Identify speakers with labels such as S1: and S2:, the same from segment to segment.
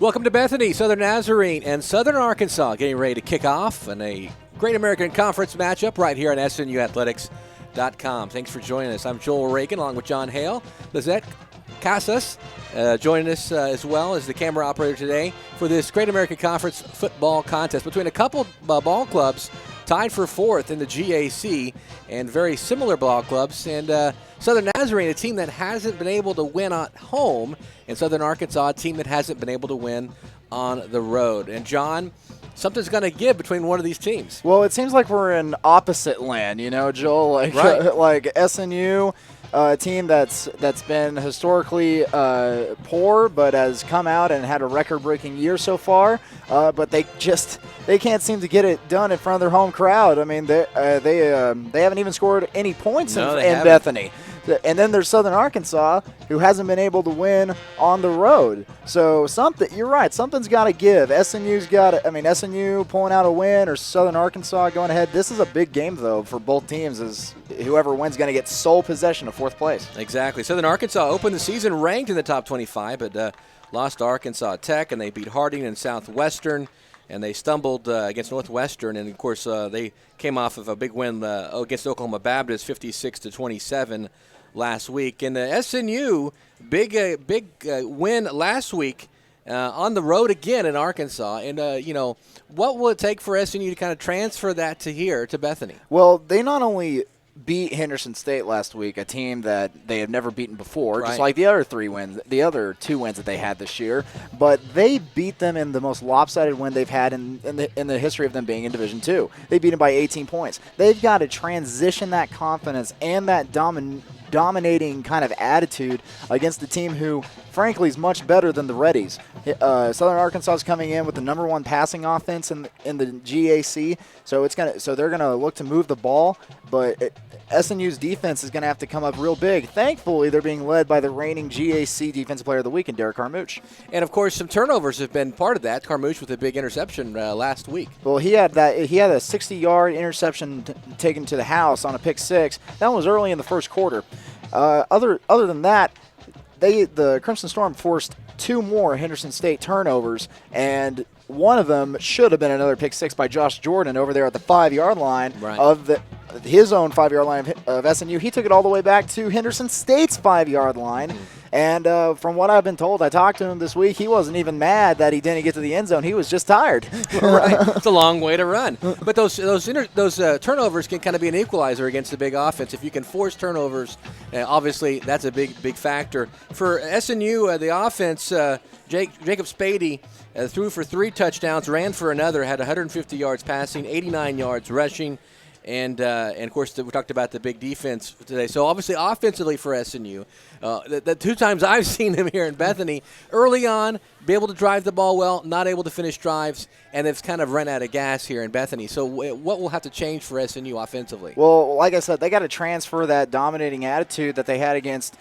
S1: Welcome to Bethany, Southern Nazarene, and Southern Arkansas getting ready to kick off in a Great American Conference matchup right here on SNUathletics.com. Thanks for joining us. I'm Joel Reagan along with John Hale. Lizette Casas joining us as well as the camera operator today for this Great American Conference football contest between a couple ball clubs tied for fourth in the GAC and very similar ball clubs. And Southern Nazarene, a team that hasn't been able to win at home, and Southern Arkansas, a team that hasn't been able to win on the road. And John, something's going to give between one of these teams.
S2: Well, it seems like we're in opposite land, you know, Joel. Like,
S1: right.
S2: Like SNU, a team that's been historically poor, but has come out and had a record-breaking year so far. But they can't seem to get it done in front of their home crowd. I mean, they haven't even scored any points in Bethany. And then there's Southern Arkansas, who hasn't been able to win on the road. So you're right, something's got to give. SNU pulling out a win or Southern Arkansas going ahead. This is a big game, though, for both teams, as whoever wins is going to get sole possession of fourth place.
S1: Exactly. Southern Arkansas opened the season ranked in the top 25, but lost to Arkansas Tech, and they beat Harding and Southwestern. And they stumbled against Northwestern, and of course they came off of a big win against Oklahoma Baptist, 56-27 last week. And the SNU big win last week on the road again in Arkansas. And what will it take for SNU to kind of transfer that to here to Bethany?
S2: Well, they not only beat Henderson State last week, a team that they have never beaten before,
S1: right,
S2: just like the other two wins that they had this year. But they beat them in the most lopsided win they've had in the history of them being in Division II. They beat them by 18 points. They've got to transition that confidence and that dominating kind of attitude against the team who, frankly, is much better than the Reddies. Southern Arkansas is coming in with the number one passing offense in the GAC, so they're gonna look to move the ball, but SNU's defense is going to have to come up real big. Thankfully, they're being led by the reigning GAC Defensive Player of the Week in Derek Carmouche.
S1: And, of course, some turnovers have been part of that. Carmouche with a big interception last week.
S2: Well, he had a 60-yard interception taken to the house on a pick six. That was early in the first quarter. Other than that, the Crimson Storm forced two more Henderson State turnovers, and one of them should have been another pick six by Josh Jordan over there at the 5-yard line of his own 5-yard line of SNU. He took it all the way back to Henderson State's 5-yard line. And from what I've been told, I talked to him this week, he wasn't even mad that he didn't get to the end zone. He was just tired.
S1: Right. It's a long way to run. But those turnovers can kind of be an equalizer against the big offense. If you can force turnovers, obviously that's a big factor. For SNU, the offense, Jacob Spady threw for 3 touchdowns, ran for another, had 150 yards passing, 89 yards rushing. And of course, we talked about the big defense today. So, obviously, offensively for SNU, the 2 times I've seen them here in Bethany, early on, be able to drive the ball well, not able to finish drives, and they've kind of run out of gas here in Bethany. So, what will have to change for SNU offensively?
S2: Well, like I said, they got to transfer that dominating attitude that they had against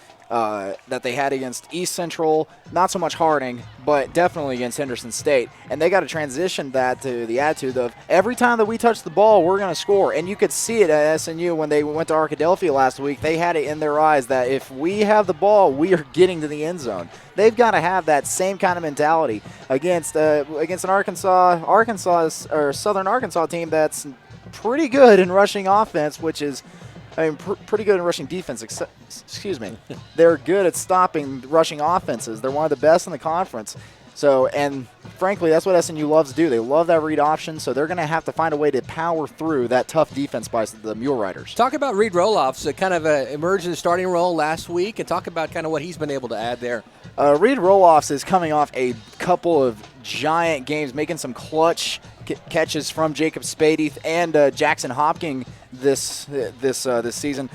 S2: East Central, not so much Harding, but definitely against Henderson State. And they got to transition that to the attitude of every time that we touch the ball, we're going to score. And you could see it at SNU when they went to Arkadelphia last week. They had it in their eyes that if we have the ball, we are getting to the end zone. They've got to have that same kind of mentality against an Southern Arkansas team that's pretty good in rushing offense, pretty good in rushing defense. They're good at stopping rushing offenses. They're one of the best in the conference. So, and frankly, that's what SNU loves to do. They love that read option, so they're going to have to find a way to power through that tough defense by the Mule Riders.
S1: Talk about Reed Roloffs, kind of emerged in the starting role last week, and talk about kind of what he's been able to add there.
S2: Reed Roloffs is coming off a couple of giant games, making some clutch catches from Jacob Spady and Jackson Hopking this season.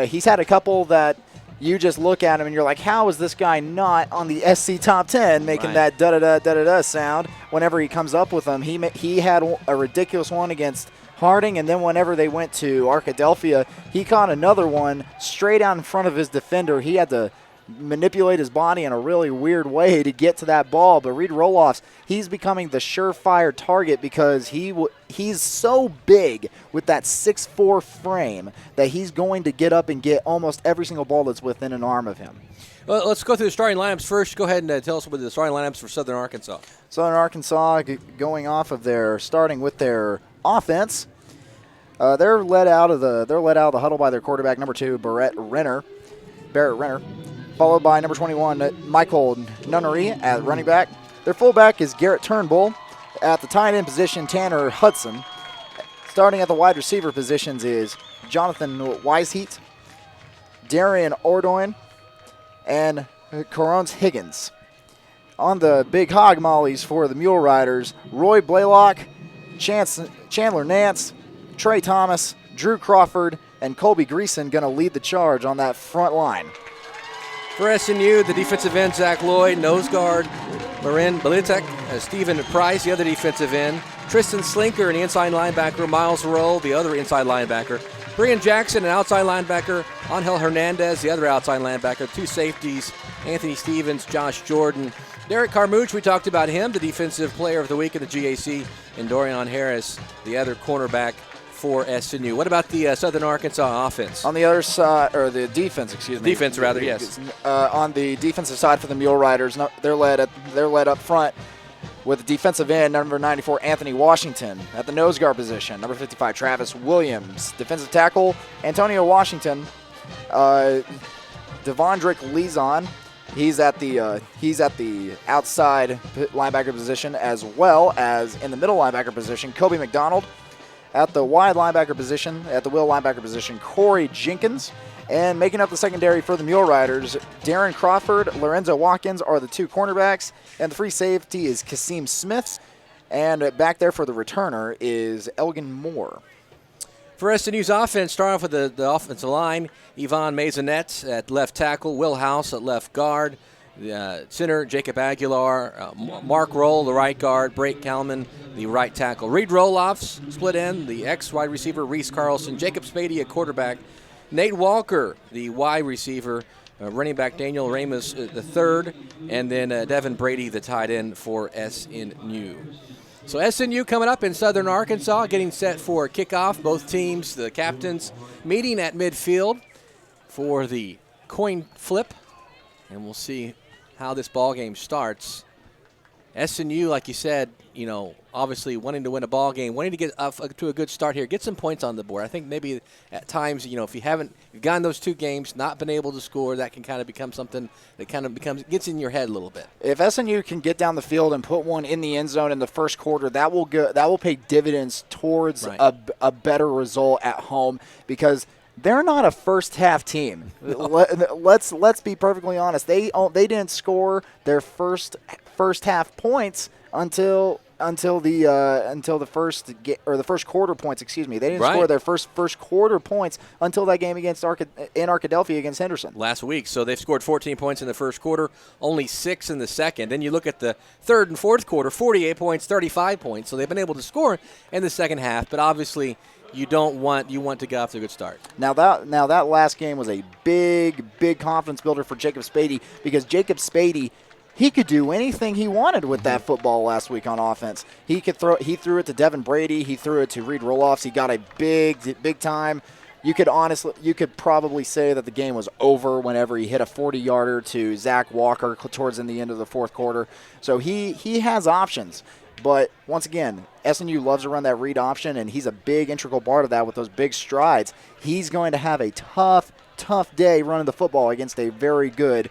S2: He's had a couple that you just look at him and you're like, how is this guy not on the SC Top 10 making that da-da-da sound whenever he comes up with them? He had a ridiculous one against Harding, and then whenever they went to Arkadelphia, he caught another one straight out in front of his defender. He had to manipulate his body in a really weird way to get to that ball. But Reed Roloffs, he's becoming the surefire target because he's so big with that 6'4" frame that he's going to get up and get almost every single ball that's within an arm of him.
S1: Well, let's go through the starting lineups first. Go ahead and tell us what the starting lineups for Southern Arkansas.
S2: Southern Arkansas going off of starting with their offense. They're led out of the huddle by their quarterback, number 2, Barrett Renner, followed by number 21, Michael Nunnery at running back. Their fullback is Garrett Turnbull. At the tight end position, Tanner Hudson. Starting at the wide receiver positions is Jonathan Weisheat, Darian Ordoin, and Corons Higgins. On the big hog mollies for the Mule Riders, Roy Blaylock, Chandler Nance, Trey Thomas, Drew Crawford, and Colby Greason going to lead the charge on that front line.
S1: For SNU, the defensive end, Zach Lloyd, nose guard, Marin Belitek, Stephen Price, the other defensive end, Tristan Slinker, and the inside linebacker, Miles Roll, the other inside linebacker, Brian Jackson, an outside linebacker, Angel Hernandez, the other outside linebacker, 2 safeties, Anthony Stevens, Josh Jordan, Derek Carmouche, we talked about him, the defensive player of the week in the GAC, and Dorian Harris, the other cornerback for SNU. What about the Southern Arkansas offense?
S2: On the other side, or the defense, excuse me.
S1: Defense, rather, yes.
S2: On the defensive side for the Mule Riders, they're led up front with the defensive end, number 94, Anthony Washington. At the nose guard position, number 55, Travis Williams. Defensive tackle, Antonio Washington. Devondrick Lezon. He's at the outside linebacker position, as well as in the middle linebacker position, Kobe McDonald. At the wide linebacker position, at the will linebacker position, Corey Jenkins. And making up the secondary for the Mule Riders, Darren Crawford, Lorenzo Watkins are the 2 cornerbacks, and the free safety is Kasim Smith. And back there for the returner is Elgin Moore.
S1: For SNU's offense, start off with the offensive line, Yvonne Maisonette at left tackle, Will House at left guard, center, Jacob Aguilar, Mark Roll, the right guard, Brake Kalman, the right tackle. Reed Roloffs, split end, the ex-wide receiver, Reese Carlson, Jacob Spady at quarterback, Nate Walker, the wide receiver, running back Daniel Ramos, the third, and then Devin Brady, the tight end for SNU. So SNU coming up in Southern Arkansas, getting set for kickoff. Both teams, the captains, meeting at midfield for the coin flip, and we'll see how this ball game starts. SNU, like you said, obviously wanting to win a ball game, wanting to get up to a good start here, get some points on the board. I think maybe at times, if you've gotten those 2 games, not been able to score, that can kind of become something that gets in your head a little bit.
S2: If SNU can get down the field and put one in the end zone in the first quarter, that will pay dividends towards a better result at home, because they're not a first half team. Let's be perfectly honest. They didn't score their first half points until the first quarter points. Excuse me. They didn't score their first quarter points until that game against in Arkadelphia against Henderson
S1: last week. So they've scored 14 points in the first quarter, only 6 in the second. Then you look at the third and fourth quarter, 48 points, 35 points. So they've been able to score in the second half, but obviously you want to get off to a good start.
S2: Now that last game was a big confidence builder for Jacob Spady, because Jacob Spady, he could do anything he wanted with that football last week on offense. He threw it to Devin Brady, he threw it to Reed Roloffs. He got a big time. You could probably say that the game was over whenever he hit a 40-yarder to Zach Walker towards the end of the fourth quarter. So he has options. But once again, SNU loves to run that read option, and he's a big integral part of that with those big strides. He's going to have a tough day running the football against a very good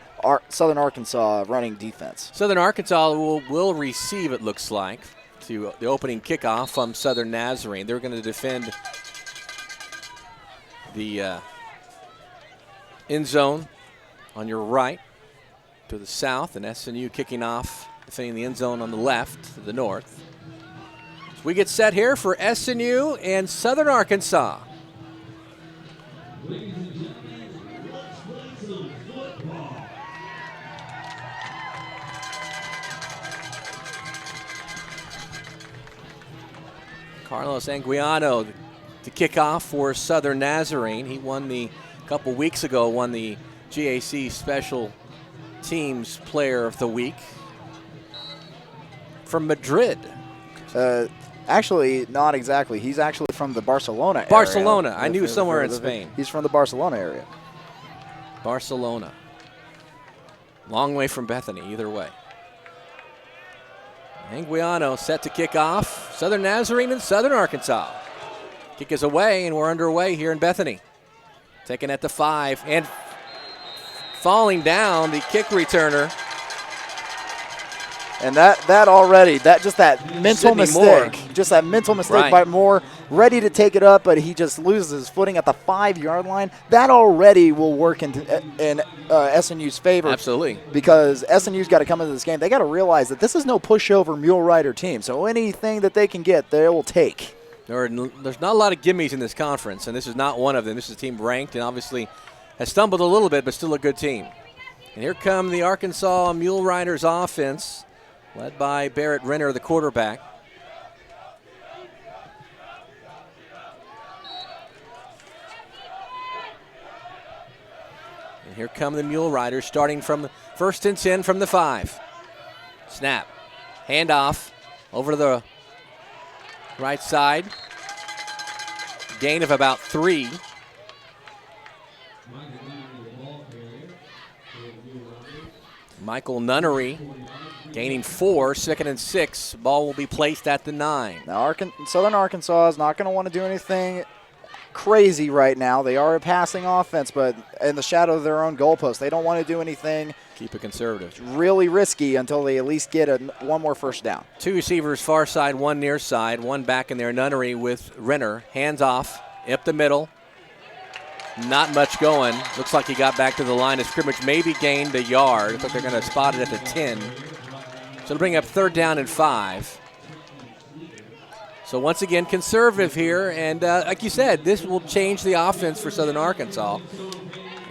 S2: Southern Arkansas running defense.
S1: Southern Arkansas will receive, it looks like, to the opening kickoff from Southern Nazarene. They're going to defend the end zone on your right to the south, and SNU kicking off, defending the end zone on the left to the north. So we get set here for SNU and Southern Arkansas. Carlos Anguiano to kick off for Southern Nazarene. He won a couple weeks ago, won the GAC Special team's player of the week from Madrid.
S2: Actually, not exactly. He's actually from the Barcelona area.
S1: Barcelona. I knew somewhere in Spain.
S2: He's from the Barcelona area.
S1: Barcelona. Long way from Bethany, either way. Anguiano set to kick off. Southern Nazarene and Southern Arkansas. Kick is away, and we're underway here in Bethany. Taken at the 5, and falling down, the kick returner.
S2: And that mental mistake,
S1: Right.
S2: by Moore, ready to take it up, but he just loses his footing at the 5-yard line. That already will work in SNU's favor.
S1: Absolutely.
S2: Because SNU's got to come into this game. They got to realize that this is no pushover mule rider team. So anything that they can get, they will take.
S1: There's not a lot of gimmies in this conference, and this is not one of them. This is a team ranked and obviously has stumbled a little bit, but still a good team. And here come the Arkansas Mule Riders offense, led by Barrett Renner, the quarterback. And here come the Mule Riders, starting from 1st and 10 from the 5. Snap. Handoff over to the right side. Gain of about 3. Michael Nunnery gaining 4, 2nd and 6. Ball will be placed at the 9.
S2: Now, Southern Arkansas is not going to want to do anything crazy right now. They are a passing offense, but in the shadow of their own goalpost. They don't want to do anything.
S1: Keep it conservative.
S2: Really risky until they at least get one more first down.
S1: 2 receivers far side, 1 near side, 1 back in there. Nunnery with Renner. Hands off, up the middle. Not much going. Looks like he got back to the line of scrimmage. Maybe gained a yard. Looks like they're going to spot it at the 10. So it'll bring up 3rd down and 5. So once again, conservative here. And like you said, this will change the offense for Southern Arkansas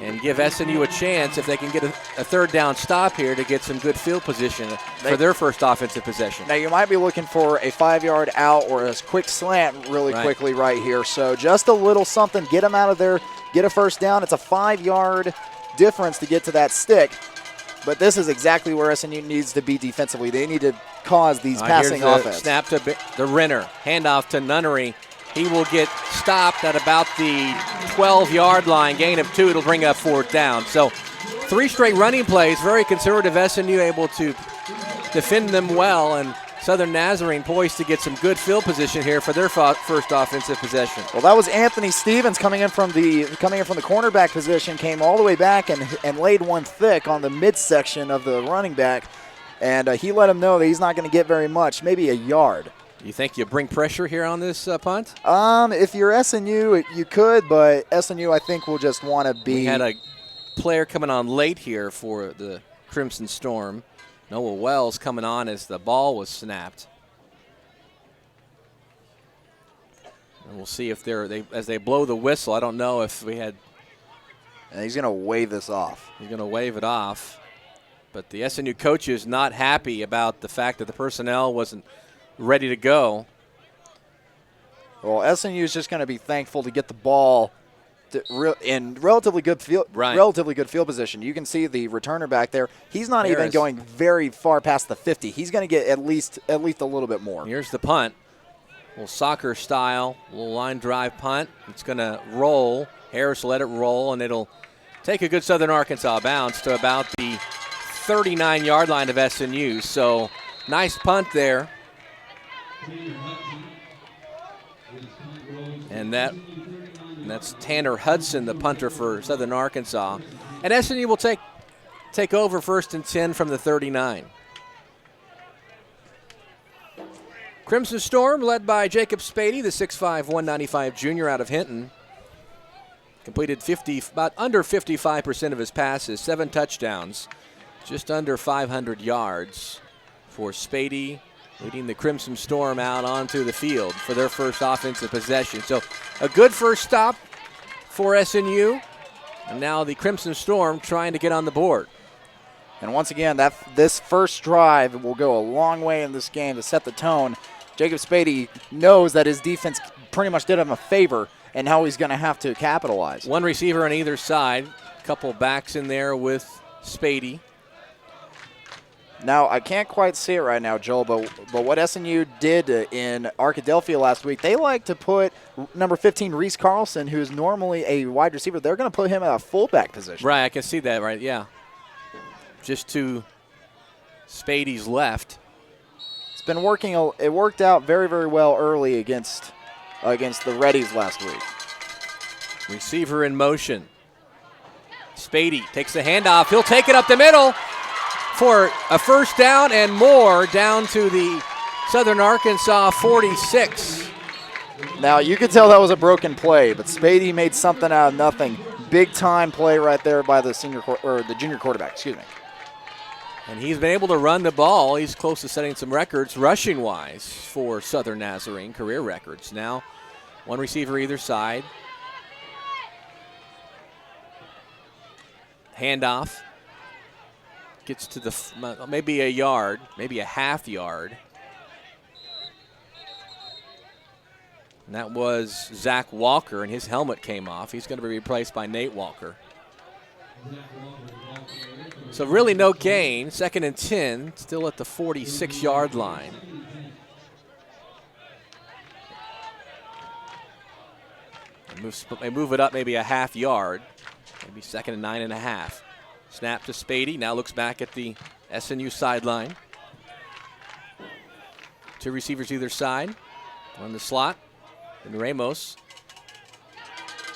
S1: and give SNU a chance if they can get a 3rd down stop here to get some good field position for their first offensive possession.
S2: Now, you might be looking for a 5-yard out or a quick slant really quickly right here. So just a little something. Get them out of there. Get a first down. It's a 5-yard difference to get to that stick. But this is exactly where SNU needs to be defensively. They need to cause these passing offense.
S1: Snap to the Renner. Handoff to Nunnery. He will get stopped at about the 12-yard line. Gain of 2. It'll bring up 4th down. So 3 straight running plays. Very conservative. SNU able to defend them well. And Southern Nazarene poised to get some good field position here for their first offensive possession.
S2: Well, that was Anthony Stevens coming in from the cornerback position, came all the way back and laid one thick on the midsection of the running back, and he let him know that he's not going to get very much, maybe a yard.
S1: You think you bring pressure here on this punt?
S2: If you're SNU, you could, but SNU I think will just want to be.
S1: We had a player coming on late here for the Crimson Storm. Noah Wells coming on as the ball was snapped. And we'll see if as they blow the whistle. I don't know if we had.
S2: And he's going to wave this off.
S1: He's going to wave it off. But the SNU coach is not happy about the fact that the personnel wasn't ready to go.
S2: Well, SNU is just going to be thankful to get the ball in relatively good field position. You can see the returner back there. He's not even going very far past the 50. He's going to get at least a little bit more.
S1: Here's the punt. A little soccer style, a little line drive punt. It's going to roll. Harris will let it roll, and it'll take a good Southern Arkansas bounce to about the 39-yard line of SNU. So nice punt there. And that's Tanner Hudson, the punter for Southern Arkansas. And SNU will take over 1st and 10 from the 39. Crimson Storm led by Jacob Spady, the 6'5", 195 junior out of Hinton. Completed about under 55% of his passes, 7 touchdowns, just under 500 yards for Spady, leading the Crimson Storm out onto the field for their first offensive possession. So a good first stop for SNU, and now the Crimson Storm trying to get on the board.
S2: And once again, this first drive will go a long way in this game to set the tone. Jacob Spady knows that his defense pretty much did him a favor, and how he's going to have to capitalize.
S1: 1 receiver on either side, a couple backs in there with Spady.
S2: Now, I can't quite see it right now, Joel, but what SNU did in Arkadelphia last week, they like to put number 15, Reese Carlson, who's normally a wide receiver, they're going to put him at a fullback position.
S1: Right, I can see that, right, yeah. Just to Spady's left.
S2: It's been working. It worked out very, very well early against the Reddies last week.
S1: Receiver in motion. Spady takes the handoff. He'll take it up the middle for a first down and more, down to the Southern Arkansas 46.
S2: Now, you could tell that was a broken play, but Spady made something out of nothing. Big time play right there by the junior quarterback, excuse me.
S1: And he's been able to run the ball. He's close to setting some records rushing-wise for Southern Nazarene, career records. Now, one receiver either side. Handoff. Gets to the maybe a yard, maybe a half yard. And that was Zach Walker, and his helmet came off. He's going to be replaced by Nate Walker. So really no gain. 2nd and 10, still at the 46-yard line. They move it up maybe a half yard, maybe 2nd and 9.5. Snap to Spady, now looks back at the SNU sideline. 2 receivers either side. On the slot, and Ramos.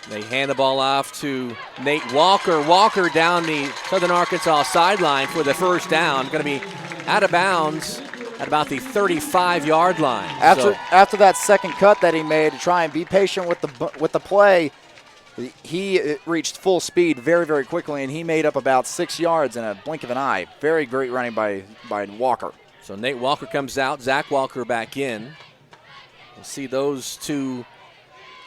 S1: They hand the ball off to Nate Walker. Walker down the Southern Arkansas sideline for the first down. Going to be out of bounds at about the 35-yard line.
S2: After that second cut that he made to try and be patient with the play, he reached full speed very, very quickly, and he made up about 6 yards in a blink of an eye. Very great running by Walker.
S1: So Nate Walker comes out, Zach Walker back in. We'll see those two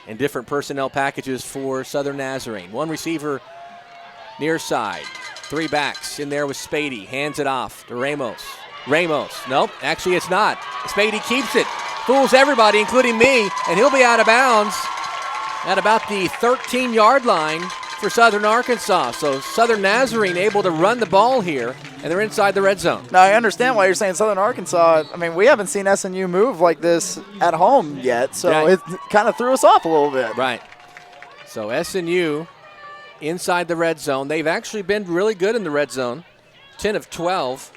S1: in different personnel packages for Southern Nazarene. One receiver near side. 3 backs in there with Spady. Hands it off to Ramos. Nope, actually it's not. Spady keeps it. Fools everybody, including me, and he'll be out of bounds at about the 13-yard line for Southern Arkansas. So Southern Nazarene able to run the ball here, and they're inside the red zone.
S2: Now, I understand why you're saying Southern Arkansas. I mean, we haven't seen SNU move like this at home yet, so it kind of threw us off a little bit.
S1: Right. So SNU inside the red zone. They've actually been really good in the red zone. 10 of 12,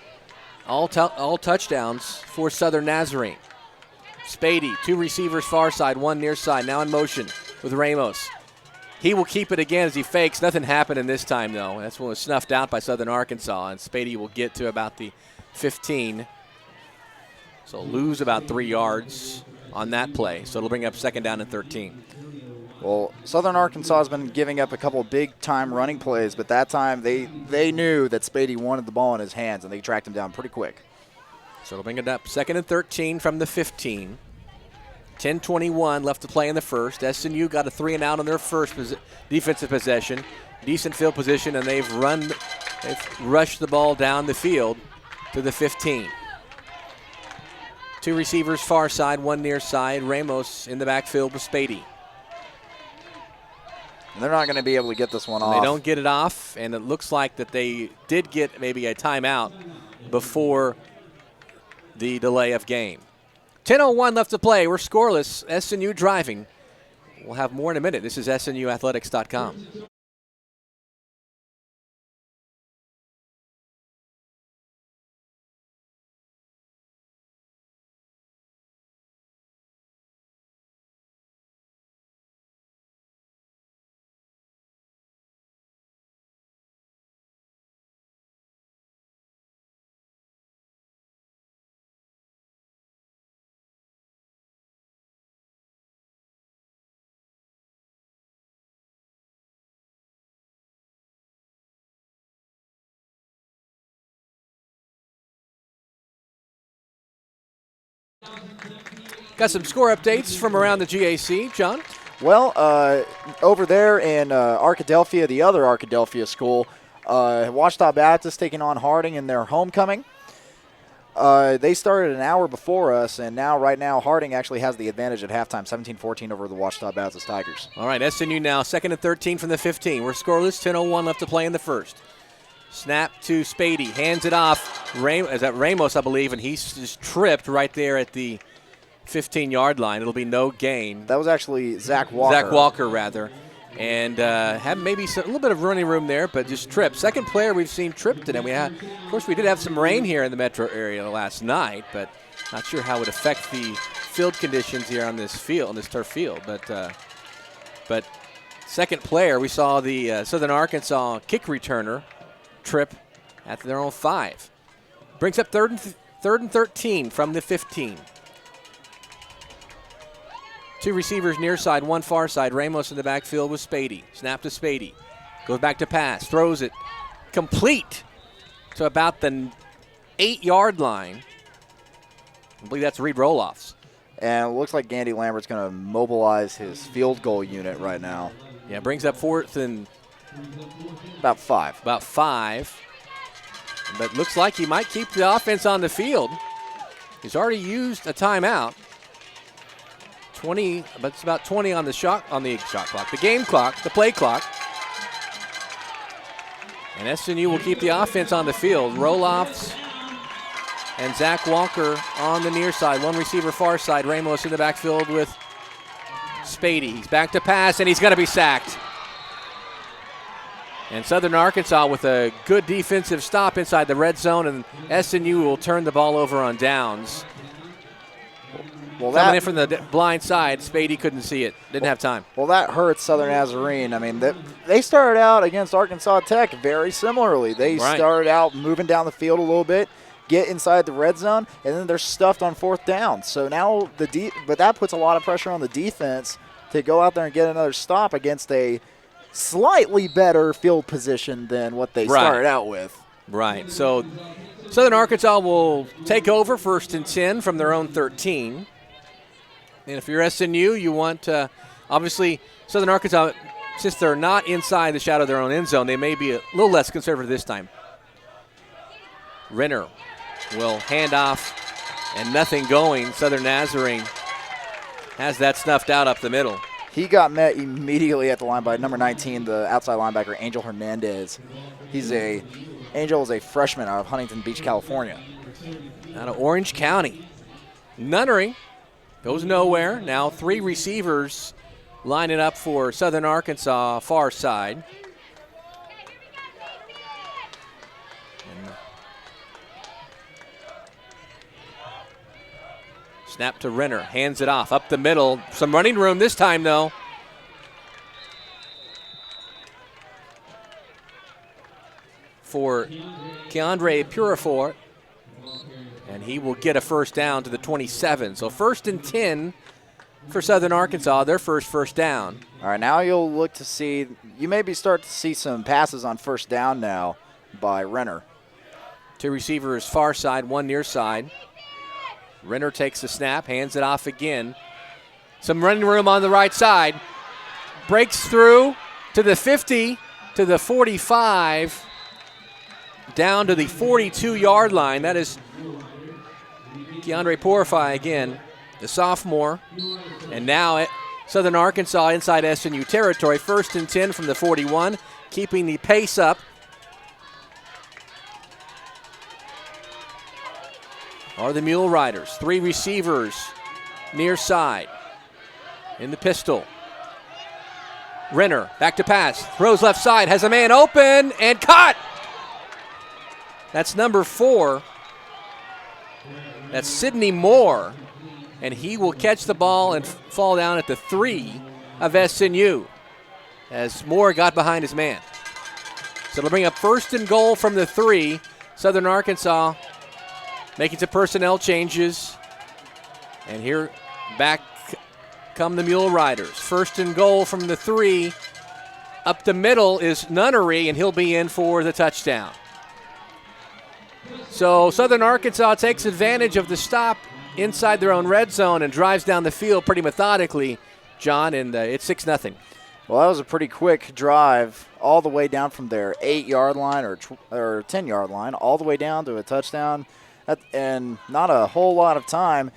S1: all touchdowns for Southern Nazarene. Spady, 2 receivers far side, 1 near side, now in motion with Ramos. He will keep it again as he fakes. Nothing happened in this time, though. That's when it was snuffed out by Southern Arkansas, and Spady will get to about the 15. So lose about 3 yards on that play. So it'll bring up 2nd down and 13.
S2: Well, Southern Arkansas has been giving up a couple big-time running plays, but that time they knew that Spady wanted the ball in his hands, and they tracked him down pretty quick.
S1: So it'll bring it up 2nd and 13 from the 15. 10:21 left to play in the first. SNU got a 3 and out on their first defensive possession. Decent field position, and they've rushed the ball down the field to the 15. 2 receivers far side, 1 near side. Ramos in the backfield with Spady.
S2: And they're not going to be able to get this one off.
S1: They don't get it off, and it looks like that they did get maybe a timeout before the delay of game. 10:01 left to play. We're scoreless. SNU driving. We'll have more in a minute. This is SNUathletics.com. Got some score updates from around the GAC. John?
S2: Well, over there in Arkadelphia, the other Arkadelphia school, Washita Baptist taking on Harding in their homecoming. They started an hour before us, and right now, Harding actually has the advantage at halftime, 17-14 over the Washita Baptist Tigers.
S1: All right, SNU now 2nd and 13 from the 15. We're scoreless, 10:01 left to play in the first. Snap to Spady, hands it off. Ramos, I believe, and he's just tripped right there at the 15-yard line. It'll be no gain.
S2: That was actually Zach Walker.
S1: Zach Walker, rather. And had maybe a little bit of running room there, but just tripped. Second player we've seen tripped today. Of course, we did have some rain here in the metro area last night, but not sure how it would affect the field conditions here on this field, on this turf field. But second player, we saw the Southern Arkansas kick returner trip at their own 5. Brings up third and 13 from the 15. 2 receivers near side, 1 far side. Ramos in the backfield with Spady. Snap to Spady. Goes back to pass. Throws it complete to about the 8-yard line. I believe that's Reed Roloffs.
S2: And it looks like Gandy Lambert's going to mobilize his field goal unit right now.
S1: Yeah, brings up 4th and
S2: about 5.
S1: About 5. But looks like he might keep the offense on the field. He's already used a timeout. 20, but it's about 20 on the shot clock, the game clock, the play clock. And SNU will keep the offense on the field. Roloffs and Zach Walker on the near side. 1 receiver far side. Ramos in the backfield with Spady. He's back to pass, and he's going to be sacked. And Southern Arkansas with a good defensive stop inside the red zone, and SNU will turn the ball over on downs. Well, coming in from the blind side, Spady couldn't see it. Didn't have time.
S2: Well, that hurts Southern Nazarene. I mean, they started out against Arkansas Tech very similarly. They started out moving down the field a little bit, get inside the red zone, and then they're stuffed on 4th down. So now but that puts a lot of pressure on the defense to go out there and get another stop against a slightly better field position than what they started out with.
S1: Right. So Southern Arkansas will take over 1st and 10 from their own 13. And if you're SNU, you want, obviously, Southern Arkansas, since they're not inside the shadow of their own end zone, they may be a little less conservative this time. Renner will hand off, and nothing going. Southern Nazarene has that snuffed out up the middle.
S2: He got met immediately at the line by number 19, the outside linebacker, Angel Hernandez. Angel is a freshman out of Huntington Beach, California.
S1: Out of Orange County. Nunnery goes nowhere. Now 3 receivers lining up for Southern Arkansas far side. Snap to Renner. Hands it off. Up the middle. Some running room this time, though. For Keandre Purifoy. And he will get a first down to the 27. So 1st and 10 for Southern Arkansas, their first down.
S2: All right, now you'll look to see, you maybe start to see some passes on 1st down now by Renner.
S1: 2 receivers far side, 1 near side. Renner takes the snap, hands it off again. Some running room on the right side. Breaks through to the 50, to the 45, down to the 42-yard line. That is Keandre Purifoy again, the sophomore. And now Southern Arkansas inside SNU territory. 1st and 10 from the 41, keeping the pace up. Are the Mule Riders. 3 receivers near side in the pistol. Renner back to pass. Throws left side. Has a man open and caught. That's number 4. That's Sidney Moore. And he will catch the ball and fall down at the 3 of SNU as Moore got behind his man. So it'll bring up 1st and goal from the 3. Southern Arkansas making some personnel changes. And here back come the Mule Riders. 1st and goal from the 3. Up the middle is Nunnery, and he'll be in for the touchdown. So Southern Arkansas takes advantage of the stop inside their own red zone and drives down the field pretty methodically, John, and it's 6-0.
S2: Well, that was a pretty quick drive all the way down from their 8-yard line or 10-yard line all the way down to a touchdown. And not a whole lot of time.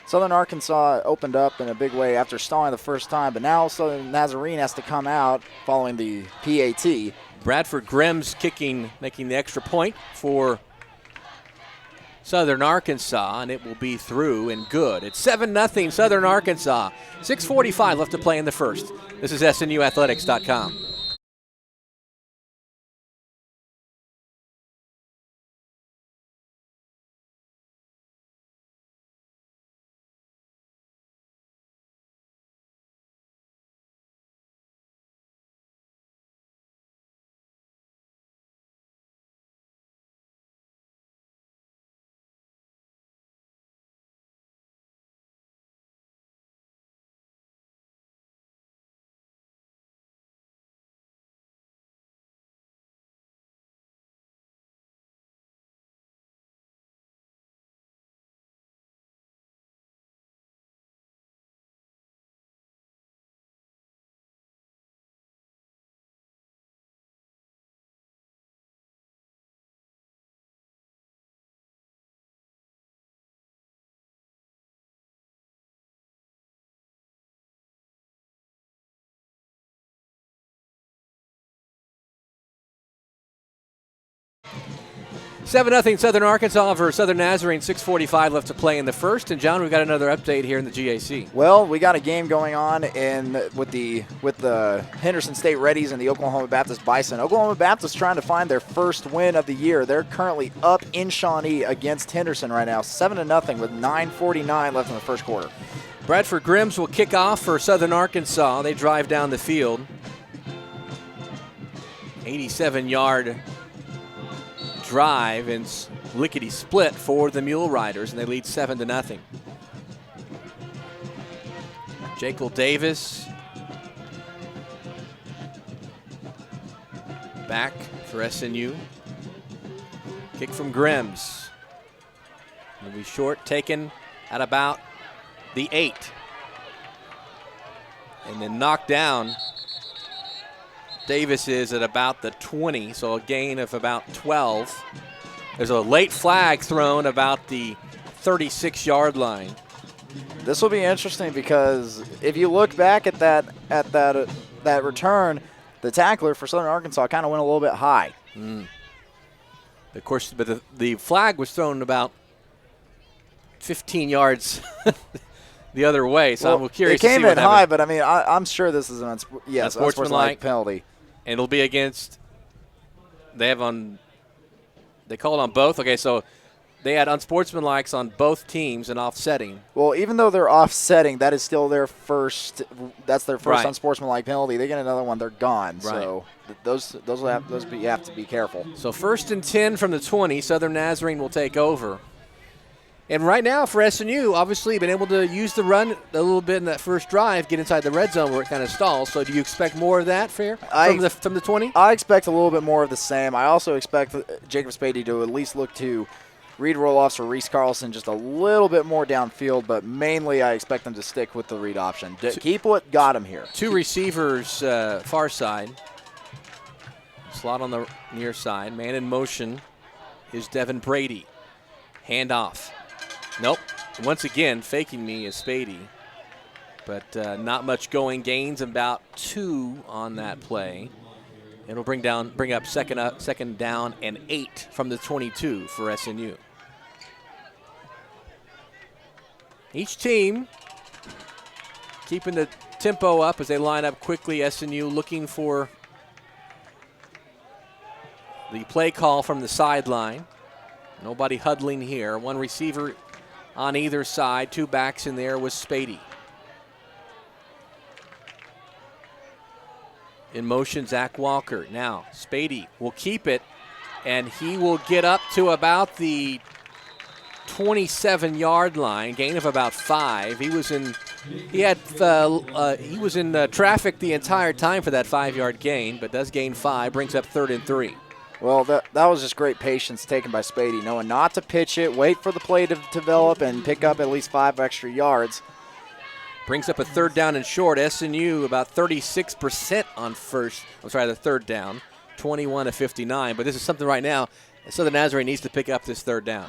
S2: Southern Arkansas opened up in a big way after stalling the first time, but now Southern Nazarene has to come out following the PAT.
S1: Bradford Grimm's kicking, making the extra point for Southern Arkansas, and it will be through and good. It's 7-0 Southern Arkansas. 6:45 left to play in the first. This is SNUathletics.com. Seven 0 Southern Arkansas over Southern Nazarene. 6:45 left to play in the first. And John, we've got another update here in the GAC.
S2: Well, we got a game going on with the Henderson State Reddies and the Oklahoma Baptist Bison. Oklahoma Baptist trying to find their first win of the year. They're currently up in Shawnee against Henderson right now, 7-0 with 9:49 left in the first quarter.
S1: Bradford Grims will kick off for Southern Arkansas. They drive down the field. 87-yard drive and lickety split for the Mule Riders, and they lead 7-0. Jekyll Davis back for SNU. Kick from Grims. It'll be short, taken at about the 8. And then knocked down. Davis is at about the 20, so a gain of about 12. There's a late flag thrown about the 36-yard line.
S2: This will be interesting because if you look back at that return, the tackler for Southern Arkansas kind of went a little bit high.
S1: Of course, but the flag was thrown about 15 yards the other way, so I'm curious.
S2: It came in high, but I mean, I'm sure this is an unsportsmanlike penalty.
S1: And it'll be against. They call it on both. Okay, so they had unsportsmanlikes on both teams and offsetting.
S2: Well, even though they're offsetting, that is still their first. That's their first
S1: Right.
S2: unsportsmanlike penalty. They get another one, they're gone.
S1: Right.
S2: So you have to be careful.
S1: So 1st and 10 from the 20. Southern Nazarene will take over. And right now for SNU, obviously been able to use the run a little bit in that first drive, get inside the red zone where it kind of stalls. So do you expect more of that, Fair, from the 20?
S2: I expect a little bit more of the same. I also expect Jacob Spady to at least look to read roll-offs for Reese Carlson just a little bit more downfield, but mainly I expect them to stick with the read option. Keep what got him here.
S1: Two receivers far side. Slot on the near side. Man in motion is Devin Brady. Handoff. Nope. Once again, faking me is Spady. But not much going. Gains about 2 on that play. It'll bring up second down and 8 from the 22 for SNU. Each team keeping the tempo up as they line up quickly. SNU looking for the play call from the sideline. Nobody huddling here. One receiver on either side. 2 backs in there with Spady. In motion, Zach Walker. Now, Spady will keep it, and he will get up to about the 27-yard line, gain of about 5. He was in traffic the entire time for that 5-yard gain, but does gain 5, brings up 3rd and 3.
S2: Well, that was just great patience taken by Spady, knowing not to pitch it, wait for the play to develop, and pick up at least 5 extra yards.
S1: Brings up a 3rd down and short. SNU about 36% on the 3rd down, 21-59. But this is something right now. Southern Nazarene needs to pick up this 3rd down.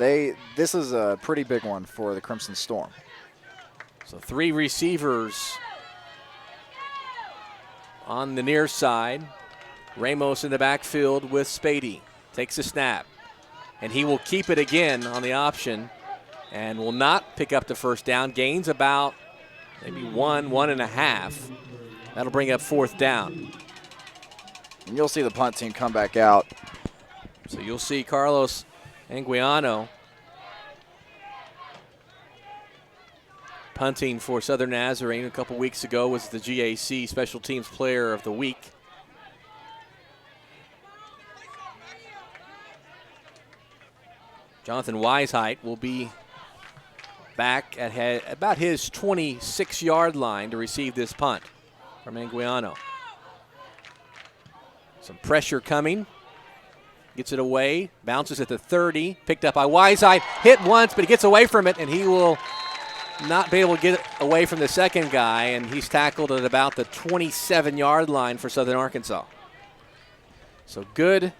S2: This is a pretty big one for the Crimson Storm.
S1: So 3 receivers on the near side. Ramos in the backfield with Spady. Takes a snap. and he will keep it again on the option and will not pick up the first down. Gains about maybe 1.5. That'll bring up 4th down.
S2: And you'll see the punt team come back out.
S1: So you'll see Carlos Anguiano punting for Southern Nazarene. A couple weeks ago was the GAC Special Teams Player of the Week. Jonathan Weisheidt will be back at about his 26-yard line to receive this punt from Anguiano. Some pressure coming. Gets it away, bounces at the 30, picked up by Weisheidt, hit once, but he gets away from it, and he will not be able to get away from the second guy, and he's tackled at about the 27-yard line for Southern Arkansas. So good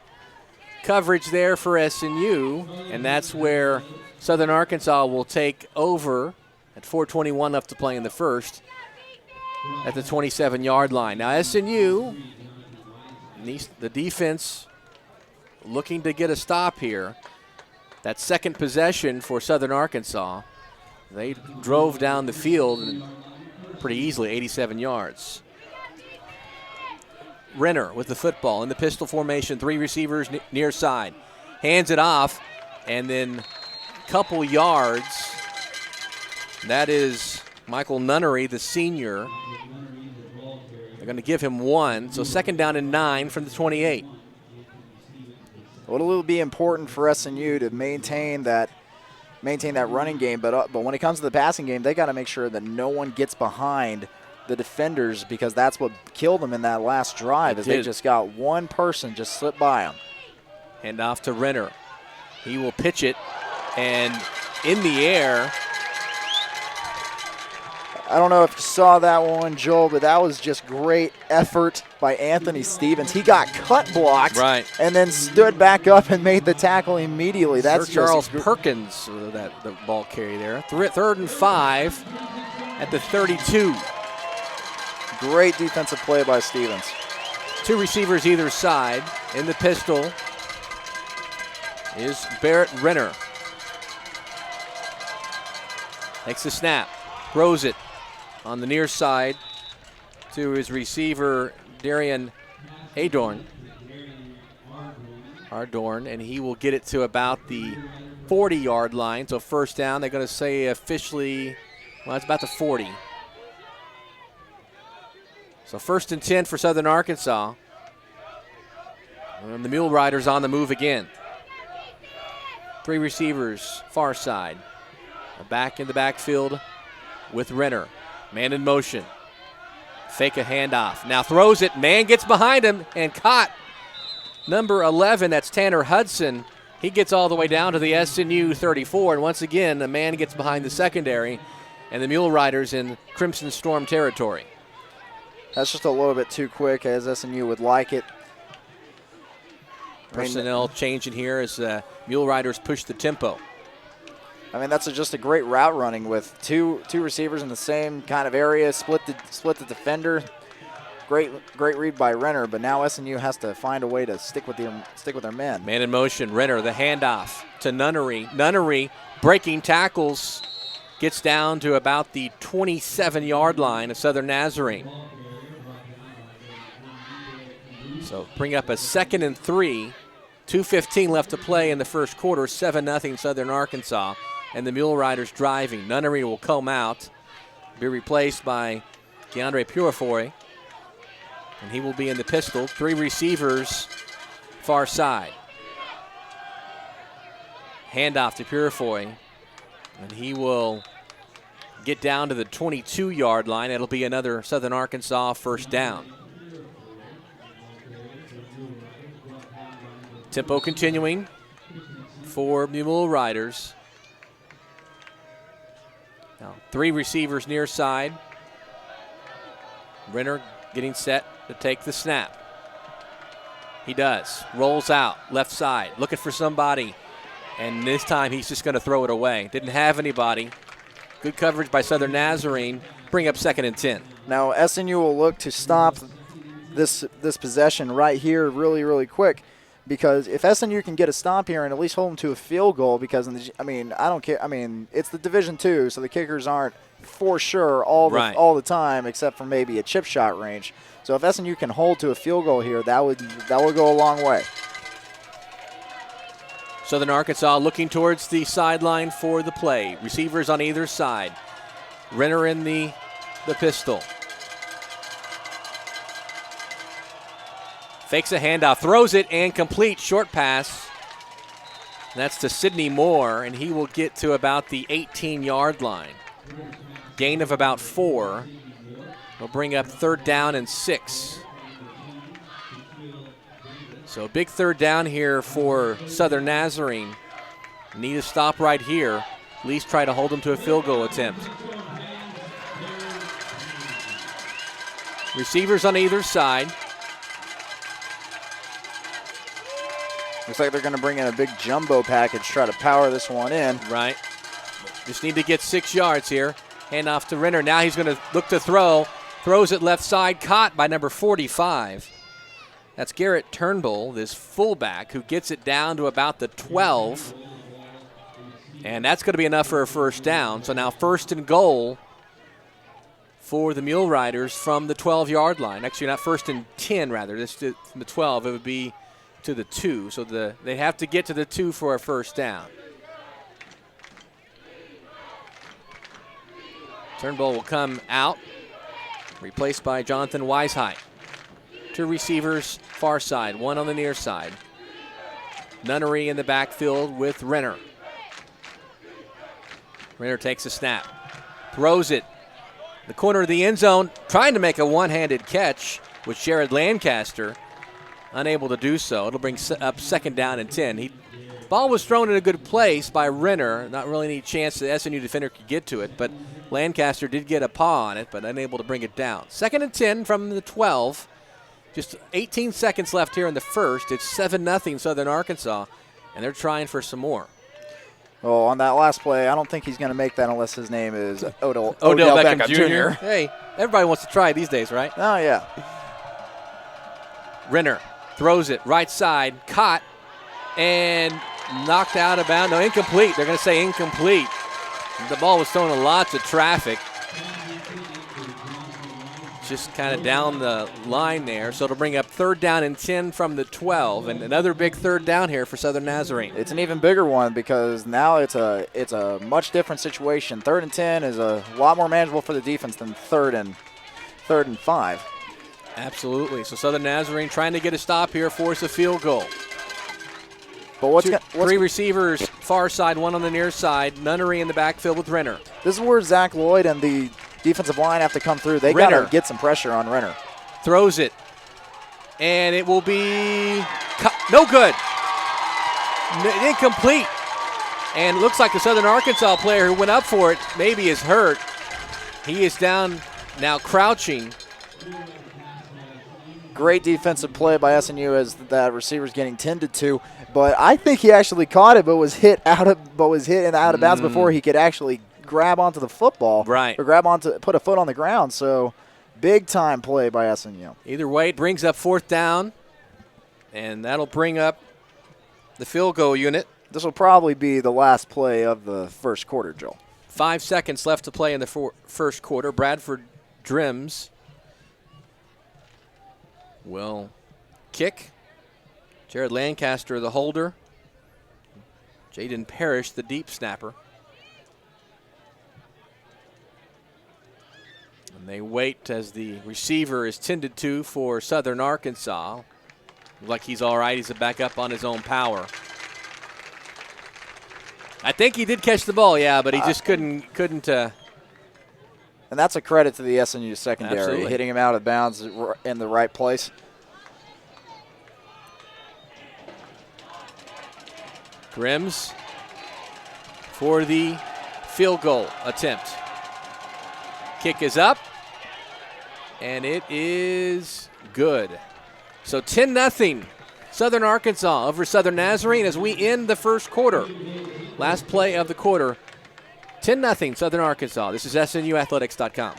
S1: coverage there for SNU, and that's where Southern Arkansas will take over at 4:21 left to play in the first at the 27-yard line. Now SNU, the defense looking to get a stop here. That second possession for Southern Arkansas, they drove down the field pretty easily, 87 yards. Renner with the football in the pistol formation, 3 receivers near side. Hands it off, and then couple yards. That is Michael Nunnery, the senior. They're going to give him 1, so 2nd down and 9 from the 28.
S2: Well, it'll be important for SNU to maintain that running game, but when it comes to the passing game, they got to make sure that no one gets behind the defenders, because that's what killed them in that last drive. They just got one person just slip by them.
S1: Hand off to Renner. He will pitch it, and in the air.
S2: I don't know if you saw that one, Joel, but that was just great effort by Anthony Stevens. He got cut blocked,
S1: right, and
S2: then stood back up and made the tackle immediately. That's
S1: Sir Charles Perkins, the ball carry there. 3rd and 5 at the 32.
S2: Great defensive play by Stevens.
S1: 2 receivers either side. In the pistol is Barrett Renner. Takes the snap, throws it on the near side to his receiver, Darian Ardorn, and he will get it to about the 40-yard line. So 1st down, they're going to say officially, well, it's about the 40. So 1st and 10 for Southern Arkansas. And the Mule Riders on the move again. 3 receivers, far side. Back in the backfield with Renner. Man in motion. Fake a handoff. Now throws it. Man gets behind him and caught. Number 11, that's Tanner Hudson. He gets all the way down to the SNU 34. And once again, a man gets behind the secondary. And the Mule Riders in Crimson Storm territory.
S2: That's just a little bit too quick, as SNU would like it.
S1: Personnel changing here as Mule Riders push the tempo.
S2: I mean, that's just a great route running with two receivers in the same kind of area, split the defender. Great read by Renner, but now SNU has to find a way to stick with their men.
S1: Man in motion, Renner, the handoff to Nunnery. Nunnery breaking tackles, gets down to about the 27-yard line of Southern Nazarene. So bring up a 2nd and 3, 2:15 left to play in the first quarter, 7-0 Southern Arkansas. And the Mule Riders driving. Nunnery will come out, be replaced by Keandre Purifoy, and he will be in the pistol. 3 receivers, far side. Handoff to Purifoy, and he will get down to the 22-yard line. It'll be another Southern Arkansas 1st down. Tempo continuing for the Mule Riders. Now 3 receivers near side. Renner getting set to take the snap. He does. Rolls out, left side, looking for somebody. And this time he's just going to throw it away. Didn't have anybody. Good coverage by Southern Nazarene. Bring up 2nd and 10.
S2: Now SNU will look to stop this possession right here really, really quick. because if SNU can get a stop here and at least hold them to a field goal, because I don't care. I mean, it's the Division II, so the kickers aren't for sure all the time, except for maybe a chip shot range. So if SNU can hold to a field goal here, that would go a long way.
S1: Southern Arkansas looking towards the sideline for the play. Receivers on either side. Renner in the pistol. Fakes a handoff, throws it, and complete. Short pass. That's to Sidney Moore, and he will get to about the 18-yard line. Gain of about 4. Will bring up 3rd down and 6. So a big 3rd down here for Southern Nazarene. Need a stop right here. At least try to hold them to a field goal attempt. Receivers on either side.
S2: Looks like they're going to bring in a big jumbo package, try to power this one in.
S1: Right. Just need to get 6 yards here. Hand off to Renner. Now he's going to look to throw. Throws it left side, caught by number 45. That's Garrett Turnbull, this fullback, who gets it down to about the 12. And that's going to be enough for a 1st down. So now 1st and goal for the Mule Riders from the 12-yard line. Actually, not 1st and 10, rather. This is from the 12. It would be to the 2. So they have to get to the 2 for a 1st down. Turnbull will come out, replaced by Jonathan Weishaupt. 2 receivers, far side, 1 on the near side. Nunnery in the backfield with Renner. Renner takes a snap, throws it. The corner of the end zone, trying to make a one-handed catch with Jared Lancaster. Unable to do so. It'll bring up 2nd down and 10. Ball was thrown in a good place by Renner. Not really any chance the SNU defender could get to it, but Lancaster did get a paw on it, but unable to bring it down. 2nd and 10 from the 12. Just 18 seconds left here in the first. It's 7-0 Southern Arkansas, and they're trying for some more.
S2: Well, on that last play, I don't think he's going to make that unless his name is Odell
S1: Beckham Jr. Hey, everybody wants to try these days, right?
S2: Oh, yeah.
S1: Renner throws it right side, caught, and knocked out of bounds. No, incomplete. They're going to say incomplete. The ball was thrown in lots of traffic. Just kind of down the line there. So it'll bring up 3rd down and 10 from the 12. And another big 3rd down here for Southern Nazarene.
S2: It's an even bigger one because now it's a much different situation. 3rd and 10 is a lot more manageable for the defense than 3rd and 5.
S1: Absolutely. So Southern Nazarene trying to get a stop here, force a field goal.
S2: But
S1: 3 receivers, far side, 1 on the near side. Nunnery in the backfield with Renner.
S2: This is where Zach Lloyd and the defensive line have to come through. They got to get some pressure on Renner.
S1: Throws it. And it will be no good. Incomplete. And it looks like the Southern Arkansas player who went up for it maybe is hurt. He is down now crouching.
S2: Great defensive play by SNU as that receiver's getting tended to. But I think he actually caught it, but was hit out of bounds before he could actually grab onto the football,
S1: right?
S2: Or put a foot on the ground. So big time play by SNU.
S1: Either way, it brings up 4th down, and that'll bring up the field goal unit.
S2: This will probably be the last play of the first quarter, Joel.
S1: 5 seconds left to play in the first quarter. Bradford Drims will kick. Jared Lancaster, the holder. Jaden Parrish, the deep snapper. And they wait as the receiver is tended to for Southern Arkansas. Like he's all right. He's back up on his own power. I think he did catch the ball, yeah, but he just couldn't. And
S2: that's a credit to the SNU secondary,
S1: absolutely,
S2: hitting him out of bounds in the right place.
S1: Grims for the field goal attempt. Kick is up, and it is good. So 10-0 Southern Arkansas over Southern Nazarene as we end the first quarter. Last play of the quarter, 10-0 Southern Arkansas. This is SNUathletics.com.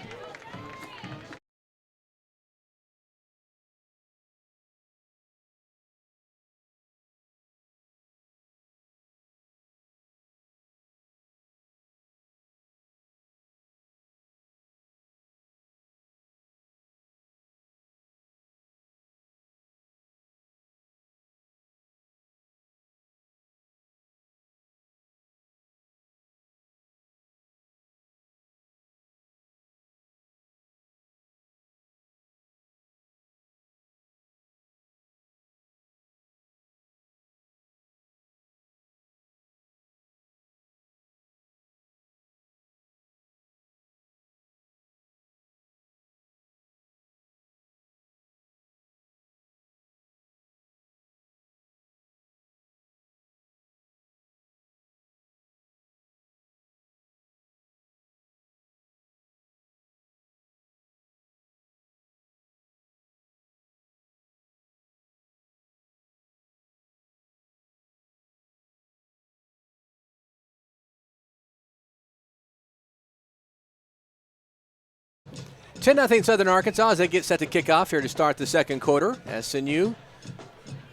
S1: 10-0 Southern Arkansas as they get set to kick off here to start the second quarter. SNU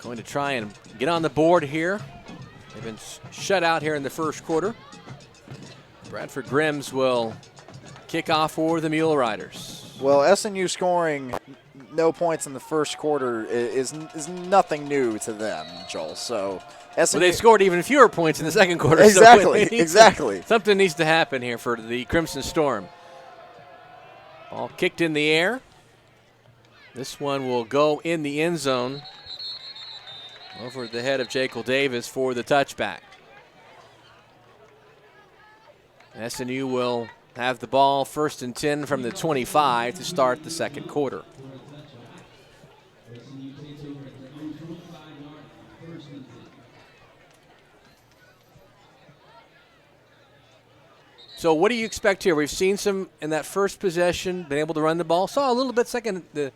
S1: going to try and get on the board here. They've been shut out here in the first quarter. Bradford Grimms will kick off for the Mule Riders.
S2: Well, SNU scoring no points in the first quarter is nothing new to them, Joel. So SNU,
S1: well, they scored even fewer points in the second quarter.
S2: Exactly,
S1: so
S2: exactly.
S1: Something needs to happen here for the Crimson Storm. Ball kicked in the air. This one will go in the end zone over the head of Jekyll Davis for the touchback. SNU will have the ball 1st and 10 from the 25 to start the second quarter. So what do you expect here? We've seen some in that first possession, been able to run the ball. Saw a little bit the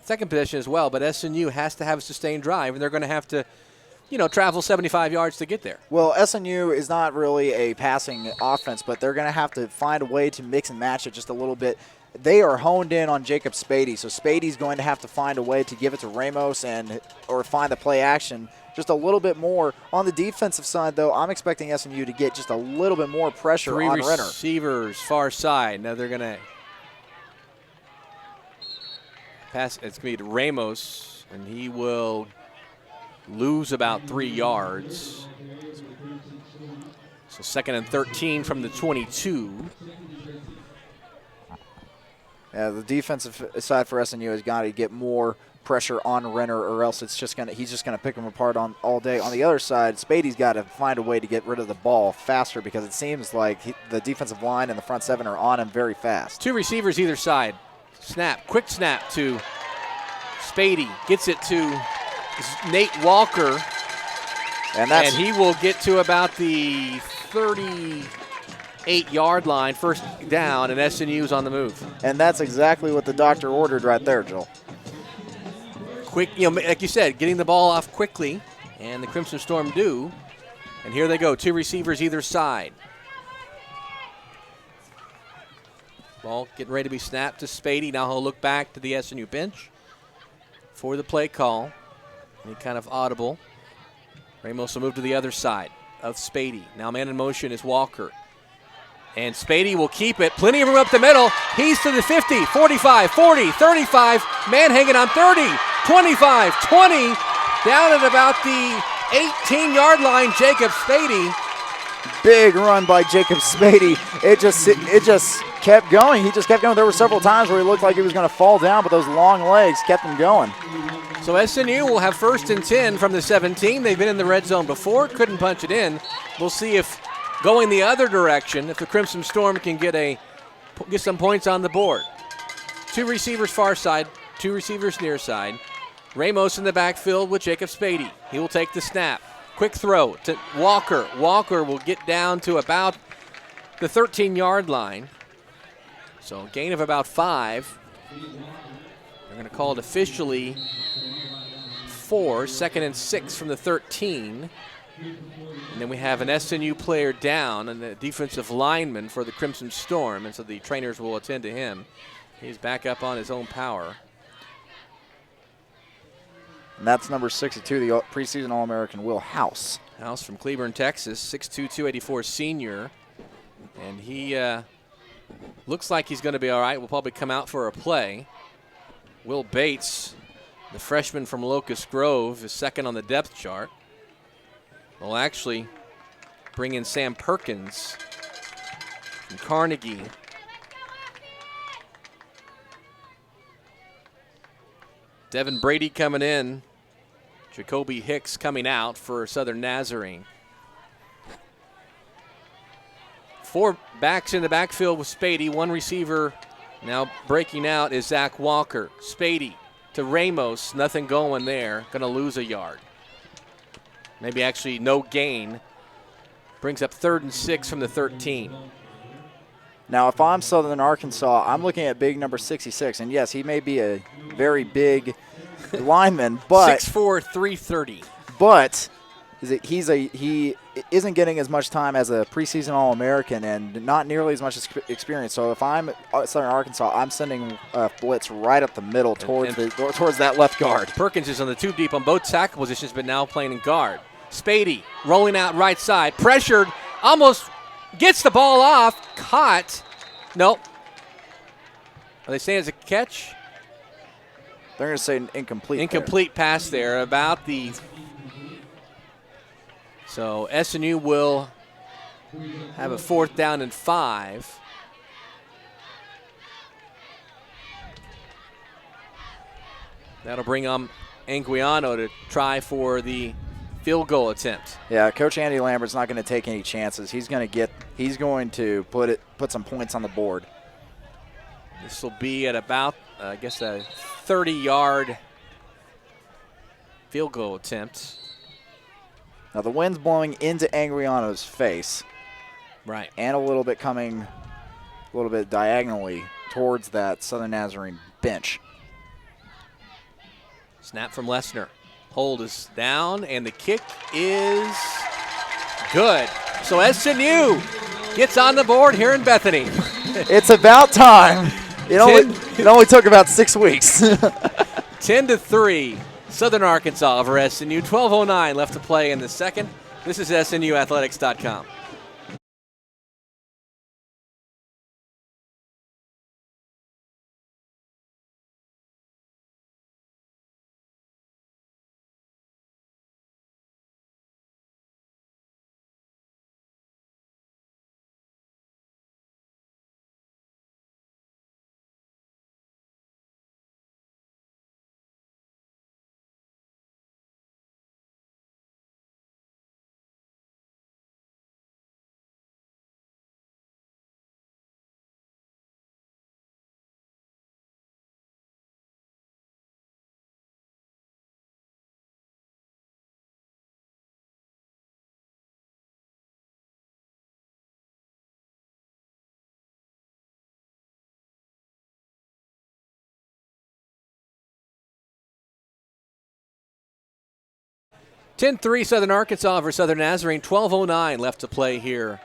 S1: second possession as well, but SNU has to have a sustained drive, and they're going to have to, travel 75 yards to get there.
S2: Well, SNU is not really a passing offense, but they're going to have to find a way to mix and match it just a little bit. They are honed in on Jacob Spady, so Spady's going to have to find a way to give it to Ramos or find the play action just a little bit more. On the defensive side, though, I'm expecting SNU to get just a little bit more pressure on Renner.
S1: 3 receivers, far side. Now they're going to pass. It's going to be to Ramos, and he will lose about 3 yards. So 2nd and 13 from the 22.
S2: Yeah, the defensive side for SNU has got to get more pressure on Renner, or else he's just gonna pick him apart all day. On the other side, Spady's got to find a way to get rid of the ball faster, because it seems like the defensive line and the front seven are on him very fast.
S1: 2 receivers either side. Snap, quick snap to Spady. Gets it to Nate Walker, and he will get to about the 38-yard line, first down, and SNU's on the move.
S2: And that's exactly what the doctor ordered right there, Joel.
S1: Quick, like you said, getting the ball off quickly, and the Crimson Storm do. And here they go, 2 receivers either side. Ball getting ready to be snapped to Spady. Now he'll look back to the SNU bench for the play call. Any kind of audible. Ramos will move to the other side of Spady. Now man in motion is Walker. And Spady will keep it. Plenty of room up the middle. He's to the 50, 45, 40, 35. Man hanging on 30, 25, 20. Down at about the 18-yard line, Jacob Spady.
S2: Big run by Jacob Spady. It just kept going. He just kept going. There were several times where he looked like he was going to fall down, but those long legs kept him going.
S1: So SNU will have 1st and 10 from the 17. They've been in the red zone before, couldn't punch it in. We'll see if going the other direction, if the Crimson Storm can get some points on the board. 2 receivers far side, 2 receivers near side. Ramos in the backfield with Jacob Spady. He will take the snap. Quick throw to Walker. Walker will get down to about the 13-yard line. So a gain of about 5. They're going to call it officially 4, 2nd and 6 from the 13. And then we have an SNU player down and the defensive lineman for the Crimson Storm, and so the trainers will attend to him. He's back up on his own power.
S2: And that's number 62, the preseason All-American Will House.
S1: House from Cleburne, Texas, 6'2", 284 senior. And he looks like he's going to be all right. Will probably come out for a play. Will Bates, the freshman from Locust Grove, is 2nd on the depth chart. We'll actually bring in Sam Perkins from Carnegie. Devin Brady coming in. Jacoby Hicks coming out for Southern Nazarene. 4 backs in the backfield with Spady. 1 receiver now breaking out is Zach Walker. Spady to Ramos. Nothing going there. Going to lose a yard. Maybe actually no gain. Brings up 3rd and 6 from the 13.
S2: Now, if I'm Southern Arkansas, I'm looking at big number 66. And, yes, he may be a very big lineman, but
S1: 6'4", 330.
S2: But he isn't getting as much time as a preseason All-American and not nearly as much experience. So if I'm Southern Arkansas, I'm sending blitz right up the middle towards that left guard.
S1: Perkins is on the 2 deep on both tackle positions, but now playing in guard. Spady rolling out right side, pressured, almost gets the ball off, caught. Nope. Are they saying it's a catch?
S2: They're going to say incomplete.
S1: Incomplete pass there about the. So SNU will have a 4th down and 5. That'll bring Anguiano to try for the field goal attempt.
S2: Yeah, Coach Andy Lambert's not going to take any chances. He's going to put some points on the board.
S1: This will be at about, I guess, a 30-yard field goal attempt.
S2: Now the wind's blowing into Anguiano's face.
S1: Right.
S2: And a little bit diagonally towards that Southern Nazarene bench.
S1: Snap from Lesnar. Hold is down, and the kick is good. So SNU gets on the board here in Bethany.
S2: It's about time. It only took about 6 weeks.
S1: 10-3, Southern Arkansas over SNU. 12:09 left to play in the second. This is SNUathletics.com. (10-3) Southern Arkansas over Southern Nazarene. 12:09 left to play here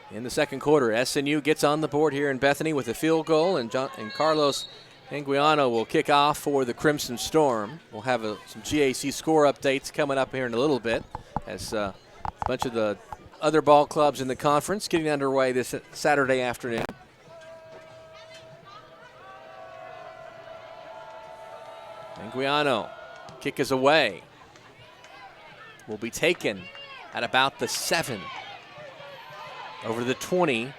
S1: in the second quarter. SNU gets on the board here in Bethany with a field goal, and Carlos Anguiano will kick off for the Crimson Storm. We'll have some GAC score updates coming up here in a little bit as a bunch of the other ball clubs in the conference getting underway this Saturday afternoon. Anguiano, kick is away. Will be taken at about the 7, over the 20,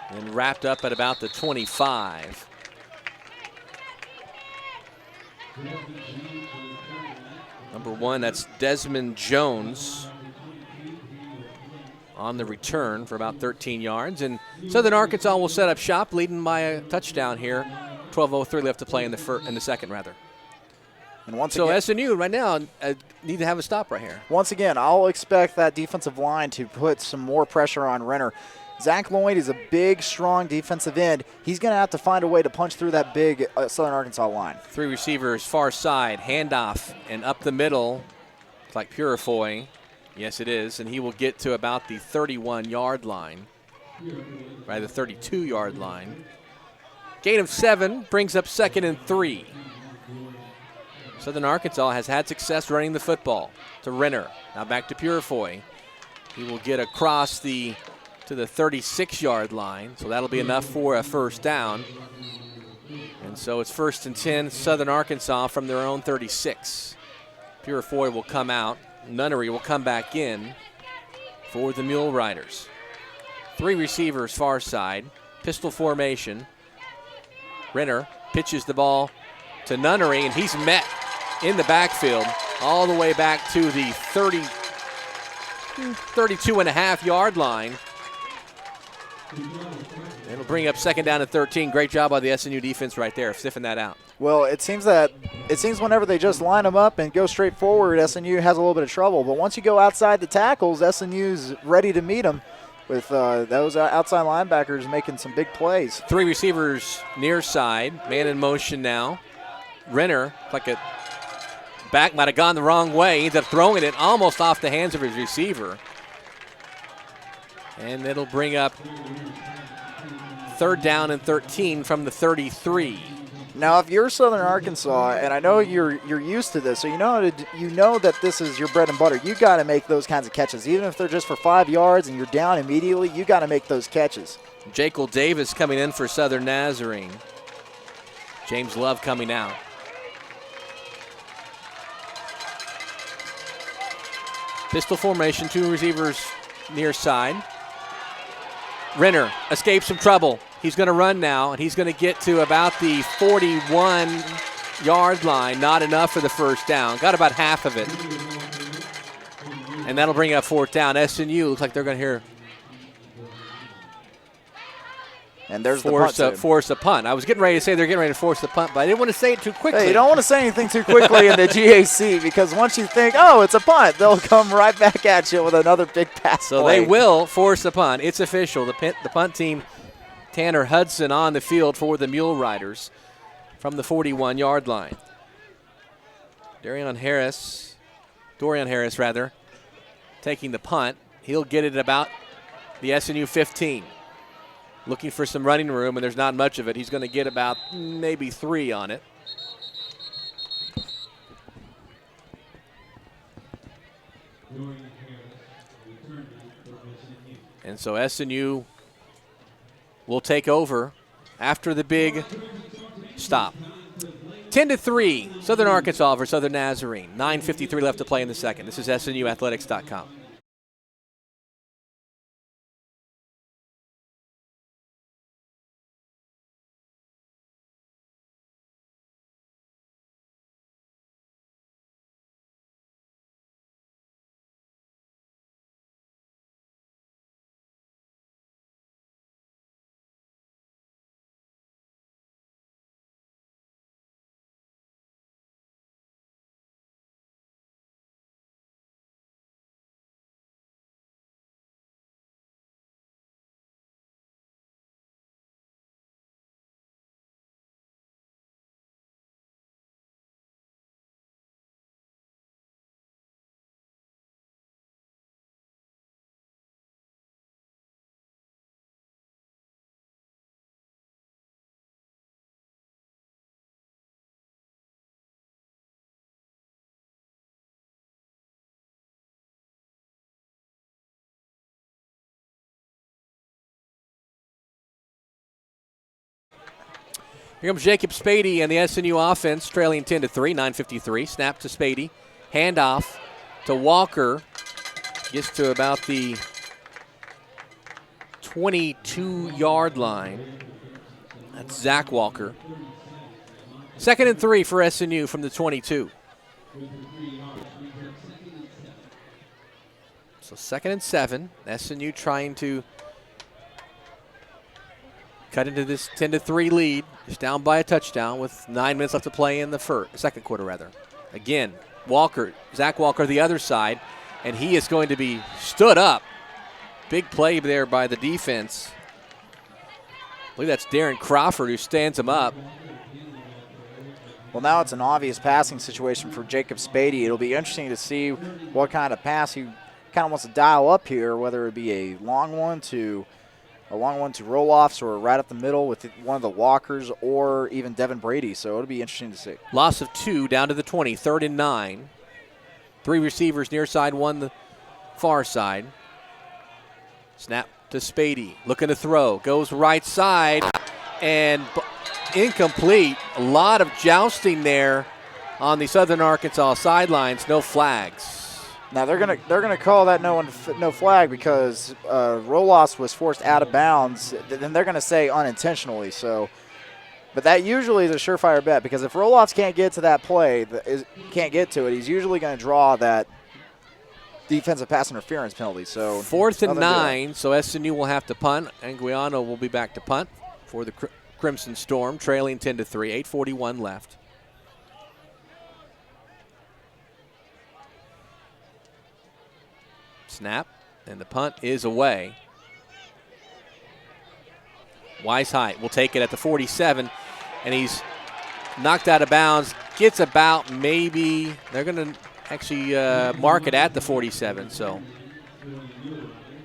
S1: and wrapped up at about the 25. Number 1, that's Desmond Jones on the return for about 13 yards. And Southern Arkansas will set up shop, leading by a touchdown here. 12:03 left to play in the second, rather.
S2: And once
S1: so
S2: again,
S1: SNU right now need to have a stop right here.
S2: Once again, I'll expect that defensive line to put some more pressure on Renner. Zach Lloyd is a big, strong defensive end. He's going to have to find a way to punch through that big Southern Arkansas line.
S1: 3 receivers, far side, handoff, and up the middle. It's like Purifoy. Yes, it is. And he will get to about the 31-yard line, right, the 32-yard line. Gain of 7 brings up 2nd and 3. Southern Arkansas has had success running the football to Renner. Now back to Purifoy. He will get across to the 36-yard line, so that'll be enough for a first down. And so it's 1st and 10, Southern Arkansas from their own 36. Purifoy will come out. Nunnery will come back in for the Mule Riders. 3 receivers far side, pistol formation. Renner pitches the ball to Nunnery, and he's met in the backfield all the way back to the 32.5-yard line. It'll bring up 2nd down and 13. Great job by the SNU defense right there, sniffing that out.
S2: Well, it seems whenever they just line them up and go straight forward, SNU has a little bit of trouble. But once you go outside the tackles, SNU's ready to meet them with those outside linebackers making some big plays.
S1: 3 receivers near side, man in motion now. Renner, like a back, might have gone the wrong way. He ends up throwing it almost off the hands of his receiver. And it'll bring up 3rd down and 13 from the 33.
S2: Now, if you're Southern Arkansas, and I know you're used to this, so you know that this is your bread and butter. You got to make those kinds of catches, even if they're just for 5 yards and you're down immediately. You got to make those catches.
S1: Jekyll Davis coming in for Southern Nazarene. James Love coming out. Pistol formation, 2 receivers near side. Renner escapes some trouble. He's going to run now, and he's going to get to about the 41-yard line. Not enough for the 1st down. Got about half of it. And that'll bring up 4th down. SNU looks like they're going to hear.
S2: And there's
S1: force a punt. I was getting ready to say they're getting ready to force the punt, but I didn't want to say it too quickly.
S2: Hey, you don't want to say anything too quickly in the GAC, because once you think, oh, it's a punt, they'll come right back at you with another big pass
S1: So
S2: play.
S1: they will force the punt. It's official. The punt team, Tanner Hudson on the field for the Mule Riders from the 41-yard line. Dorian Harris, taking the punt. He'll get it about the SNU 15. Looking for some running room, and there's not much of it. He's going to get about maybe 3 on it. And so SNU will take over after the big stop. 10-3, Southern Arkansas over Southern Nazarene. 9:53 left to play in the second. This is SNUathletics.com. Here comes Jacob Spady and the SNU offense, trailing 10-3, 9:53. Snap to Spady. Handoff to Walker. Gets to about the 22-yard line. That's Zach Walker. 2nd and 3 for SNU from the 22. So 2nd and 7. SNU trying to cut into this 10-3 lead. Just down by a touchdown with 9 minutes left to play in the second quarter. Again, Zach Walker the other side, and he is going to be stood up. Big play there by the defense. I believe that's Darren Crawford who stands him up.
S2: Well, now it's an obvious passing situation for Jacob Spady. It'll be interesting to see what kind of pass he kind of wants to dial up here, whether it be a long one to roll-offs or right up the middle with one of the Walkers or even Devin Brady. So it'll be interesting to see.
S1: Loss of 2 down to the 20, 3rd and 9. 3 receivers near side, 1 the far side. Snap to Spady, looking to throw, goes right side, and incomplete. A lot of jousting there on the Southern Arkansas sidelines, no flags.
S2: Now they're gonna call that no flag because Rolos was forced out of bounds. Then they're gonna say unintentionally. So, but that usually is a surefire bet because if Rolos can't get to that play, can't get to it, he's usually gonna draw that defensive pass interference penalty. So
S1: 4th and 9. So SNU will have to punt, and Guiano will be back to punt for the Crimson Storm, trailing 10-3. 8:41 left. Snap, and the punt is away. Weishaupt will take it at the 47, and he's knocked out of bounds. Gets about maybe, they're going to actually mark it at the 47. So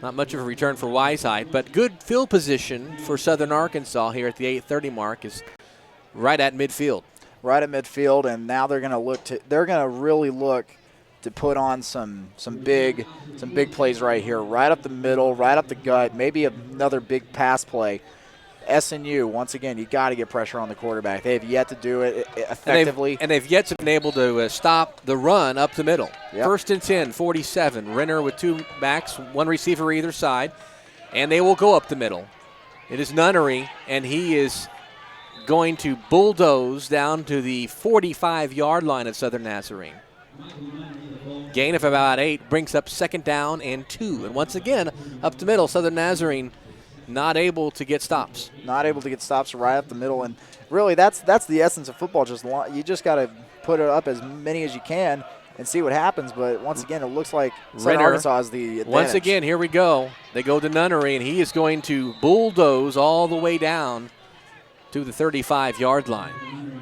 S1: Not much of a return for Weishaupt, but good field position for Southern Arkansas here at the 8:30 mark is right at midfield.
S2: Right at midfield, and now they're going to really look to put on some big plays right here, right up the middle, right up the gut, maybe another big pass play. SNU, once again, you got to get pressure on the quarterback. They have yet to do it effectively.
S1: And they've yet to been able to stop the run up the middle.
S2: Yep.
S1: 1st and 10, 47. Renner with 2 backs, 1 receiver either side, and they will go up the middle. It is Nunnery, and he is going to bulldoze down to the 45-yard line of Southern Nazarene. Gain of about 8 brings up 2nd down and 2. And once again, up the middle, Southern Nazarene not able to get stops.
S2: Not able to get stops right up the middle. And really, that's the essence of football. You just got to put it up as many as you can and see what happens. But once again, it looks like Southern Arkansas is the advantage.
S1: Once again, here we go. They go to Nunnery, and he is going to bulldoze all the way down to the 35-yard line.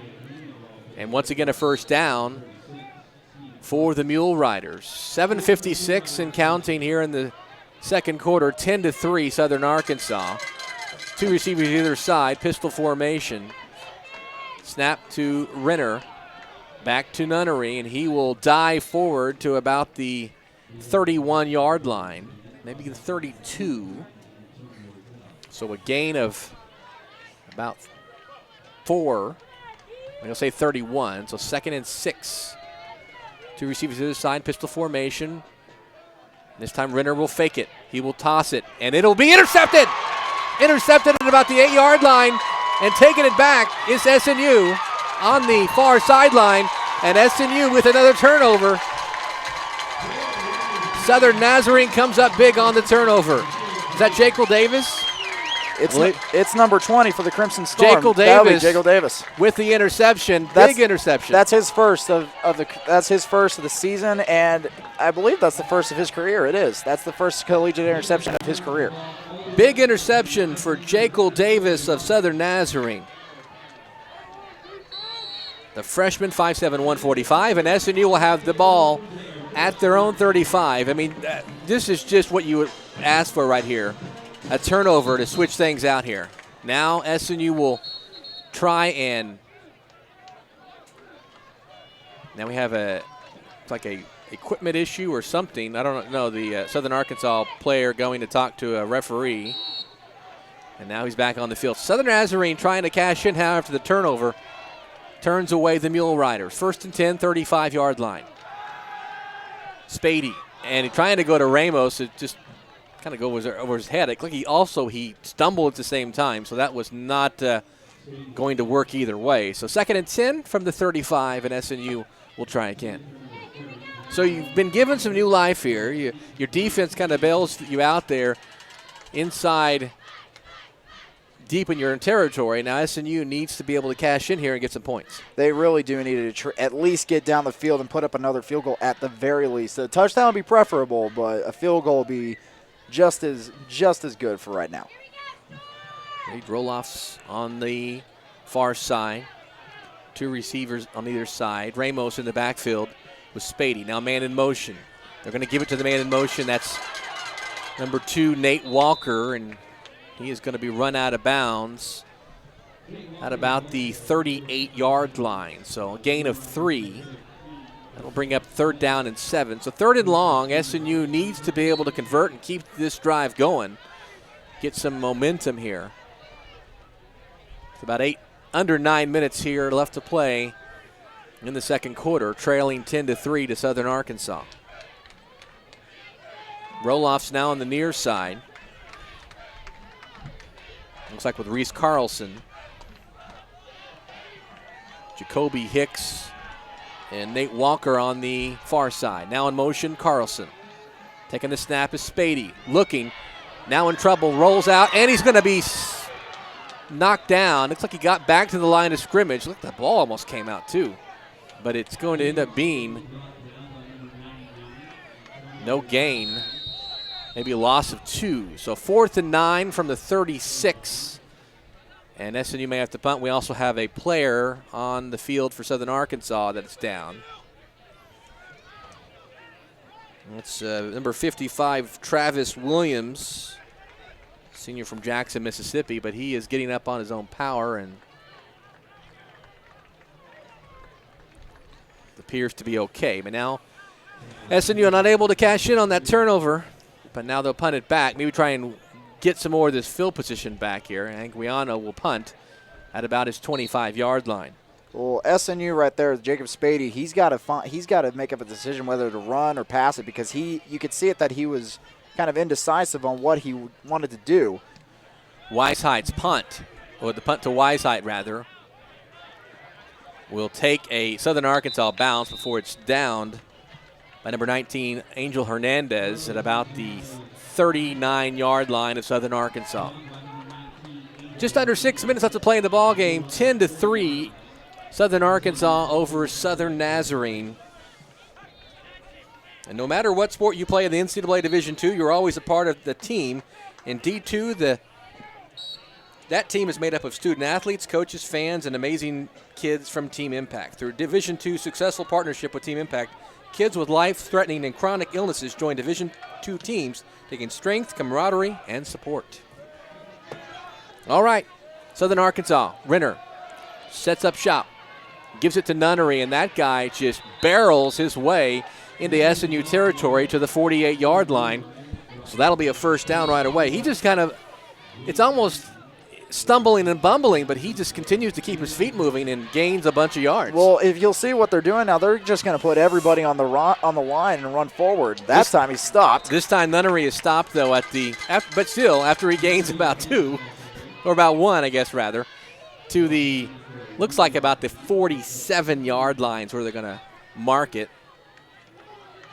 S1: And once again, a 1st down for the Mule Riders. 7:56 and counting here in the 2nd quarter, 10-3 Southern Arkansas. 2 receivers either side, pistol formation. Snap to Renner, back to Nunnery, and he will dive forward to about the 31-yard line, maybe the 32. So a gain of about 4. I'm going to say 31, so 2nd and 6. 2 receivers either side, pistol formation. This time Renner will fake it. He will toss it, and it'll be intercepted. Intercepted at about the 8-yard line, and taking it back is SNU on the far sideline, and SNU with another turnover. Southern Nazarene comes up big on the turnover. Is that Jekyll Davis?
S2: It's number 20 for the Crimson Storm.
S1: Jekyll Davis with the interception. Big interception.
S2: That's his first of the season, and I believe that's the first of his career. It is. That's the first collegiate interception of his career.
S1: Big interception for Jekyll Davis of Southern Nazarene. The freshman, 5'7", 145, and SNU will have the ball at their own 35. I mean, this is just what you would ask for right here. A turnover to switch things out here. Now SNU will try and now we have it's like a equipment issue or something. I don't know. The Southern Arkansas player going to talk to a referee, and now he's back on the field. Southern Nazarene trying to cash in, however, after the turnover turns away the Mule Riders. 1st and 10, 35-yard line. Spady, and he's trying to go to Ramos. It just kind of go over his head. Like he stumbled at the same time, so that was not going to work either way. So 2nd and 10 from the 35, and SNU will try again. So you've been given some new life here. Your defense kind of bails you out there inside deep in your territory. Now SNU needs to be able to cash in here and get some points.
S2: They really do need to at least get down the field and put up another field goal at the very least. A touchdown would be preferable, but a field goal would be just as good for right now.
S1: Reed Roloffs on the far side. 2 receivers on either side. Ramos in the backfield with Spady. Now man in motion. They're going to give it to the man in motion. That's number 2, Nate Walker, and he is going to be run out of bounds at about the 38-yard line. So a gain of 3. That'll bring up 3rd down and 7. So 3rd and long, SNU needs to be able to convert and keep this drive going. Get some momentum here. It's about under 9 minutes here left to play in the 2nd quarter, trailing 10-3 to Southern Arkansas. Roloff's now on the near side. Looks like with Reese Carlson. Jacoby Hicks and Nate Walker on the far side. Now in motion, Carlson. Taking the snap is Spady. Looking, now in trouble, rolls out, and he's going to be knocked down. Looks like he got back to the line of scrimmage. Look, the ball almost came out too. But it's going to end up being no gain. Maybe a loss of 2. So 4th and 9 from the 36. And SNU may have to punt. We also have a player on the field for Southern Arkansas that's down. It's number 55, Travis Williams, senior from Jackson, Mississippi, but he is getting up on his own power and appears to be okay. But now SNU are not able to cash in on that turnover, but now they'll punt it back. Maybe try and get some more of this field position back here. Anguiano will punt at about his 25-yard line.
S2: Well, SNU right there, Jacob Spady, he's got to make up a decision whether to run or pass it, because you could see it that he was kind of indecisive on what he wanted to do.
S1: Weisheit's punt, or the punt to Weisheit rather, will take a Southern Arkansas bounce before it's downed by number 19, Angel Hernandez, at about the 39-yard line of Southern Arkansas. Just under 6 minutes left to play in the ball game. 10-3, Southern Arkansas over Southern Nazarene. And no matter what sport you play in the NCAA Division II, you're always a part of the team. In D2, that team is made up of student athletes, coaches, fans, and amazing kids from Team Impact. Through Division II successful partnership with Team Impact, kids with life-threatening and chronic illnesses join Division II teams, taking strength, camaraderie, and support. All right, Southern Arkansas, Renner sets up shop, gives it to Nunnery, and that guy just barrels his way into SNU territory to the 48-yard line. So that'll be a first down right away. He just kind of, it's almost stumbling and bumbling, but he just continues to keep his feet moving and gains a bunch of yards.
S2: Well, if you'll see what they're doing now, they're just going to put everybody on the line and run forward. That time he stopped.
S1: This time Nunnery is stopped, though, but still, after he gains about 2, or about 1, I guess, rather, to the, looks like about the 47-yard lines where they're going to mark it.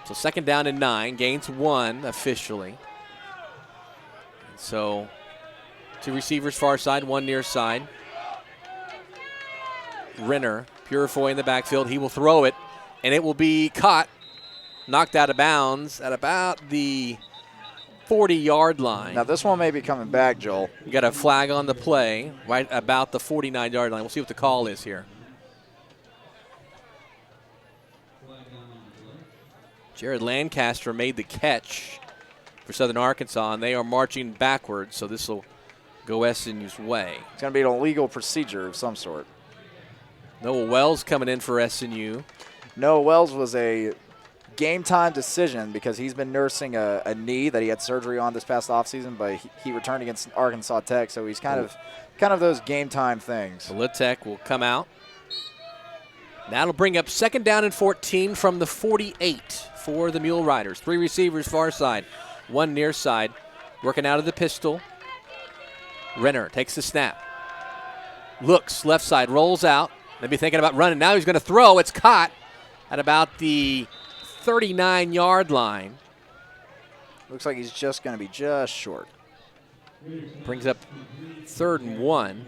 S1: So second down and 9, gains 1 officially. So 2 receivers far side, 1 near side. Renner, Purifoy in the backfield. He will throw it, and it will be caught, knocked out of bounds at about the 40-yard line.
S2: Now this one may be coming back, Joel.
S1: You got a flag on the play right about the 49-yard line. We'll see what the call is here. Jared Lancaster made the catch for Southern Arkansas, and they are marching backwards, so this will go SNU's way.
S2: It's going to be an illegal procedure of some sort.
S1: Noah Wells coming in for SNU.
S2: Noah Wells was a game-time decision because he's been nursing a knee that he had surgery on this past offseason, but he returned against Arkansas Tech, so he's kind of those game-time things.
S1: So Litek will come out. That'll bring up second down and 14 from the 48 for the Mule Riders. 3 receivers far side, 1 near side, working out of the pistol. Renner takes the snap. Looks left side, rolls out. Maybe thinking about running. Now he's going to throw. It's caught at about the 39-yard line.
S2: Looks like he's just going to be just short.
S1: Brings up 3rd and 1.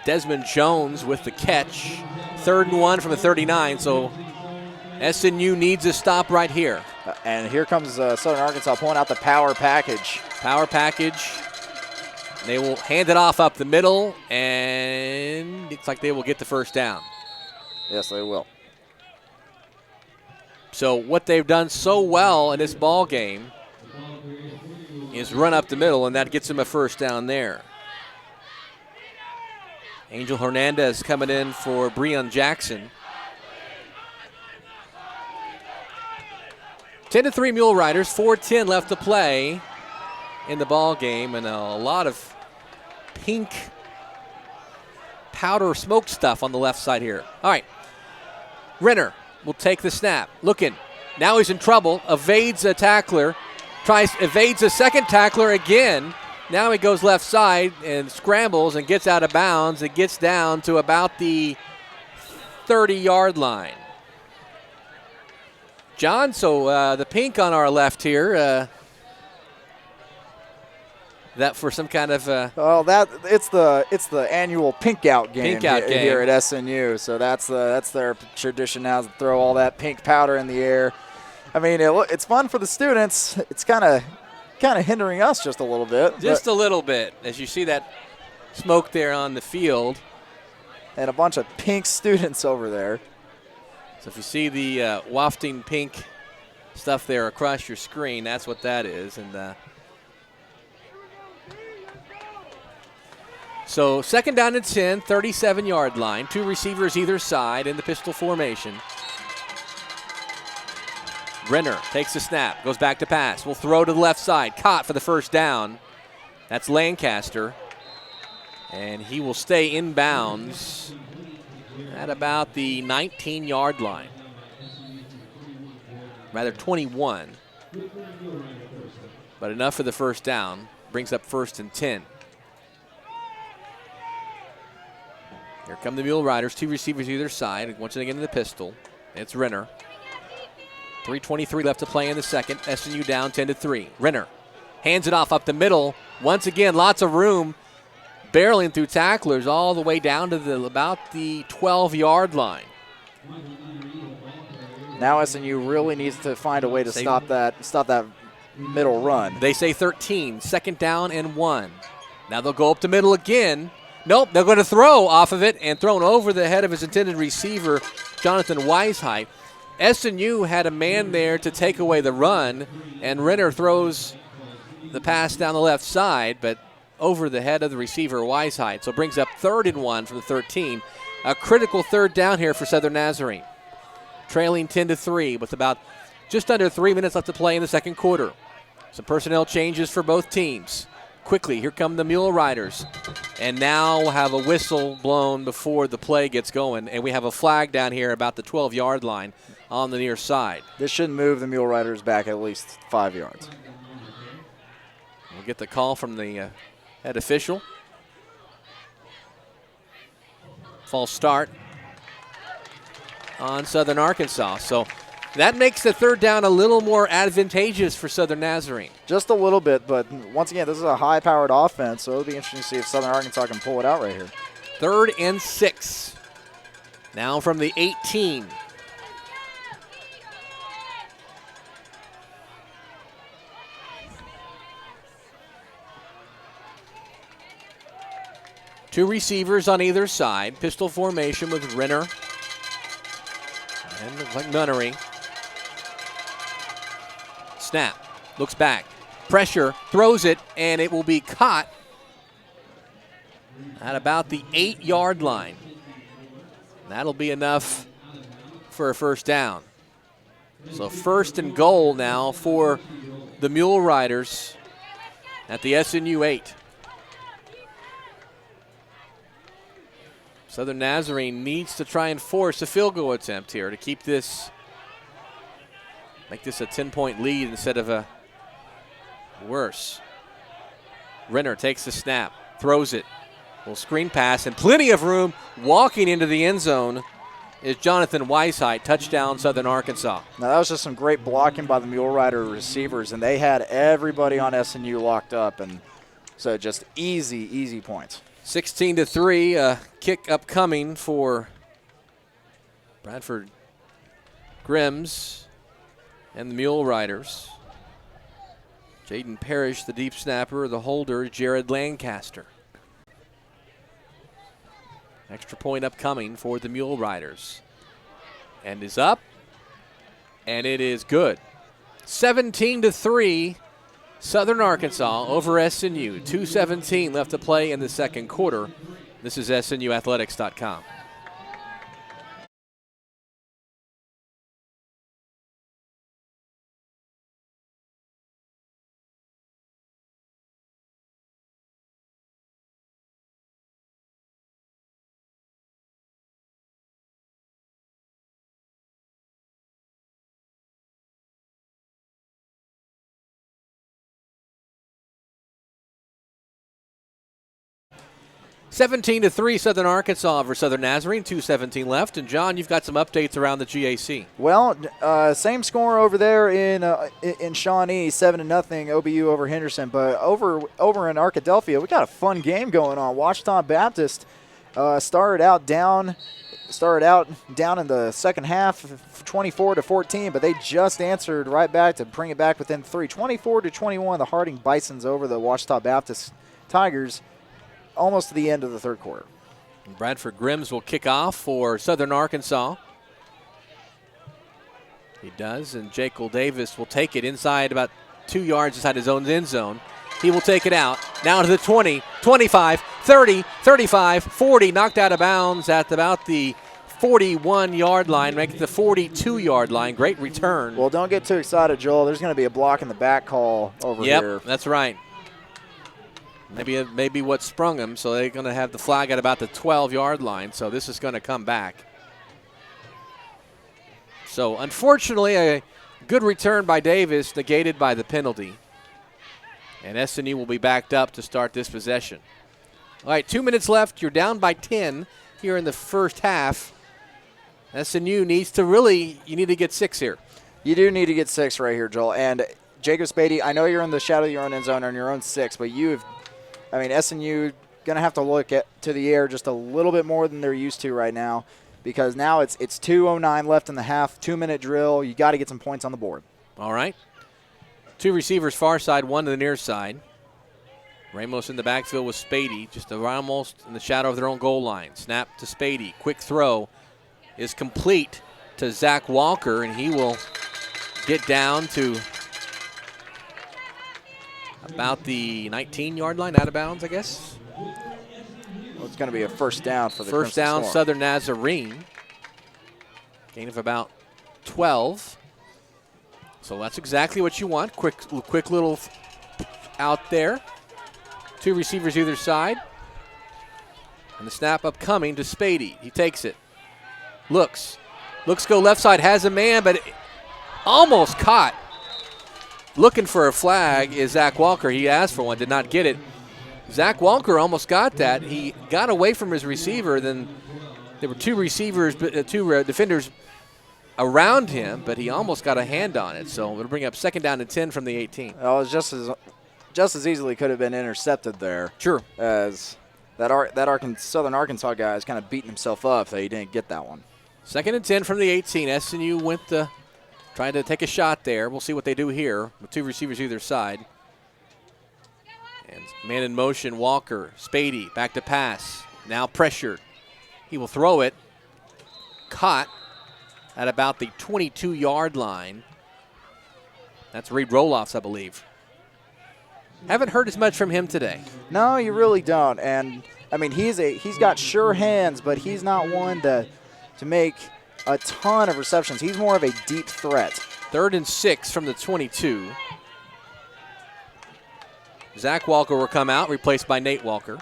S1: Desmond Jones with the catch. 3rd and 1 from the 39, so SNU needs a stop right here.
S2: And here comes Southern Arkansas pulling out the power package.
S1: Power package. They will hand it off up the middle, and looks like they will get the first down.
S2: Yes, they will.
S1: So what they've done so well in this ball game is run up the middle, and that gets them a first down there. Angel Hernandez coming in for Breon Jackson. 10-3 Mule Riders, 4:10 left to play in the ball game, and a lot of pink powder smoke stuff on the left side here. All right, Renner will take the snap, looking. Now he's in trouble, evades a tackler, evades a second tackler again. Now he goes left side and scrambles and gets out of bounds. It gets down to about the 30-yard line. John, so the pink on our left here, that for some kind of
S2: it's the annual pink out game here at SNU. So that's their tradition now, to throw all that pink powder in the air. I mean, it's fun for the students. It's kind of hindering us just a little bit.
S1: Just a little bit, as you see that smoke there on the field.
S2: And a bunch of pink students over there.
S1: So if you see the wafting pink stuff there across your screen, that's what that is. And so second down and 10, 37-yard line. 2 receivers either side in the pistol formation. Renner takes the snap, goes back to pass. Will throw to the left side. Caught for the first down. That's Lancaster. And he will stay inbounds at about the 19-yard line. Rather 21. But enough for the first down. Brings up 1st and 10. Here come the Mule Riders. 2 receivers either side. Once again in the pistol. It's Renner. 3:23 left to play in the second. SNU down 10-3. Renner hands it off up the middle. Once again, lots of room. Barreling through tacklers all the way down to about the 12-yard line.
S2: Now SNU really needs to find a way to stop that middle run.
S1: They say 13, second down and 1. Now they'll go up the middle again. Nope, they're going to throw off of it and thrown over the head of his intended receiver, Jonathan Weisheidt. SNU had a man there to take away the run, and Renner throws the pass down the left side, but over the head of the receiver, Weisheidt. So brings up 3rd and 1 from the 13. A critical third down here for Southern Nazarene. Trailing 10-3 with about just under 3 minutes left to play in the second quarter. Some personnel changes for both teams. Quickly, here come the Mule Riders. And now we'll have a whistle blown before the play gets going. And we have a flag down here about the 12-yard line on the near side.
S2: This should move the Mule Riders back at least 5 yards.
S1: We'll get the call from the head official. False start on Southern Arkansas. So that makes the third down a little more advantageous for Southern Nazarene.
S2: Just a little bit, but once again, this is a high-powered offense, so it'll be interesting to see if Southern Arkansas can pull it out right here.
S1: 3rd and 6. Now from the 18. Two receivers on either side. Pistol formation with Renner and looks like Nunnery. Snap. Looks back. Pressure. Throws it, and it will be caught at about the 8-yard line. That'll be enough for a first down. So 1st and goal now for the Mule Riders at the SNU 8. Southern Nazarene needs to try and force a field goal attempt here to keep this, make this a 10-point lead instead of a worse. Renner takes the snap, throws it. Little screen pass and plenty of room. Walking into the end zone is Jonathan Weisheidt. Touchdown, Southern Arkansas.
S2: Now that was just some great blocking by the Mule Rider receivers, and they had everybody on SNU locked up, and so just easy points.
S1: 16-3, kick upcoming for Bradford Grims and the Mule Riders. Jaden Parrish, the deep snapper, the holder, Jared Lancaster. Extra point upcoming for the Mule Riders. And is up, and it is good. 17-3. Southern Arkansas over SNU. 2:17 left to play in the second quarter. This is SNUathletics.com. Seventeen to 3, Southern Arkansas over Southern Nazarene. 2:17 left. And John, you've got some updates around the GAC.
S2: Well, same score over there in Shawnee, 7-0 OBU over Henderson. But over in Arkadelphia, we got a fun game going on. Washita Baptist started out down in the second half, 24-14, but they just answered right back to bring it back within 3. 24-21, the Harding Bisons over the Washita Baptist Tigers. Almost to the end of the third quarter.
S1: Bradford Grims will kick off for Southern Arkansas. He does, and Jekyll Davis will take it inside about 2 yards inside his own end zone. He will take it out. Now to the 20, 25, 30, 35, 40. Knocked out of bounds at about the 41-yard line, make it the 42-yard line. Great return.
S2: Well, don't get too excited, Joel. There's going to be a block in the back call over here.
S1: Yep, that's right. Maybe what sprung him, so they're going to have the flag at about the 12-yard line, so this is going to come back. So, unfortunately, a good return by Davis, negated by the penalty. And SNU will be backed up to start this possession. All right, 2 minutes left. You're down by 10 here in the first half. SNU needs to you need to get 6 here.
S2: You do need to get 6 right here, Joel. And Jacob Spady, I know you're in the shadow of your own end zone on your own 6, but SNU going to have to look to the air just a little bit more than they're used to right now, because now it's 2:09 left in the half, 2-minute drill. You got to get some points on the board.
S1: All right. 2 receivers far side, 1 to the near side. Ramos in the backfield with Spady, just almost in the shadow of their own goal line. Snap to Spady. Quick throw is complete to Zach Walker, and he will get down to about the 19-yard line, out of bounds, I guess.
S2: Well, it's going to be a first down for the
S1: First
S2: Crimson
S1: down,
S2: Storm.
S1: Southern Nazarene. Gain of about 12. So that's exactly what you want. Quick little out there. 2 receivers either side. And the snap upcoming to Spady. He takes it. Looks go left side, has a man, but almost caught. Looking for a flag is Zach Walker. He asked for one, did not get it. Zach Walker almost got that. He got away from his receiver. Then there were 2 receivers, 2 defenders around him, but he almost got a hand on it. So it'll bring up 2nd down and 10 from the 18.
S2: Oh, it was just as easily could have been intercepted there.
S1: Sure.
S2: As that Southern Arkansas guy is kind of beating himself up that he didn't get that one.
S1: 2nd and 10 from the 18. SNU went trying to take a shot there. We'll see what they do here with 2 receivers either side. And man in motion, Walker. Spady back to pass. Now pressured. He will throw it. Caught at about the 22-yard line. That's Reed Roloffs, I believe. Haven't heard as much from him today.
S2: No, you really don't. And I mean, he's got sure hands, but he's not one to make a ton of receptions. He's more of a deep threat.
S1: 3rd and 6 from the 22. Zach Walker will come out, replaced by Nate Walker.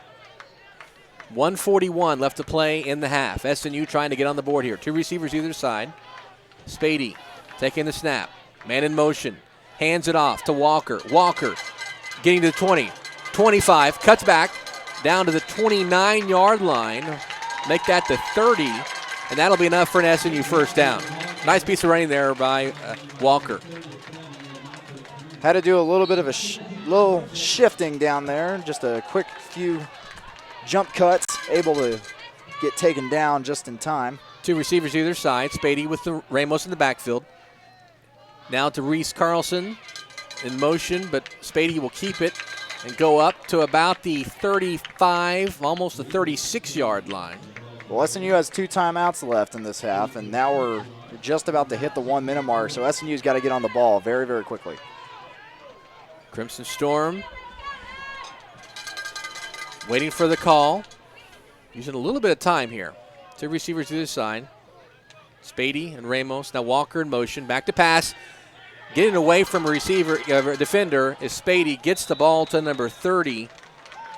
S1: 1:41 left to play in the half. SNU trying to get on the board here. 2 receivers either side. Spady taking the snap. Man in motion. Hands it off to Walker. Walker getting to the 20. 25. Cuts back down to the 29-yard line. Make that the 30. And that'll be enough for an SNU first down. Nice piece of running there by Walker.
S2: Had to do a little bit of a little shifting down there. Just a quick few jump cuts. Able to get taken down just in time.
S1: 2 receivers either side. Spady with the Ramos in the backfield. Now to Reese Carlson in motion, but Spady will keep it and go up to about the 35, almost the 36-yard line.
S2: Well, SNU has 2 timeouts left in this half, and now we're just about to hit the 1-minute mark, so SNU's got to get on the ball very, very quickly.
S1: Crimson Storm waiting for the call. Using a little bit of time here. 2 receivers to the side. Spady and Ramos. Now Walker in motion. Back to pass. Getting away from a defender is Spady. Gets the ball to number 30.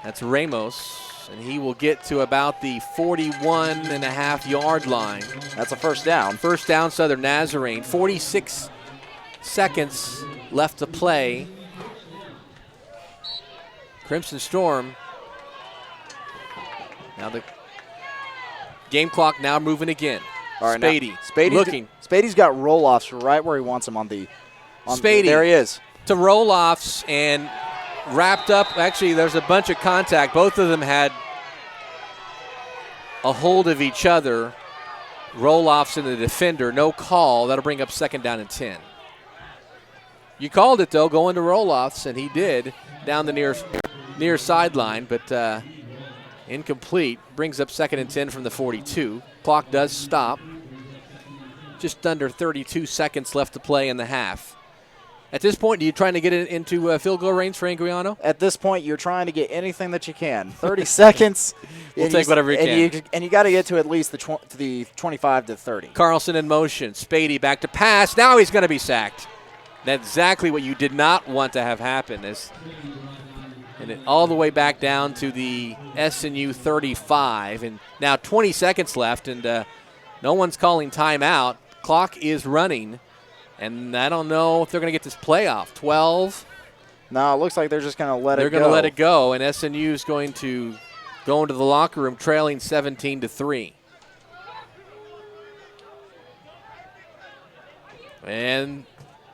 S1: That's Ramos. And he will get to about the 41.5-yard line.
S2: That's a first down.
S1: First down, Southern Nazarene. 46 seconds left to play. Crimson Storm. Now the game clock now moving again.
S2: All right,
S1: Spady looking.
S2: Spady's got roll-offs right where he wants them on
S1: Spady.
S2: There he is.
S1: To roll-offs and wrapped up. Actually, there's a bunch of contact. Both of them had a hold of each other. Roll-offs in the defender. No call. That'll bring up 2nd down and 10. You called it, though, going to roll-offs, and he did down the near sideline, but incomplete. Brings up 2nd and 10 from the 42. Clock does stop. just under 32 seconds left to play in the half. At this point, are you trying to get it into field goal range for Anguiano?
S2: At this point, you're trying to get anything that you can. 30 seconds.
S1: We'll take whatever you can.
S2: And you got to get to at least the 25 to 30.
S1: Carlson in motion. Spady back to pass. Now he's going to be sacked. That's exactly what you did not want to have happen. And it all the way back down to the SNU 35. And now 20 seconds left, and no one's calling timeout. Clock is running. And I don't know if they're going to get this playoff. 12.
S2: No, it looks like they're just going to let it go.
S1: They're going to let it go, and SNU is going to go into the locker room trailing 17-3. And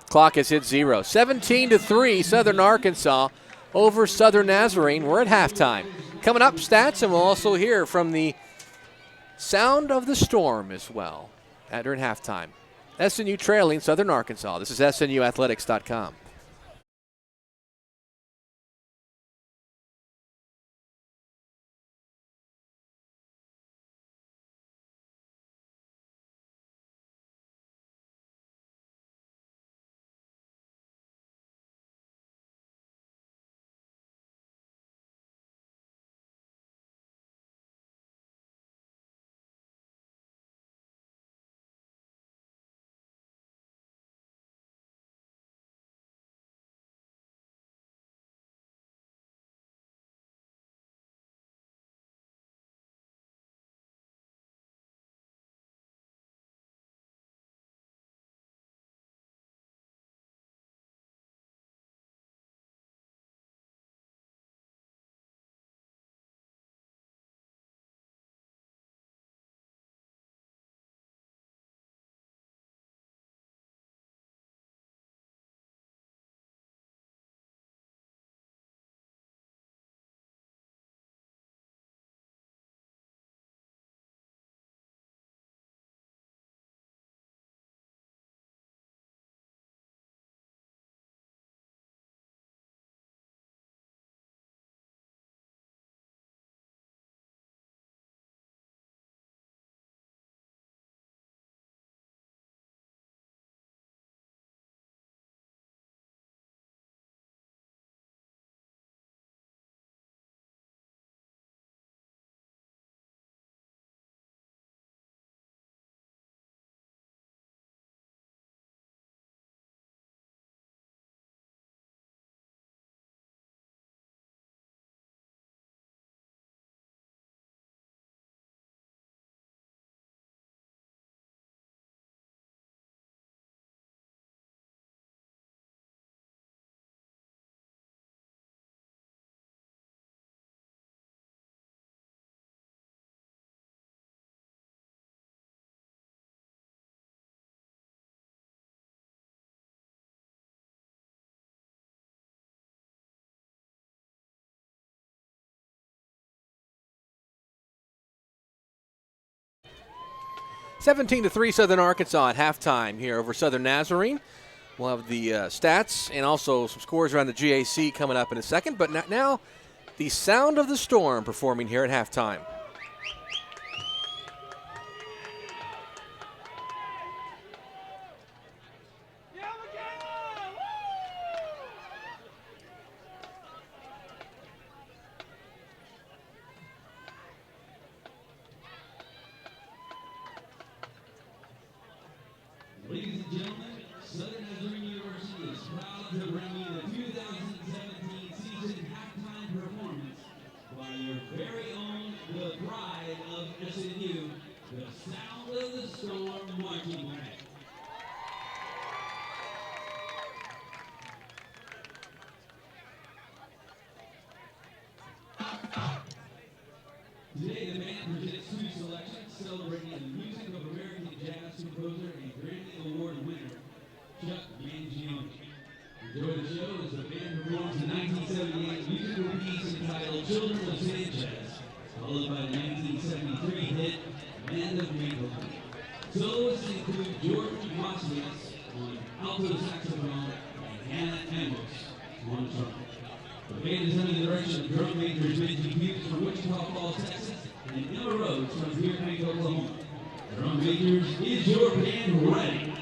S1: clock has hit 0. 17-3, Southern Arkansas over Southern Nazarene. We're at halftime. Coming up, stats, and we'll also hear from the sound of the storm as well during halftime. SNU trailing Southern Arkansas. This is SNUathletics.com. Seventeen to 3 Southern Arkansas at halftime here over Southern Nazarene. We'll have the stats and also some scores around the GAC coming up in a second. But now the sound of the storm performing here at halftime.
S3: Ladies and gentlemen, Southern Nazarene University is proud to bring you the 2017 season halftime performance by your very own, the pride of SNU, the Sound of the Storm marching band. Today, the band presents two selections celebrating the music of American jazz composer and Grammy Award winner, Chuck Mangione. Enjoy the show as the band performs the 1978 musical piece entitled Children of Sanchez, followed by the 1973 hit Man of Maple. Soloists include Jordan Vasquez on alto saxophone and Hannah Amos on trumpet. The band is under the direction of drum majors Benji Hughes from Wichita Falls, Texas, and Emma Rhodes from Clear Creek, Oklahoma. Drum makers, is your band ready?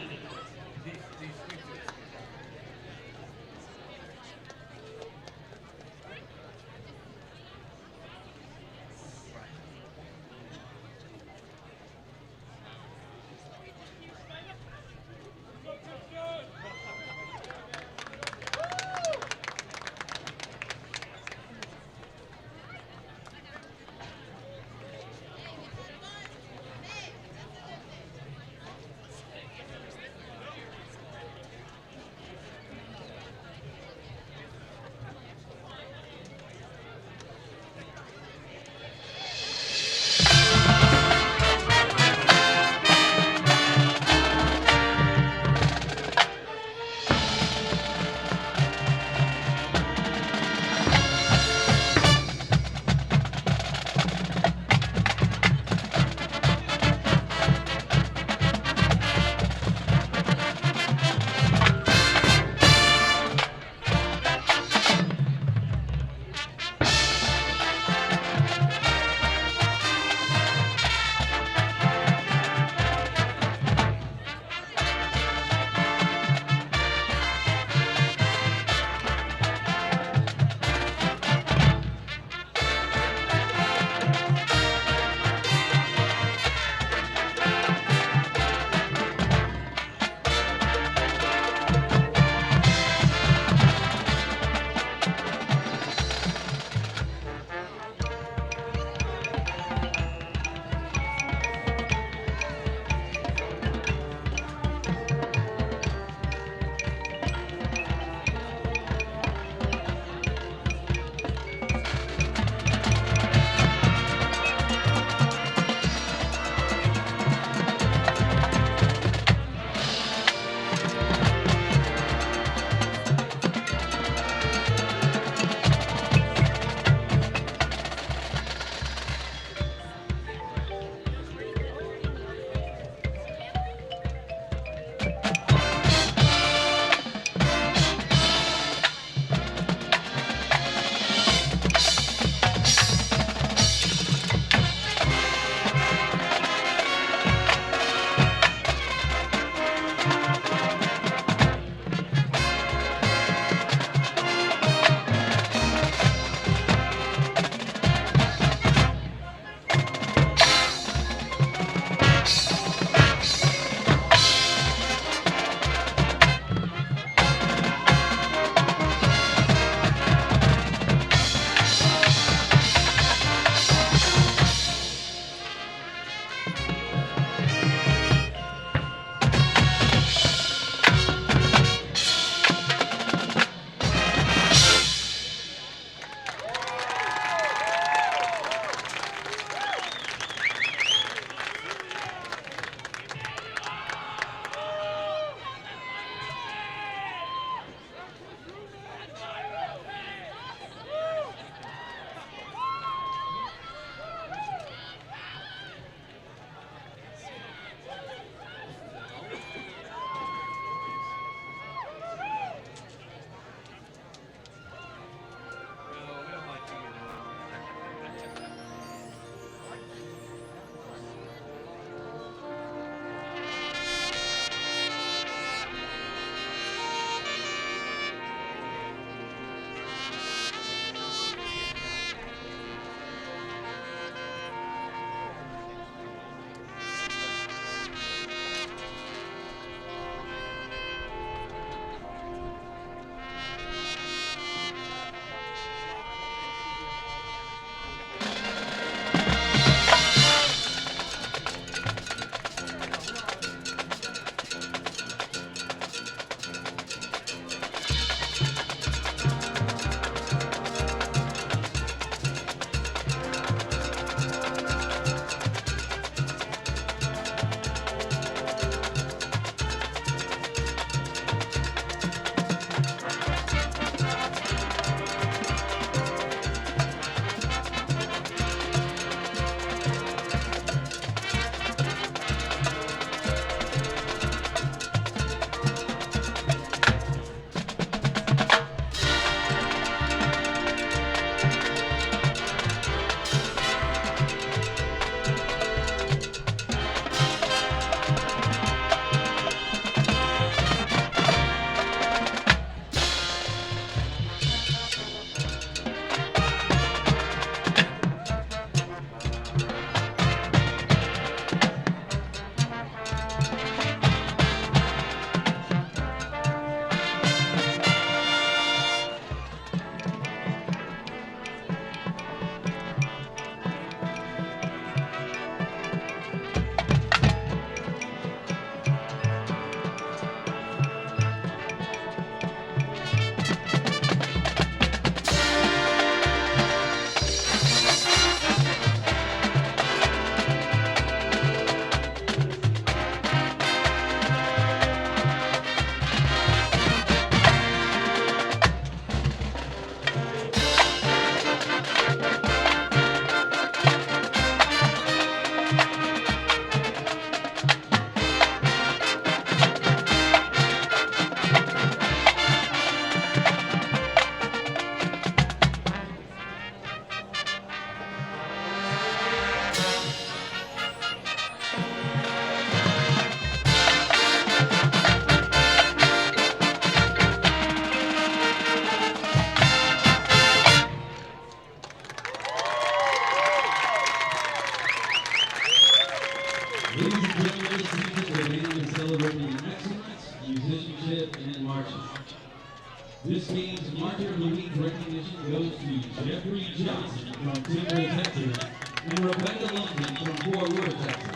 S3: This game's Martyr of the Week recognition goes to Jeffrey Johnson from Timber, Texas, and Rebecca London from Fort Worth, Texas.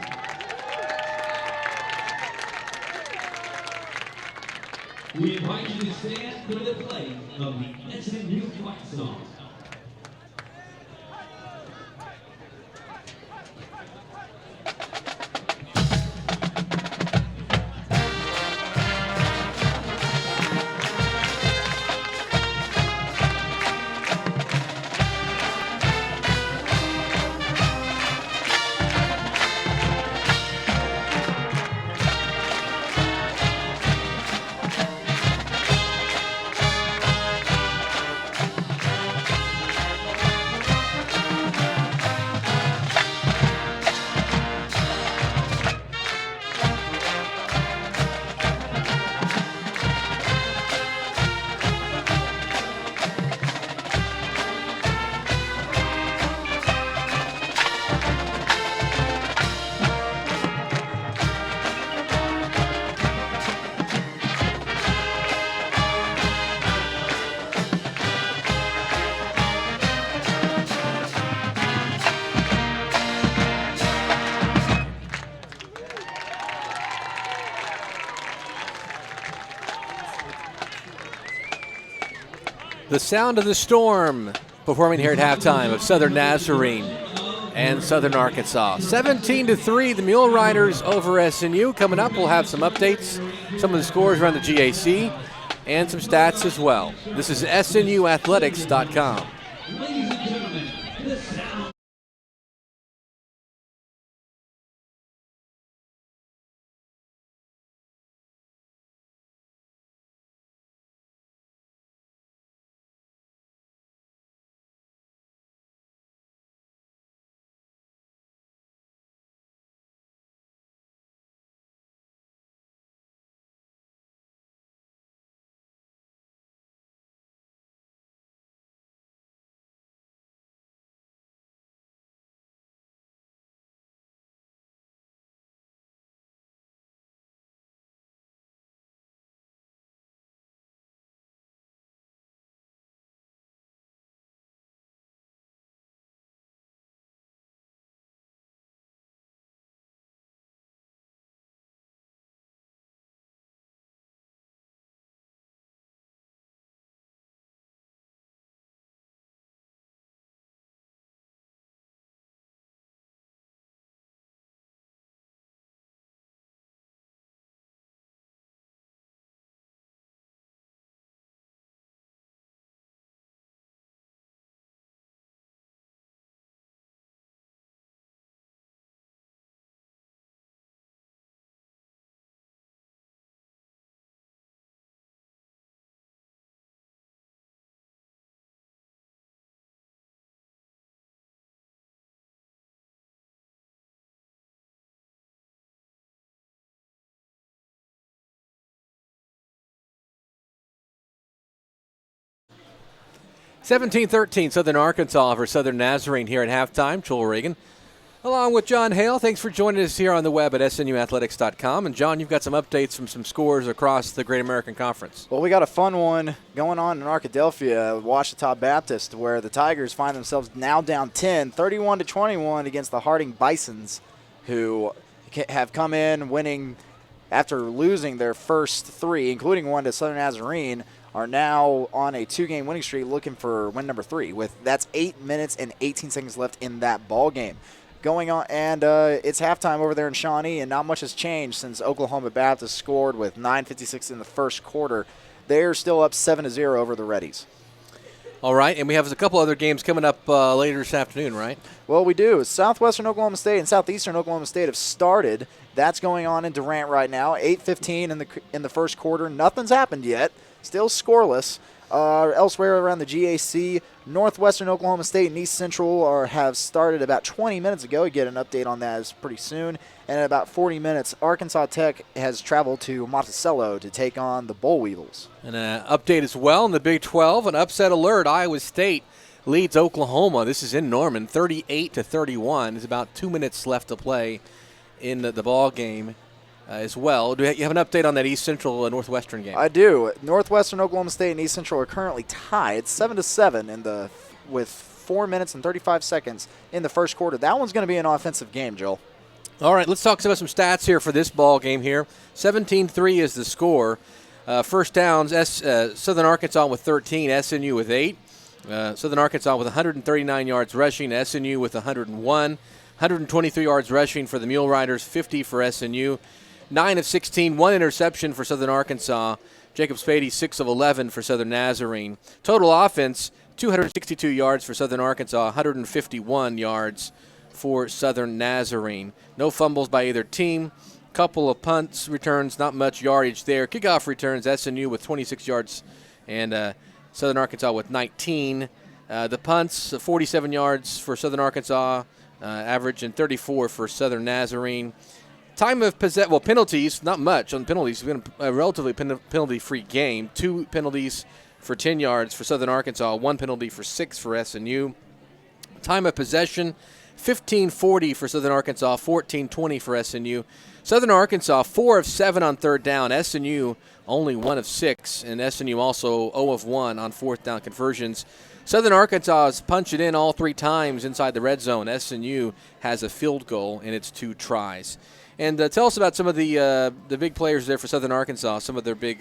S3: We invite you to stand for the play of the SNU fight song.
S1: The Sound of the Storm performing here at halftime of Southern Nazarene and Southern Arkansas. 17-3, the Mule Riders over SNU. Coming up, we'll have some updates, some of the scores around the GAC, and some stats as well. This is SNUathletics.com.
S3: Ladies and gentlemen, the sound.
S1: (17-13) Southern Arkansas over Southern Nazarene here at halftime. Joel Reagan, along with John Hale. Thanks for joining us here on the web at SNUathletics.com. And, John, you've got some updates from some scores across the Great American Conference.
S2: Well, we got a fun one going on in Arkadelphia, Ouachita Baptist, where the Tigers find themselves now down 10, 31-21 against the Harding Bisons, who have come in winning after losing their first three, including one to Southern Nazarene, are now on a two-game winning streak looking for win number 3. That's 8 minutes and 18 seconds left in that ball game. Going on, and it's halftime over there in Shawnee, and not much has changed since Oklahoma Baptist scored with 9:56 in the first quarter. They're still up 7-0 over the Reddies.
S1: All right, and we have a couple other games coming up later this afternoon, right?
S2: Well, we do. Southwestern Oklahoma State and Southeastern Oklahoma State have started. That's going on in Durant right now. 8:15 in the first quarter. Nothing's happened yet. Still scoreless. Elsewhere around the GAC, Northwestern Oklahoma State and East Central have started about 20 minutes ago. You get an update on that pretty soon. And in about 40 minutes, Arkansas Tech has traveled to Monticello to take on the Boll Weevils.
S1: And an update as well in the Big 12, an upset alert. Iowa State leads Oklahoma. This is in Norman, 38-31. There's about 2 minutes left to play in the ball game. as well. Do you have an update on that East Central Northwestern game?
S2: I do. Northwestern Oklahoma State and East Central are currently tied 7-7 with 4 minutes and 35 seconds in the first quarter. That one's going to be an offensive game, Joel.
S1: All right, let's talk about some stats here for this ball game here. 17-3 is the score. First downs, Southern Arkansas with 13, SNU with 8. Southern Arkansas with 139 yards rushing, SNU with 101. 123 yards rushing for the Mule Riders, 50 for SNU. 9 of 16, 1 interception for Southern Arkansas. Jacob Spady, 6 of 11 for Southern Nazarene. Total offense, 262 yards for Southern Arkansas, 151 yards for Southern Nazarene. No fumbles by either team. Couple of punts returns, not much yardage there. Kickoff returns, SNU with 26 yards and Southern Arkansas with 19. The punts, 47 yards for Southern Arkansas, average, and 34 for Southern Nazarene. Time of penalties, not much on penalties. It's been a relatively penalty-free game. 2 penalties for 10 yards for Southern Arkansas, 1 penalty for 6 for SNU. Time of possession, 15:40 for Southern Arkansas, 14:20 for SNU. Southern Arkansas, 4 of 7 on third down. SNU, only 1 of 6. And SNU also 0 of 1 on fourth down conversions. Southern Arkansas has punched it in all 3 times inside the red zone. SNU has a field goal in its 2 tries. And tell us about some of the big players there for Southern Arkansas, some of their big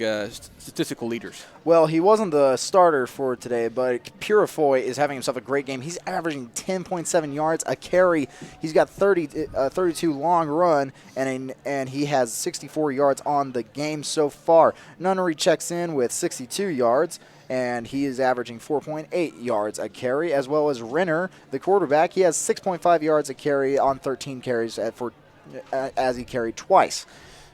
S1: statistical leaders.
S2: Well, he wasn't the starter for today, but Purifoy is having himself a great game. He's averaging 10.7 yards a carry. He's got 32 long run, and he has 64 yards on the game so far. Nunnery checks in with 62 yards, and he is averaging 4.8 yards a carry, as well as Renner, the quarterback. He has 6.5 yards a carry on 13 carries as he carried twice.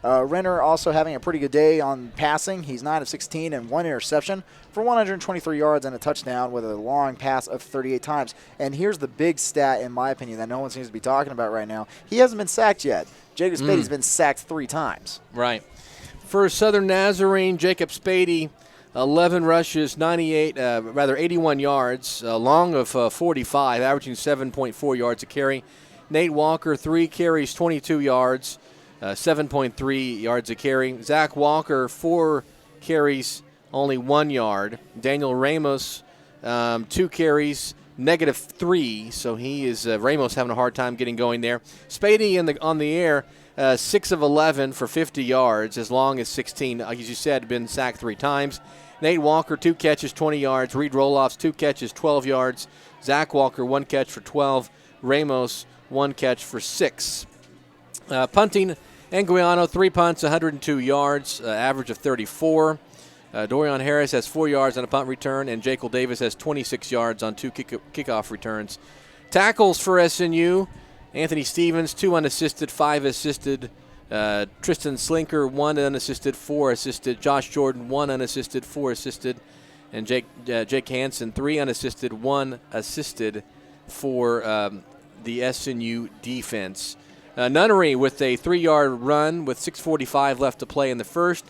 S2: Renner also having a pretty good day on passing. He's 9 of 16 and 1 interception for 123 yards and a touchdown with a long pass of 38 times. And here's the big stat, in my opinion, that no one seems to be talking about right now. He hasn't been sacked yet. Jacob Spady's been sacked 3 times.
S1: Right. For Southern Nazarene, Jacob Spady, 11 rushes, 81 yards, long of 45, averaging 7.4 yards a carry. Nate Walker, 3 carries, 22 yards, 7.3 yards a carry. Zach Walker, 4 carries, only 1 yard. Daniel Ramos, 2 carries, -3. So he is Ramos having a hard time getting going there. Spady on the air, 6 of 11 for 50 yards, as long as 16. As you said, been sacked 3 times. Nate Walker, 2 catches, 20 yards. Reed Roloffs, 2 catches, 12 yards. Zach Walker, 1 catch for 12. Ramos, 1 catch for 6. Punting, Anguiano, 3 punts, 102 yards, average of 34. Dorian Harris has 4 yards on a punt return, and Jekyll Davis has 26 yards on 2 kickoff returns. Tackles for SNU, Anthony Stevens, 2 unassisted, 5 assisted. Tristan Slinker, 1 unassisted, 4 assisted. Josh Jordan, 1 unassisted, 4 assisted. And Jake Hansen, 3 unassisted, 1 assisted for the SNU defense. Nunnery with a 3-yard run with 6:45 left to play in the first.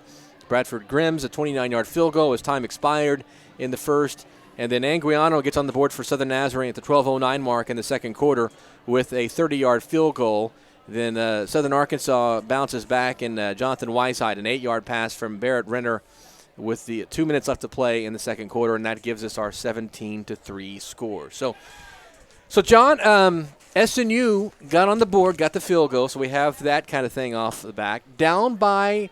S1: Bradford Grimm's a 29-yard field goal as time expired in the first. And then Anguiano gets on the board for Southern Nazarene at the 12:09 mark in the second quarter with a 30-yard field goal. Then Southern Arkansas bounces back, and Jonathan Weishide, an 8-yard pass from Barrett Renner with the 2 minutes left to play in the second quarter, and that gives us our 17-3 score. So John, SNU got on the board, got the field goal, so we have that kind of thing off the back. Down by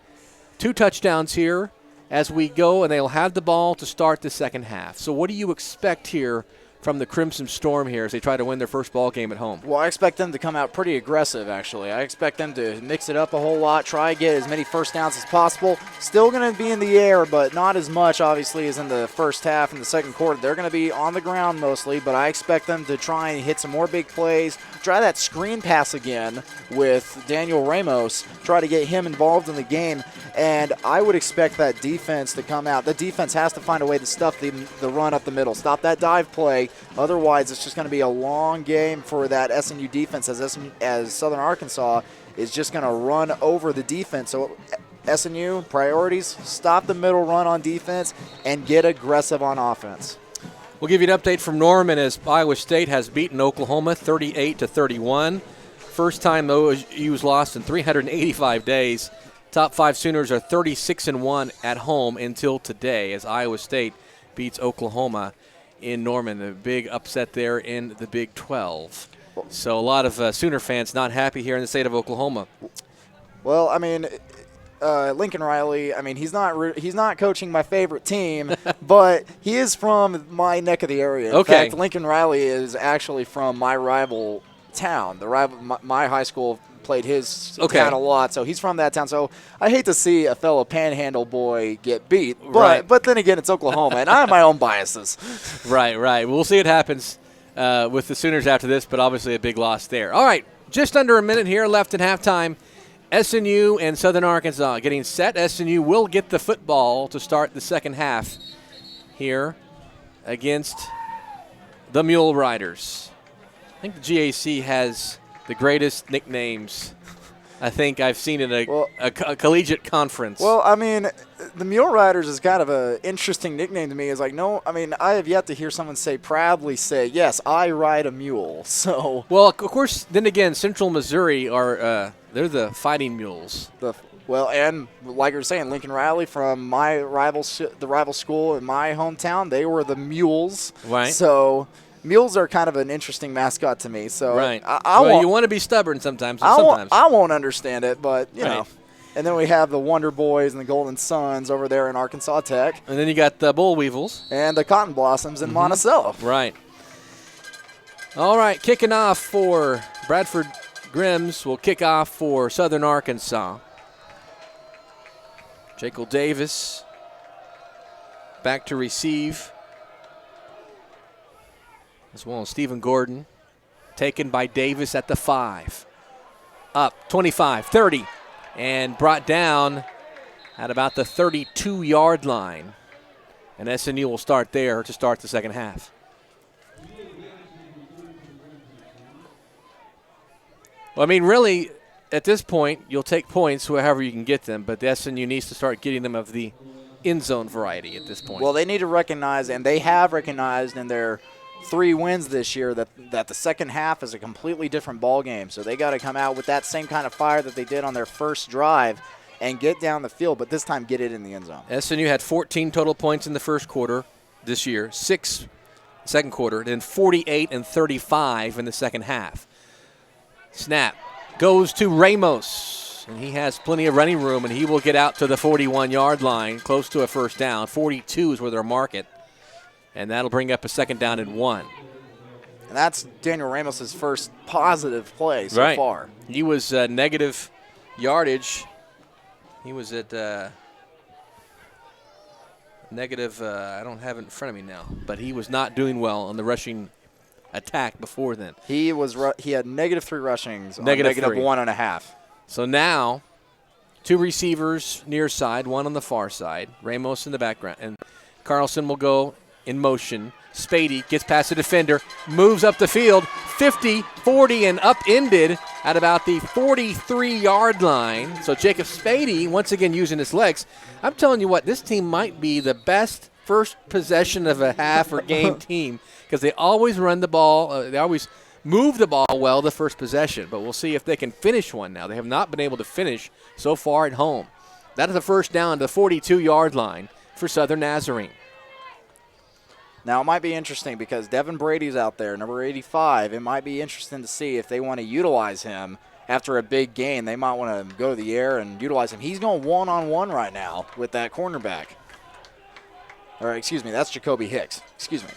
S1: 2 touchdowns here as we go, and they'll have the ball to start the second half. So what do you expect here from the Crimson Storm here as they try to win their first ball game at home?
S2: Well, I expect them to come out pretty aggressive, actually. I expect them to mix it up a whole lot, try to get as many first downs as possible. Still going to be in the air, but not as much, obviously, as in the first half and the second quarter. They're going to be on the ground mostly, but I expect them to try and hit some more big plays, try that screen pass again with Daniel Ramos, try to get him involved in the game, and I would expect that defense to come out. The defense has to find a way to stuff the run up the middle, stop that dive play. Otherwise, it's just going to be a long game for that SNU defense as Southern Arkansas is just going to run over the defense. So SNU, priorities, stop the middle run on defense and get aggressive on offense. We'll
S1: give you an update from Norman as Iowa State has beaten Oklahoma 38-31. First time OSU's lost in 385 days. Top 5 Sooners are 36-1 at home until today as Iowa State beats Oklahoma in Norman. The big upset there in the Big 12. So a lot of Sooner fans not happy here in the state of Oklahoma.
S2: Well, I mean, Lincoln Riley, I mean, he's not coaching my favorite team, but he is from my neck of the area. In fact, Lincoln Riley is actually from my rival town. My high school played his town a lot, so he's from that town. So I hate to see a fellow Panhandle boy get beat, but then again, it's Oklahoma, and I have my own biases.
S1: Right. We'll see what happens with the Sooners after this, but obviously a big loss there. All right, just under a minute here left in halftime. SNU and Southern Arkansas getting set. SNU will get the football to start the second half here against the Mule Riders. I think the GAC has the greatest nicknames I think I've seen in a collegiate conference.
S2: Well, I mean, the Mule Riders is kind of an interesting nickname to me. It's like, no, I mean, I have yet to hear someone proudly say, yes, I ride a mule. So,
S1: well, of course, then again, Central Missouri are they're the Fighting Mules.
S2: And like you were saying, Lincoln Riley from the rival school in my hometown, they were the Mules.
S1: Right.
S2: So mules are kind of an interesting mascot to me. So
S1: right. You want to be stubborn sometimes.
S2: I won't understand it, but you know. And then we have the Wonder Boys and the Golden Suns over there in Arkansas Tech.
S1: And then you got the Bull Weevils.
S2: And the Cotton Blossoms in Monticello.
S1: Right. All right, kicking off for Bradford Grims will kick off for Southern Arkansas. Jekyll Davis back to receive, as well as Stephen Gordon, taken by Davis at the 5. Up 25, 30, and brought down at about the 32-yard line. And SNU will start there to start the second half. Well, I mean, really, at this point, you'll take points however you can get them, but the SNU needs to start getting them of the end zone variety at this point.
S2: Well, they need to recognize, and they have recognized in their 3 wins this year, that the second half is a completely different ball game. So they got to come out with that same kind of fire that they did on their first drive and get down the field, but this time get it in the end zone.
S1: SNU had 14 total points in the first quarter this year, 6 second quarter, then 48 and 35 in the second half. Snap goes to Ramos, and he has plenty of running room, and he will get out to the 41-yard line, close to a first down. 42 is where they'll mark it, and that'll bring up a second down and 1.
S2: And that's Daniel Ramos' first positive play so far.
S1: He was negative yardage. He was at negative, I don't have it in front of me now, but he was not doing well on the rushing attack before then.
S2: He had -3 rushings,
S1: negative
S2: -1.5.
S1: So now, 2 receivers near side, 1 on the far side. Ramos in the background, and Carlson will go in motion. Spady gets past the defender, moves up the field, 50, 40, and upended at about the 43-yard line. So Jacob Spady, once again using his legs. I'm telling you what, this team might be the best first possession of a half or game team, because they always run the ball. They always move the ball well the first possession. But we'll see if they can finish one now. They have not been able to finish so far at home. That is a first down to the 42-yard line for Southern Nazarene.
S2: Now, it might be interesting because Devin Brady's out there, number 85. It might be interesting to see if they want to utilize him after a big game. They might want to go to the air and utilize him. He's going one-on-one right now with that cornerback. Or, excuse me, that's Jacoby Hicks. Excuse me.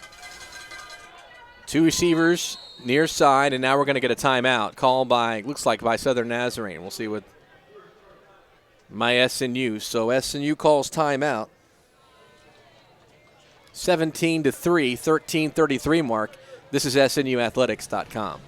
S1: 2 receivers near side, and now we're going to get a timeout called by, looks like by Southern Nazarene. We'll see what my SNU. So SNU calls timeout. 17-3, 13:33 mark. This is SNUathletics.com.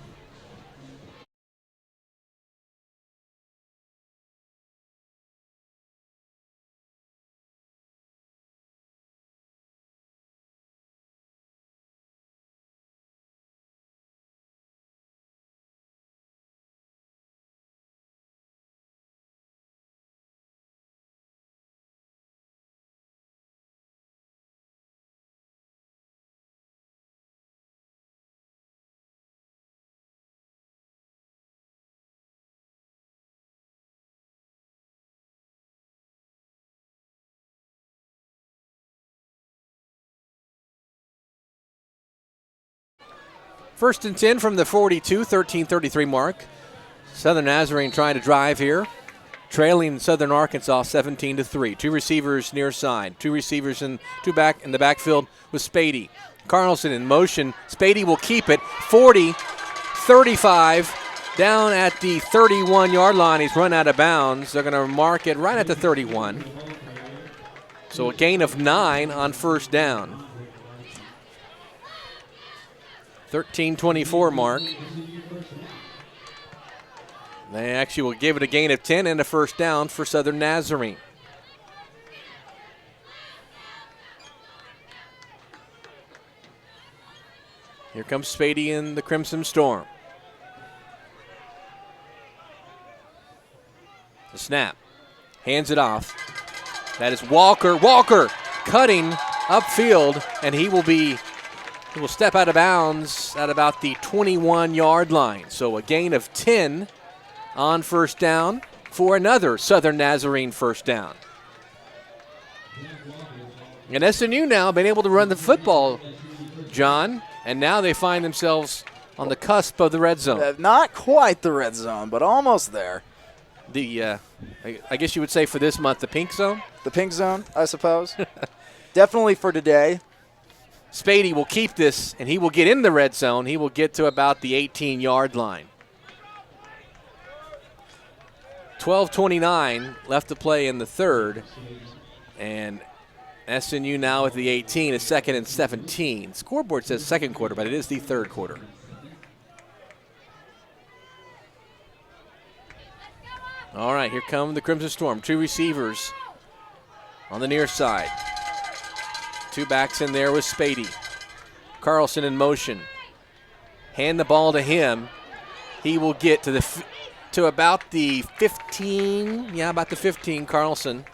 S1: First and 10 from the 42, 13:33 mark. Southern Nazarene trying to drive here. Trailing Southern Arkansas 17-3. Two receivers near side. Two receivers in the backfield with Spady. Carlson in motion. Spady will keep it. 40, 35, down at the 31-yard line. He's run out of bounds. They're going to mark it right at the 31. So a gain of 9 on first down. 13:24 mark. They actually will give it a gain of 10 and a first down for Southern Nazarene. Here comes Spady in the Crimson Storm. The snap. Hands it off. That is Walker. Walker cutting upfield, and he will step out of bounds at about the 21-yard line. So a gain of 10 on first down for another Southern Nazarene first down. And SNU now been able to run the football, John, and now they find themselves on the cusp of the red zone.
S2: Not quite the red zone, but almost there.
S1: The I guess you would say for this month, the pink zone?
S2: The pink zone, I suppose. Definitely for today.
S1: Spady will keep this, and he will get in the red zone. He will get to about the 18-yard line. 12:29 left to play in the third, and SNU now at the 18 is 2nd and 17. Scoreboard says second quarter, but it is the third quarter. All right, here come the Crimson Storm. Two receivers on the near side. Two backs in there with Spady. Carlson in motion. Hand the ball to him. He will get to about the 15. Yeah, about the 15, Carlson.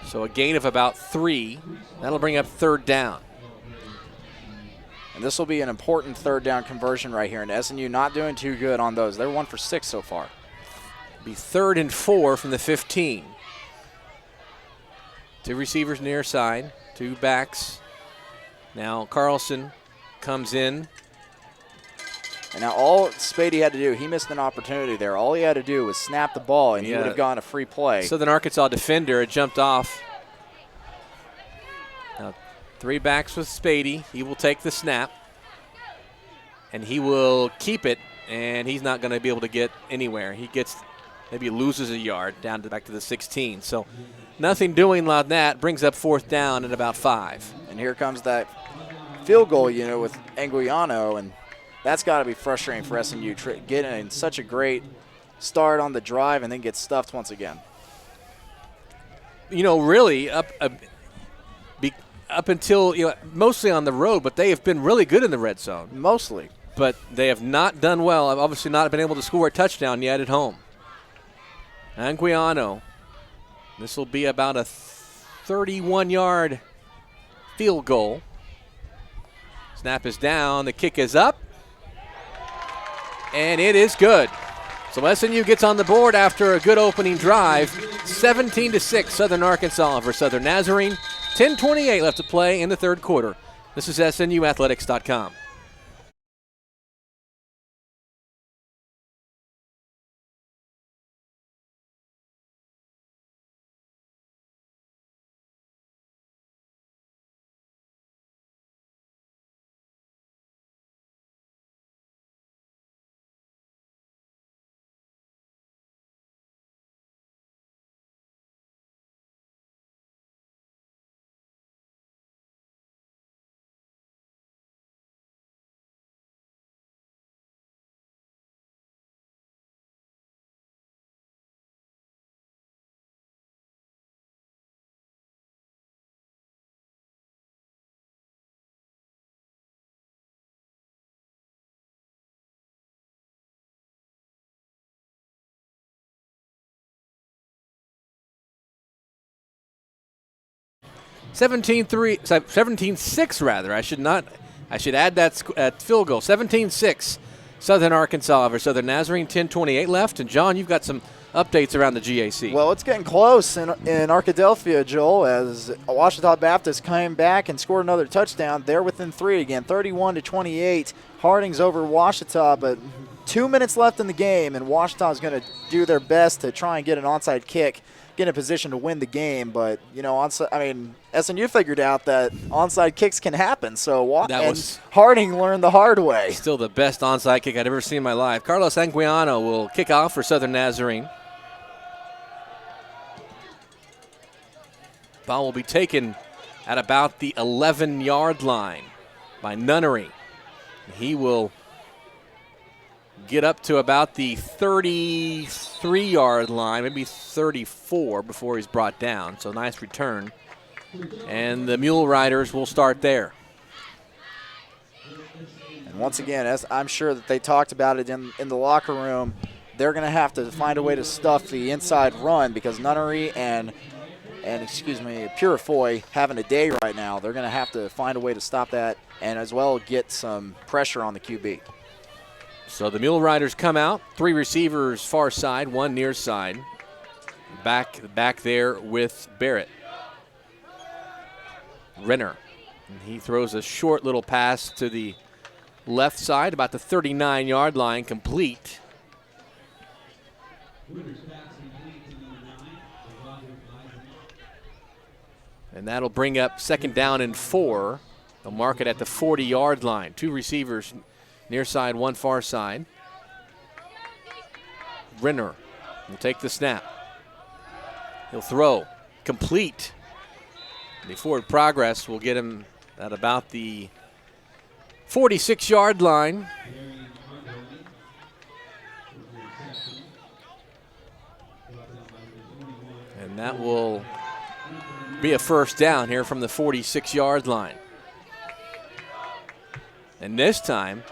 S1: So a gain of about 3. That'll bring up third down.
S2: And this will be an important third down conversion right here. And SNU not doing too good on those. They're 1 for 6 so far.
S1: Be 3rd and 4 from the 15. Two receivers near side, two backs. Now Carlson comes in.
S2: And now all Spady had to do, he missed an opportunity there. All he had to do was snap the ball, and he would have gotten a free play.
S1: Southern Arkansas defender had jumped off. Now, three backs with Spady. He will take the snap, and he will keep it, and he's not going to be able to get anywhere. He gets, maybe loses a yard down to back to the 16. So nothing doing on that. Brings up fourth down at about 5.
S2: And here comes that field goal unit with Anguiano, and that's got to be frustrating for SNU, getting such a great start on the drive and then get stuffed once again.
S1: You know, really, up until, mostly on the road, but they have been really good in the red zone.
S2: Mostly.
S1: But they have not done well. I've obviously not been able to score a touchdown yet at home. Anguiano. This will be about a 31-yard field goal. Snap is down. The kick is up. And it is good. So SNU gets on the board after a good opening drive. 17-6 Southern Arkansas over Southern Nazarene. 10:28 left to play in the third quarter. This is SNUathletics.com. (17-3), 17-6 rather. I should add that field goal. 17-6 Southern Arkansas over Southern Nazarene. 10:28 left. And John, you've got some updates around the GAC.
S2: Well, it's getting close in Arkadelphia, Joel, as Ouachita Baptist came back and scored another touchdown. They're within 3 again, 31-28. Harding's over Ouachita, but 2 minutes left in the game, and Ouachita's going to do their best to try and get an onside kick, get in a position to win the game. But, you know, SNU figured out that onside kicks can happen, so Harding learned the hard way.
S1: Still the best onside kick I'd ever seen in my life. Carlos Anguiano will kick off for Southern Nazarene. Ball will be taken at about the 11-yard line by Nunnery. He will get up to about the 33-yard line, maybe 34 before he's brought down. So nice return. And the Mule Riders will start there.
S2: And once again, as I'm sure that they talked about it in the locker room, they're going to have to find a way to stuff the inside run because Nunnery and Purifoy having a day right now. They're going to have to find a way to stop that and as well get some pressure on the QB.
S1: So the Mule Riders come out. 3 receivers far side, 1 near side. Back there with Barrett. Renner. And he throws a short little pass to the left side, about the 39-yard line, complete. And that'll bring up 2nd down and 4. They'll mark it at the 40-yard line. 2 receivers near side, 1 far side. Renner will take the snap. He'll throw. Complete. The forward progress will get him at about the 46-yard line. And that will be a 1st down here from the 46-yard line. And this time,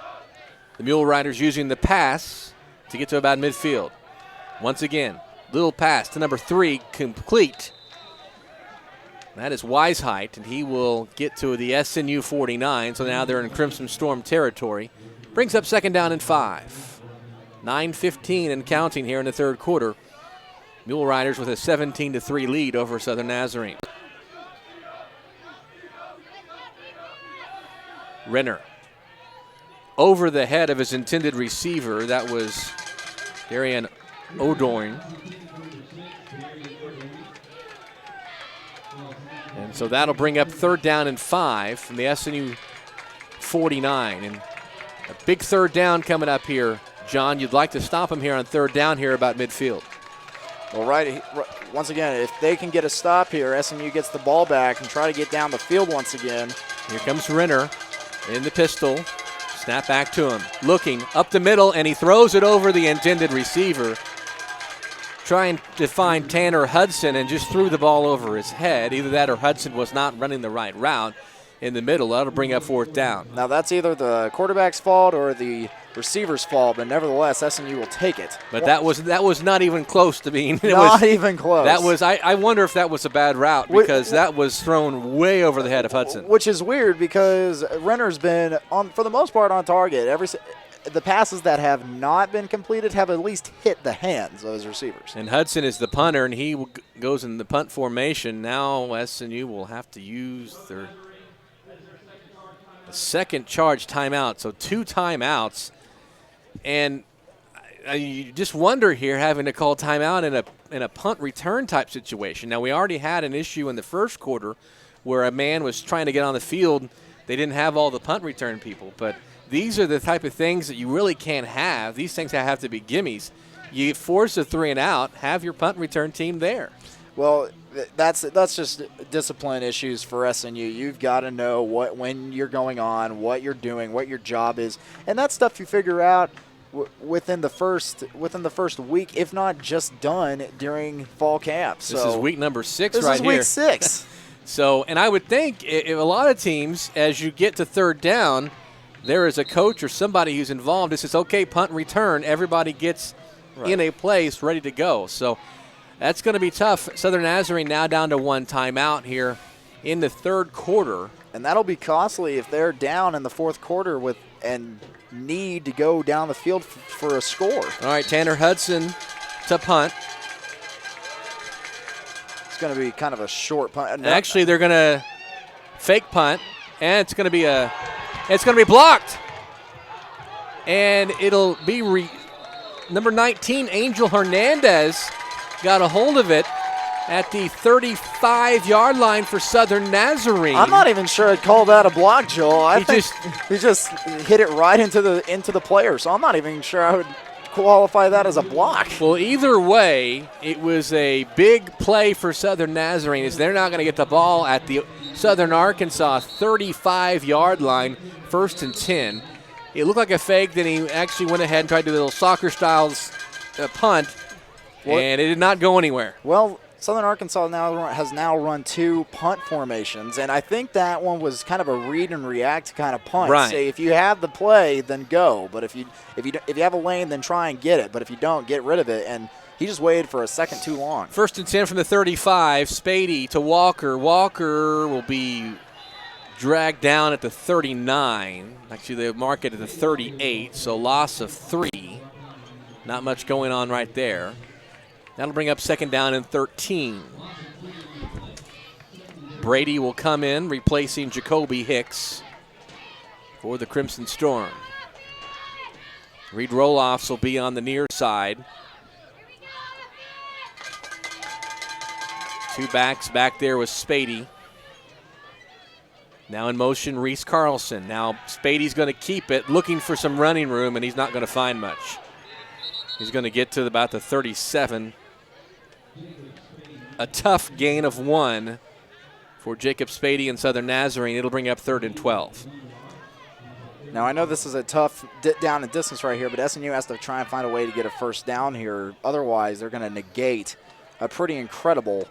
S1: the Mule Riders using the pass to get to about midfield. Once again, little pass to number 3, complete. That is Weisheidt, and he will get to the SNU 49, so now they're in Crimson Storm territory. Brings up 2nd down and 5. 9:15 and counting here in the 3rd quarter. Mule Riders with a 17-3 lead over Southern Nazarene. Renner. Over the head of his intended receiver, that was Darian O'Dorn. And so that'll bring up 3rd down and 5 from the SNU 49. And a big 3rd down coming up here. John, you'd like to stop him here on 3rd down here about midfield.
S2: Well, once again, if they can get a stop here, SNU gets the ball back and try to get down the field once again.
S1: Here comes Renner in the pistol. Snap back to him. Looking up the middle, and he throws it over the intended receiver. Trying to find Tanner Hudson and just threw the ball over his head. Either that or Hudson was not running the right route in the middle. That'll bring up 4th down.
S2: Now that's either the quarterback's fault or the receiver's fault, but nevertheless, SNU will take it.
S1: But that was not even close to being.
S2: Even close.
S1: That was. I wonder if that was a bad route because that was thrown way over the head of Hudson.
S2: Which is weird because Renner's been for the most part on target. The passes that have not been completed have at least hit the hands of his receivers.
S1: And Hudson is the punter, and he goes in the punt formation. Now SNU will have to use their 2nd charge timeout, so 2 timeouts. And you just wonder here having to call timeout in a punt return type situation. Now, we already had an issue in the 1st quarter where a man was trying to get on the field. They didn't have all the punt return people, but these are the type of things that you really can't have. These things have to be gimmies. You force a 3 and out, have your punt return team there.
S2: Well, that's just discipline issues for SNU. You've got to know when you're going on, what you're doing, what your job is, and that stuff you figure out within the first week, if not just done during fall camp.
S1: This is week number 6
S2: right here. This is week 6.
S1: So, and I would think if a lot of teams, as you get to 3rd down, there is a coach or somebody who's involved. This is okay, punt and return. Everybody gets in a place ready to go. So that's going to be tough. Southern Nazarene now down to 1 timeout here in the 3rd quarter.
S2: And that'll be costly if they're down in the 4th quarter and need to go down the field for a score.
S1: All right, Tanner Hudson to punt.
S2: It's going to be kind of a short punt. No.
S1: Actually, they're going to fake punt, and it's going to be blocked. And it'll be number 19, Angel Hernandez, got a hold of it at the 35-yard line for Southern Nazarene.
S2: I'm not even sure I'd call that a block, Joel. I think he just hit it right into the player, so I'm not even sure I would qualify that as a block.
S1: Well, either way, it was a big play for Southern Nazarene, as they're not going to get the ball at the Southern Arkansas 35-yard line, 1st and 10. It looked like a fake, then he actually went ahead and tried to do a little soccer-style punt, and it did not go anywhere.
S2: Well, Southern Arkansas has now run 2 punt formations, and I think that one was kind of a read and react kind of punt.
S1: Right.
S2: Say if you have the play, then go. But if you have a lane, then try and get it. But if you don't, get rid of it. And he just waited for a second too long.
S1: 1st and 10 from the 35. Spady to Walker. Walker will be dragged down at the 39. Actually, they mark it at the 38, so loss of 3. Not much going on right there. That'll bring up 2nd down and 13. Brady will come in, replacing Jacoby Hicks for the Crimson Storm. Reed Roloffs will be on the near side. 2 backs back there with Spady. Now in motion, Reese Carlson. Now Spady's going to keep it, looking for some running room, and he's not going to find much. He's going to get to about the 37. A tough gain of 1 for Jacob Spady and Southern Nazarene. It'll bring up 3rd and 12.
S2: Now, I know this is a tough down and distance right here, but SNU has to try and find a way to get a first down here. Otherwise, they're going to negate a pretty incredible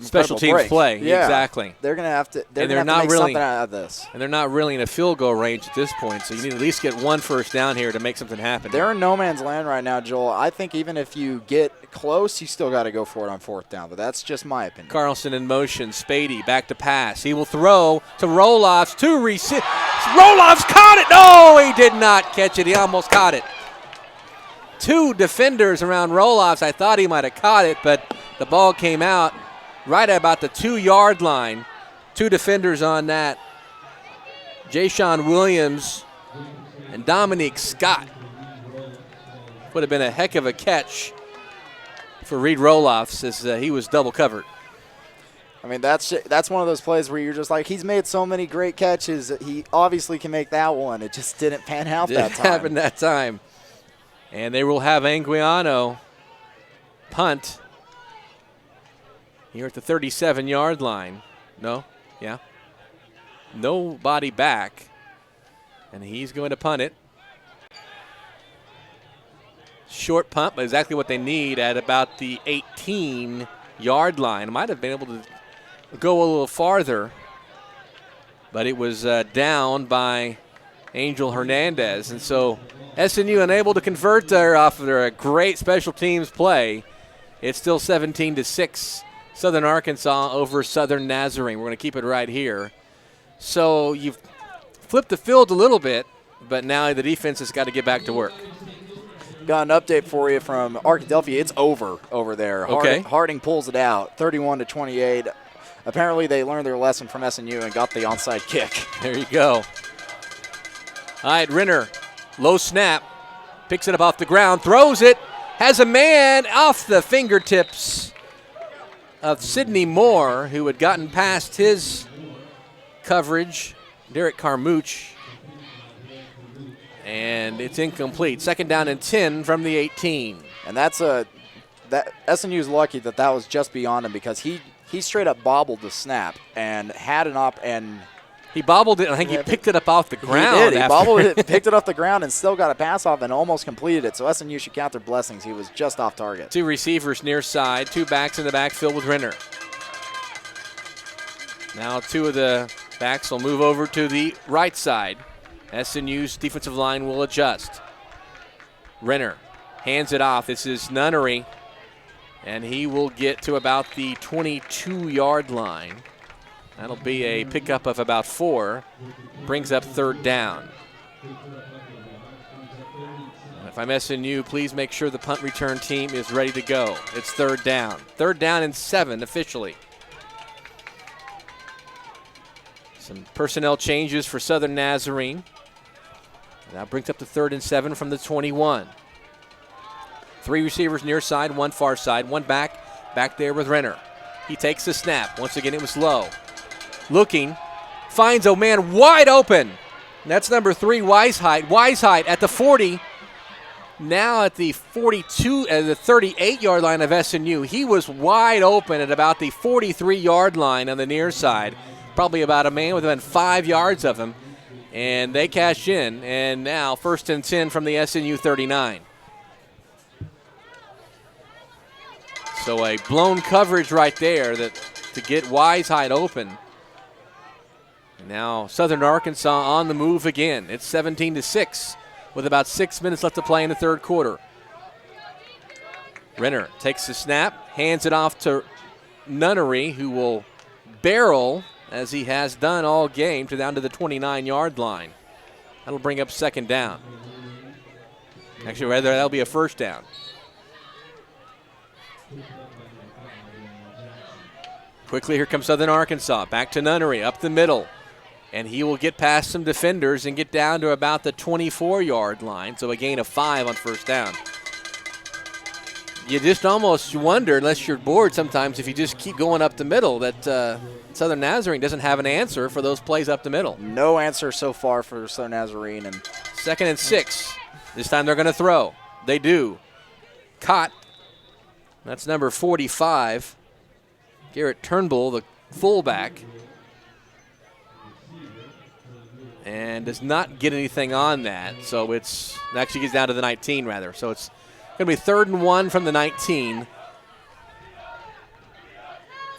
S1: special teams
S2: break.
S1: play.
S2: Yeah.
S1: Exactly.
S2: They're going to have to.
S1: They're
S2: make
S1: not really
S2: something out of this.
S1: And they're not really in a field goal range at this point, so you need to at least get 1 first down here to make something happen.
S2: They're in no man's land right now, Joel. I think even if you get close, you still got to go for it on 4th down, but that's just my opinion.
S1: Carlson in motion. Spady back to pass. He will throw to Roloffs. Roloffs caught it. No, he did not catch it. He almost caught it. 2 defenders around Roloffs. I thought he might have caught it, but the ball came out right at about the 2-yard line. 2 defenders on that. Jayshon Williams and Dominique Scott. Would have been a heck of a catch for Reed Roloffs, as he was double covered.
S2: I mean, that's one of those plays where you're just like, he's made so many great catches. He obviously can make that one. It just didn't pan out that time.
S1: Didn't happen that time. And they will have Anguiano punt here at the 37-yard line. No? Yeah. Nobody back. And he's going to punt it. Short punt, but exactly what they need at about the 18-yard line. Might have been able to go a little farther, but it was down by Angel Hernandez. And so SNU unable to convert there off of their great special teams play. It's still 17-6. Southern Arkansas over Southern Nazarene. We're going to keep it right here. So you've flipped the field a little bit, but now the defense has got to get back to work.
S2: Got an update for you from Arkadelphia. It's over there.
S1: Okay.
S2: Harding pulls it out, 31-28. Apparently they learned their lesson from SNU and got the onside kick.
S1: There you go. All right, Renner, low snap, picks it up off the ground, throws it, has a man off the fingertips of Sidney Moore, who had gotten past his coverage, Derek Carmouche. And it's incomplete. 2nd down and 10 from the 18.
S2: And that SNU's lucky that was just beyond him, because he straight up bobbled the snap and had an op and
S1: he bobbled it. I think he picked it up off the ground.
S2: He did. He bobbled it, picked it off the ground, and still got a pass off and almost completed it. So SNU should count their blessings. He was just off target.
S1: 2 receivers near side, 2 backs in the backfield with Renner. Now 2 of the backs will move over to the right side. SNU's defensive line will adjust. Renner hands it off. This is Nunnery, and he will get to about the 22-yard line. That'll be a pickup of about 4. Brings up 3rd down. If I'm SNU, please make sure the punt return team is ready to go. It's third down. Third down and 7 officially. Some personnel changes for Southern Nazarene. Now brings up to 3rd and 7 from the 21. 3 receivers near side, 1 far side, 1 back there with Renner. He takes the snap. Once again, it was low. Looking, finds a man wide open. And that's number 3, Weisheidt. Weisheidt at the 40. Now at the 42, the 38-yard line of SNU. He was wide open at about the 43-yard line on the near side. Probably about a man within 5 yards of him. And they cash in. And now 1st and 10 from the SNU 39. So a blown coverage right there to get Weisheidt open. Now Southern Arkansas on the move again. It's 17-6 with about 6 minutes left to play in the third quarter. Renner takes the snap, hands it off to Nunnery, who will barrel, as he has done all game, down to the 29-yard line. That'll bring up 2nd down. Actually, rather, that'll be a 1st down. Quickly, here comes Southern Arkansas. Back to Nunnery, up the middle. And he will get past some defenders and get down to about the 24-yard line. So a gain of 5 on 1st down. You just almost wonder, unless you're bored sometimes, if you just keep going up the middle, that Southern Nazarene doesn't have an answer for those plays up the middle.
S2: No answer so far for Southern Nazarene. And
S1: 2nd and 6. This time they're going to throw. They do. Caught. That's number 45. Garrett Turnbull, the fullback. And does not get anything on that. So it actually gets down to the 19, rather. So it's going to be 3rd and 1 from the 19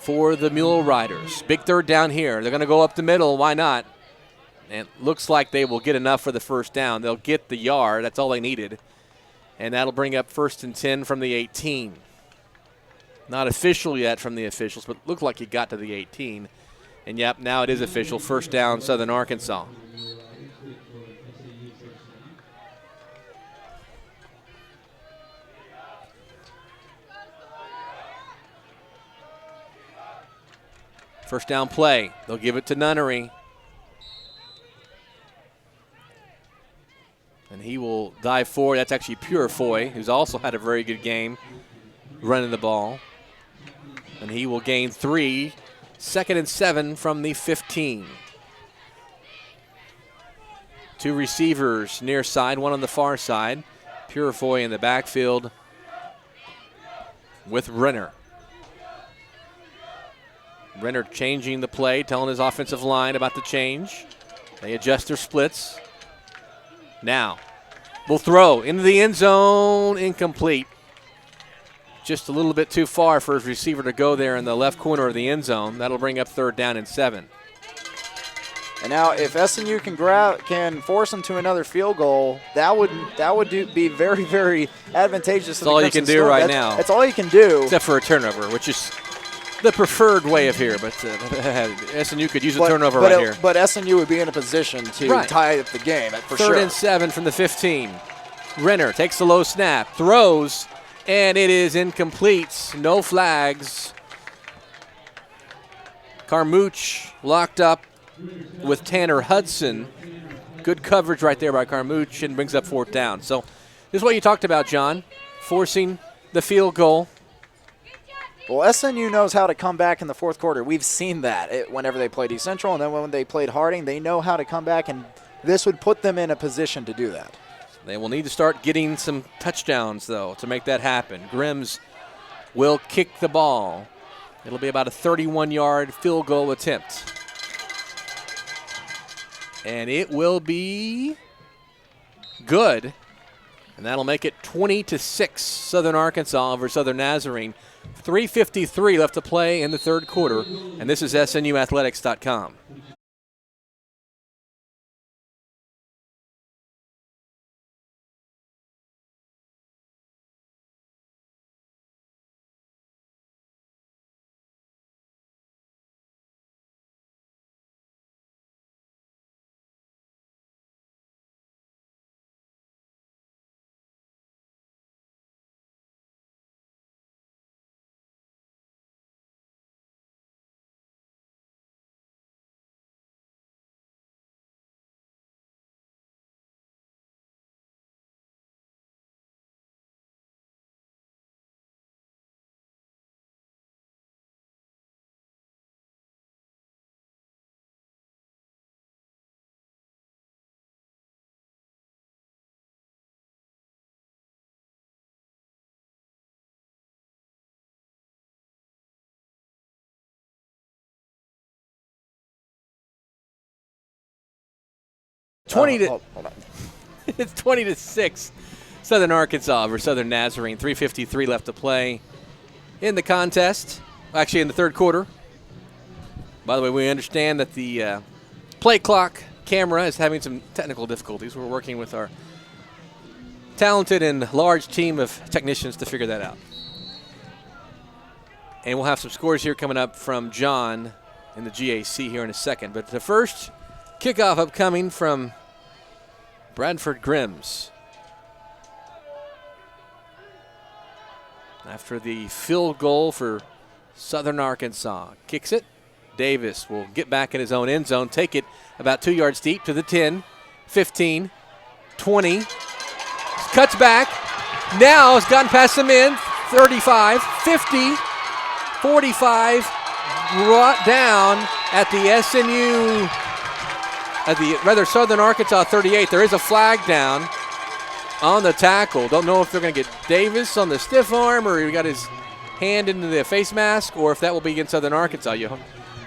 S1: for the Mule Riders. Big 3rd down here. They're going to go up the middle. Why not? And it looks like they will get enough for the 1st down. They'll get the yard. That's all they needed. And that'll bring up 1st and 10 from the 18. Not official yet from the officials, but looked like he got to the 18. And, yep, now it is official. 1st down, Southern Arkansas. First down play. They'll give it to Nunnery. And he will dive forward. That's actually Purifoy, who's also had a very good game running the ball. And he will gain 3. 2nd and 7 from the 15. 2 receivers near side, 1 on the far side. Purifoy in the backfield with Renner. Renner changing the play, telling his offensive line about the change. They adjust their splits. Now, will throw into the end zone, incomplete. Just a little bit too far for his receiver to go there in the left corner of the end zone. That'll bring up 3rd down and 7.
S2: And now, if SNU can force them to another field goal, that would be very, very advantageous.
S1: That's all you can do right now.
S2: That's all you can do,
S1: except for a turnover, which is the preferred way of here. But SNU could use a turnover right here.
S2: But SNU would be in a position to tie up the game for sure.
S1: 3rd and 7 from the 15. Renner takes the low snap, throws. And it is incomplete. No flags. Carmouche locked up with Tanner Hudson. Good coverage right there by Carmouche and brings up 4th down. So this is what you talked about, John, forcing the field goal.
S2: Well, SNU knows how to come back in the 4th quarter. We've seen that whenever they played East Central, and then when they played Harding, they know how to come back, and this would put them in a position to do that.
S1: They will need to start getting some touchdowns, though, to make that happen. Grims will kick the ball. It'll be about a 31-yard field goal attempt. And it will be good. And that'll make it 20-6, Southern Arkansas over Southern Nazarene. 3:53 left to play in the third quarter. And this is SNUathletics.com.
S2: Hold on.
S1: It's 20-6. Southern Arkansas over Southern Nazarene. 3:53 left to play in the contest. Actually, in the third quarter. By the way, we understand that the play clock camera is having some technical difficulties. We're working with our talented and large team of technicians to figure that out. And we'll have some scores here coming up from John in the GAC here in a second. But the first kickoff upcoming from Bradford Grims. After the field goal for Southern Arkansas. Kicks it. Davis will get back in his own end zone, take it about 2 yards deep to the 10, 15, 20. Cuts back. Now has gotten past the men. 35, 50, 45. Brought down at the SNU, Southern Arkansas 38. There is a flag down on the tackle. Don't know if they're going to get Davis on the stiff arm or he got his hand into the face mask or if that will be against Southern Arkansas. You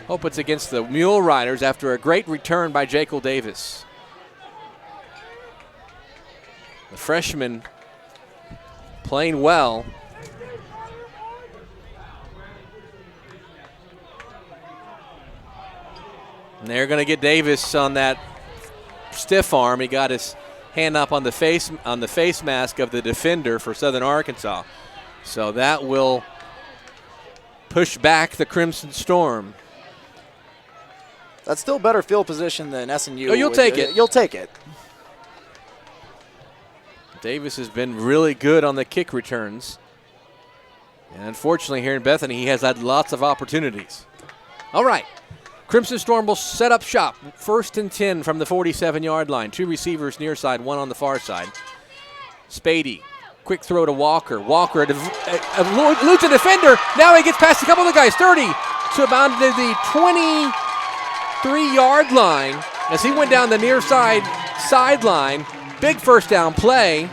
S1: hope it's against the Mule Riders after a great return by Jekyll Davis. The freshman playing well. And they're going to get Davis on that stiff arm. He got his hand up on the face mask of the defender for Southern Arkansas. So that will push back the Crimson Storm.
S2: That's still better field position than SNU.
S1: Oh, you'll take it.
S2: You'll take it.
S1: Davis has been really good on the kick returns. And unfortunately here in Bethany, he has had lots of opportunities. All right. Crimson Storm will set up shop. 1st and 10 from the 47-yard line. 2 receivers near side, 1 on the far side. Spady, quick throw to Walker. Walker eludes a defender. Now he gets past a couple of the guys. 30 to about the 23-yard line as he went down the near side sideline. Big first down play.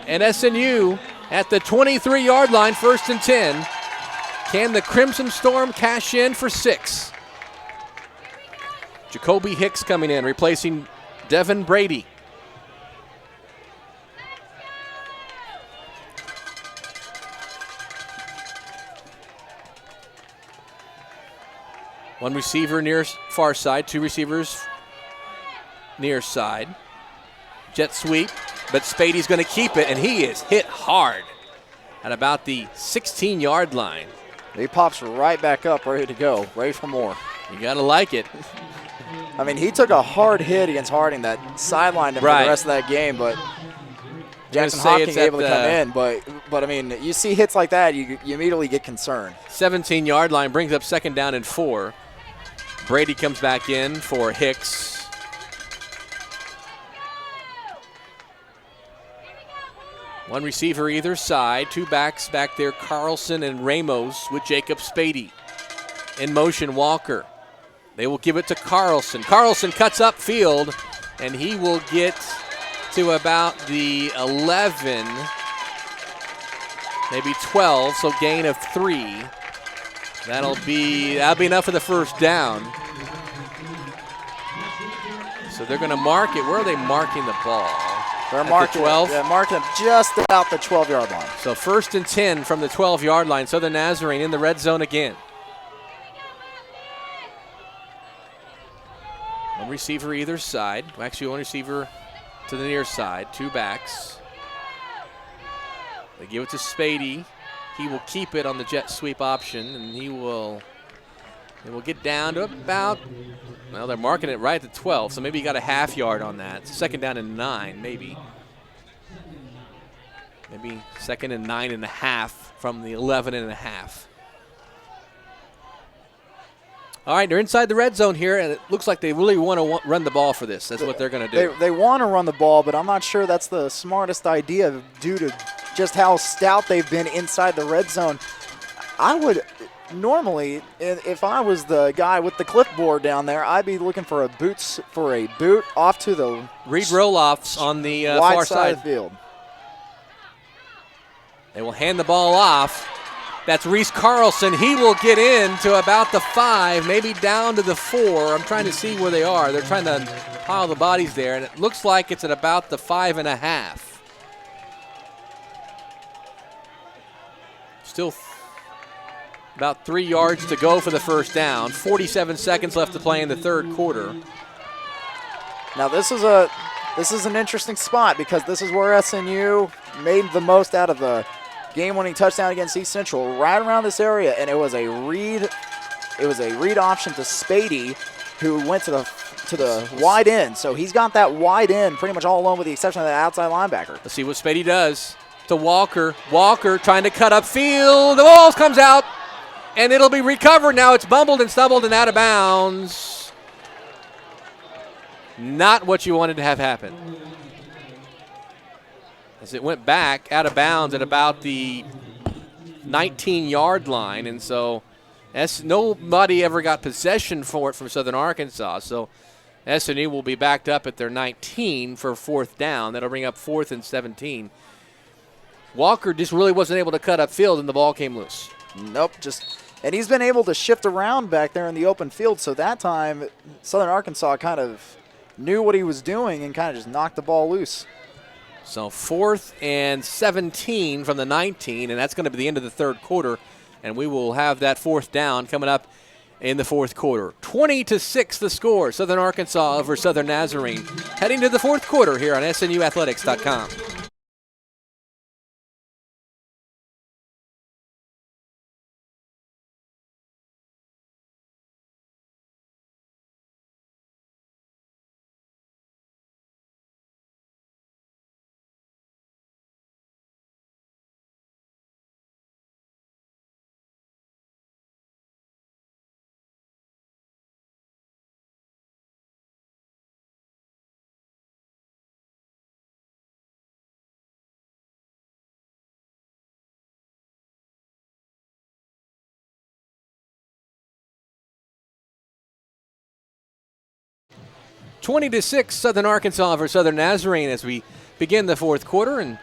S1: And SNU at the 23-yard line, 1st and 10. Can the Crimson Storm cash in for 6? Jacoby Hicks coming in, replacing Devin Brady. One receiver near far side, 2 receivers near side. Jet sweep, but Spady's going to keep it, and he is hit hard at about the 16-yard line.
S2: He pops right back up, ready to go, ready for more.
S1: You got to like it.
S2: I mean, he took a hard hit against Harding that sidelined him for the rest of that game, but Jackson Hopkins able to come in. But I mean, you see hits like that, you immediately get concerned.
S1: 17-yard line brings up 2nd down and 4. Brady comes back in for Hicks. One receiver either side, 2 backs back there, Carlson and Ramos with Jacob Spady. In motion, Walker. They will give it to Carlson. Carlson cuts upfield, and he will get to about the 11, maybe 12, so gain of 3. That'll be enough for the first down. So they're going to mark it. Where are they marking the ball?
S2: They're marking
S1: 12?
S2: Yeah, marking them just about the 12-yard line.
S1: So 1st and 10 from the 12-yard line. Southern Nazarene in the red zone again. One receiver either side. Actually, one receiver to the near side. 2 backs. They give it to Spady. He will keep it on the jet sweep option, and it will get down to about, well, they're marking it right at the 12, so maybe you got a half yard on that. 2nd down and 9, maybe. Maybe 2nd and 9.5 from the 11.5. All right, they're inside the red zone here, and it looks like they really want to run the ball for this. That's what they're going to do.
S2: They want to run the ball, but I'm not sure that's the smartest idea due to just how stout they've been inside the red zone. I would normally, if I was the guy with the clipboard down there, I'd be looking for a boot off to the
S1: read roll-offs on the
S2: wide
S1: far
S2: side of the field.
S1: They will hand the ball off. That's Reese Carlson. He will get in to about the 5, maybe down to the 4. I'm trying to see where they are. They're trying to pile the bodies there, and it looks like it's at about the 5.5. Still about 3 yards to go for the first down. 47 seconds left to play in the third quarter.
S2: Now this is an interesting spot because this is where SNU made the most out of the game-winning touchdown against East Central, right around this area, and it was a read option to Spady, who went to the wide end. So he's got that wide end pretty much all alone with the exception of that outside linebacker.
S1: Let's see what Spady does to Walker. Walker trying to cut upfield. The ball comes out, and it'll be recovered. Now it's bumbled and stumbled and out of bounds. Not what you wanted to have happen. As it went back out of bounds at about the 19-yard line, and so nobody ever got possession for it from Southern Arkansas. So SNU will be backed up at their 19 for fourth down. That'll bring up 4th and 17. Walker just really wasn't able to cut upfield, and the ball came loose.
S2: Nope, and he's been able to shift around back there in the open field. So that time, Southern Arkansas kind of knew what he was doing and kind of just knocked the ball loose.
S1: So 4th and 17 from the 19, and that's going to be the end of the third quarter. And we will have that fourth down coming up in the fourth quarter. 20-6 the score. Southern Arkansas over Southern Nazarene. Heading to the fourth quarter here on SNUathletics.com. (20-6) Southern Arkansas over Southern Nazarene as we begin the fourth quarter. And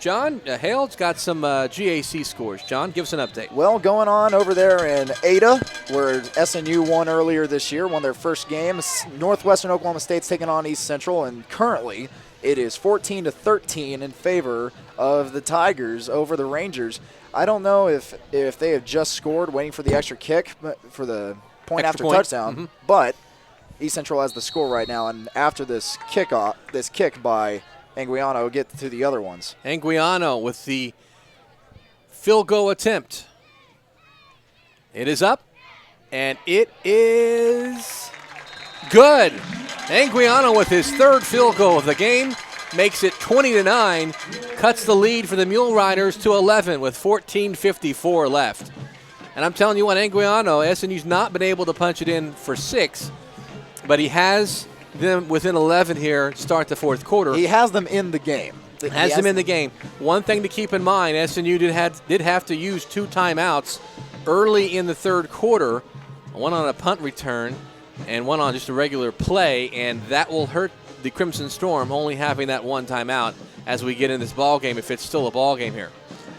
S1: John Hale's got some GAC scores. John, give us an update.
S2: Well, going on over there in Ada, where SNU won earlier this year, won their first game. Northwestern Oklahoma State's taking on East Central, and currently it is 14-13 in favor of the Tigers over the Rangers. I don't know if they have just scored, waiting for the extra kick for the point after touchdown, but East Central has the score right now, and after this kick by Anguiano, we'll get to the other ones.
S1: Anguiano with the field goal attempt. It is up, and it is good. Anguiano with his third field goal of the game makes it 20-9, cuts the lead for the Mule Riders to 11 with 14:54 left. And I'm telling you what, Anguiano, SNU's not been able to punch it in for 6, but he has them within 11 here to start the fourth quarter.
S2: He has them in the game.
S1: Has them in the game. One thing to keep in mind, SNU did have to use 2 timeouts early in the third quarter, one on a punt return and one on just a regular play, and that will hurt the Crimson Storm only having that 1 timeout as we get in this ball game, if it's still a ball game here.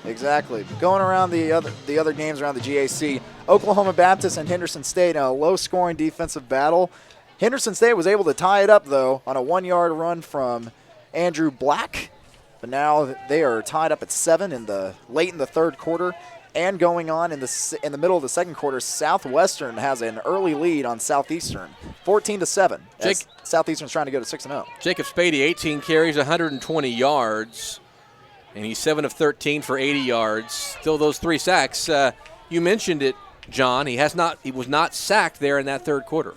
S2: Exactly. Going around the other games around the GAC, Oklahoma Baptist and Henderson State in a low-scoring defensive battle. Henderson State was able to tie it up, though, on a 1-yard run from Andrew Black. But now they are tied up at 7 late in the third quarter. And going on in the middle of the second quarter, Southwestern has an early lead on Southeastern, 14-7. Southeastern's trying to go to 6-0.
S1: Jacob Spady, 18 carries, 120 yards. And he's 7 of 13 for 80 yards. Still those 3 sacks. You mentioned it, John. He was not sacked there in that third quarter.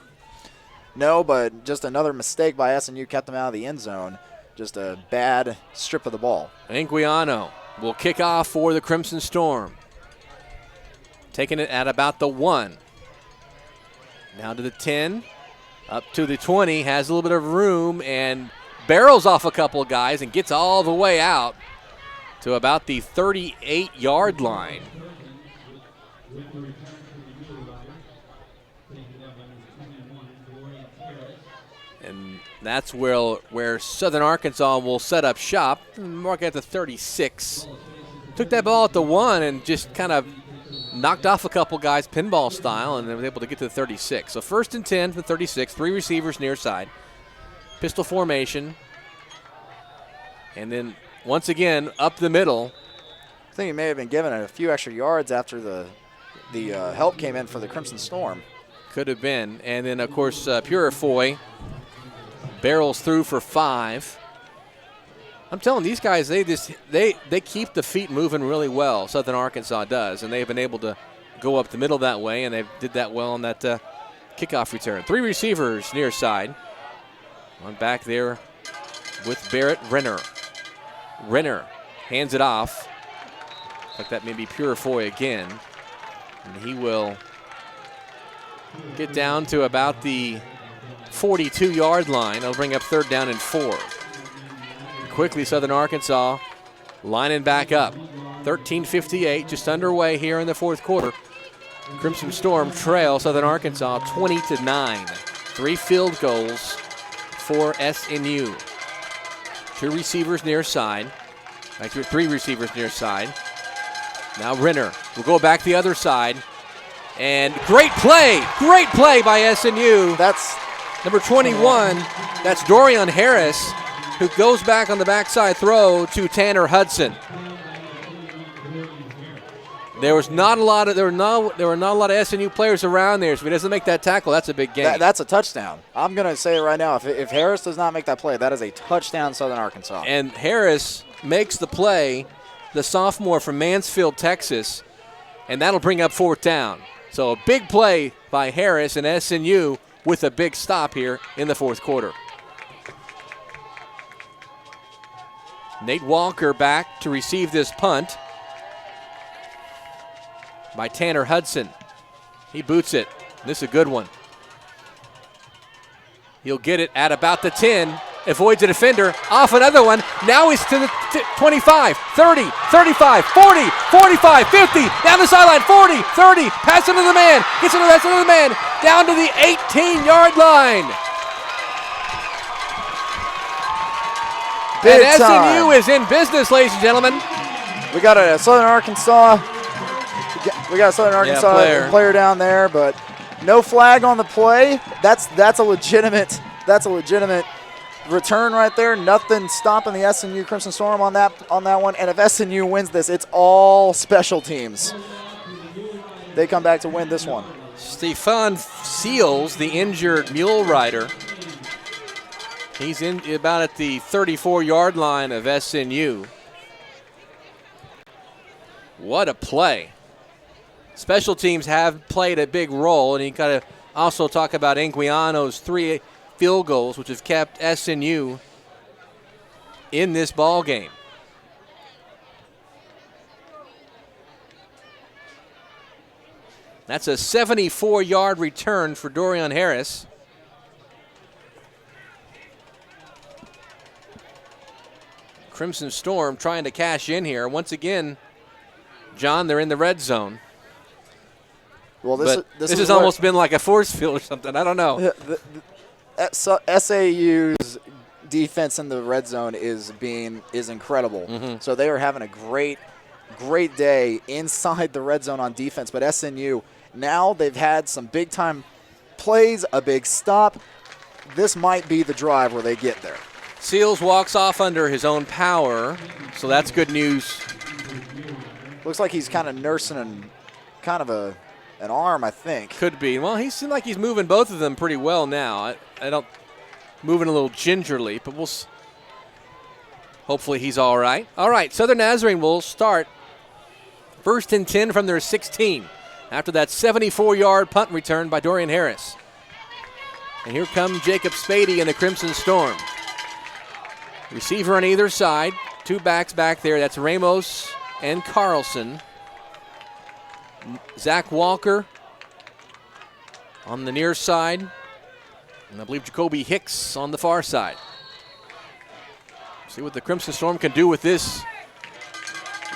S2: No, but just another mistake by SNU kept him out of the end zone. Just a bad strip of the ball.
S1: Anguiano will kick off for the Crimson Storm. Taking it at about the 1. Now to the 10, up to the 20, has a little bit of room and barrels off a couple of guys and gets all the way out to about the 38-yard line. And that's where Southern Arkansas will set up shop. Mark at the 36. Took that ball at the 1 and just kind of knocked off a couple guys pinball style, and they were able to get to the 36. So 1st and 10 for 36, 3 receivers near side. Pistol formation. And then once again, up the middle.
S2: I think he may have been given a few extra yards after the help came in for the Crimson Storm.
S1: Could have been. And then, of course, Purifoy barrels through for 5. I'm telling these guys, they keep the feet moving really well. Southern Arkansas does, and they've been able to go up the middle that way, and they did that well on that kickoff return. 3 receivers near side. One back there with Barrett Renner. Renner hands it off. Like that may be Purifoy again. And he will get down to about the 42-yard line. It'll bring up 3rd down and 4. Quickly, Southern Arkansas lining back up. 13:58, just underway here in the 4th quarter. Crimson Storm trail Southern Arkansas 20-9. 3 field goals for SNU. 2 receivers near side. Actually, 3 receivers near side. Now Renner will go back the other side. And great play by SNU.
S2: That's
S1: number 21. That's Dorian Harris, who goes back on the backside throw to Tanner Hudson. There were not a lot of SNU players around there, so if he doesn't make that tackle, that's a big gain.
S2: That's a touchdown. I'm going to say it right now. If Harris does not make that play, that is a touchdown, Southern Arkansas.
S1: And Harris makes the play, the sophomore from Mansfield, Texas, and that'll bring up 4th down. So a big play by Harris and SNU with a big stop here in the 4th quarter. Nate Walker back to receive this punt by Tanner Hudson. He boots it. This is a good one. He'll get it at about the 10. Avoids a defender. Off another one. Now he's to the 25, 30, 35, 40, 45, 50. Down the sideline. 40, 30. Pass into the man. Gets into the man. Down to the 18-yard line.
S2: Big
S1: and
S2: time.
S1: SNU is in business, ladies and gentlemen.
S2: We got a Southern Arkansas. We got a Southern Arkansas player down there, but no flag on the play. That's a legitimate return right there. Nothing stopping the SNU Crimson Storm on that one. And if SNU wins this, it's all special teams. They come back to win this one.
S1: Stefan Seals, the injured mule rider. He's in about at the 34-yard line of SNU. What a play. Special teams have played a big role, and you got to also talk about Anguiano's 3 field goals, which have kept SNU in this ball game. That's a 74-yard return for Dorian Harris. Crimson Storm trying to cash in here. Once again, John, they're in the red zone.
S2: Well,
S1: this has almost been like a force field or something. I don't know.
S2: SAU's defense in the red zone is incredible.
S1: Mm-hmm.
S2: So they are having a great day inside the red zone on defense. But SNU, now they've had some big-time plays, a big stop. This might be the drive where they get there.
S1: Seals walks off under his own power, so that's good news.
S2: Looks like he's kind of nursing an arm, I think.
S1: Could be. Well, he seemed like he's moving both of them pretty well now. I don't moving a little gingerly, but hopefully he's all right. All right, Southern Nazarene will start 1st and 10 from their 16 after that 74-yard punt return by Dorian Harris. And here come Jacob Spady and the Crimson Storm. Receiver on either side. 2 backs back there. That's Ramos and Carlson. Zach Walker on the near side. And I believe Jacoby Hicks on the far side. See what the Crimson Storm can do with this.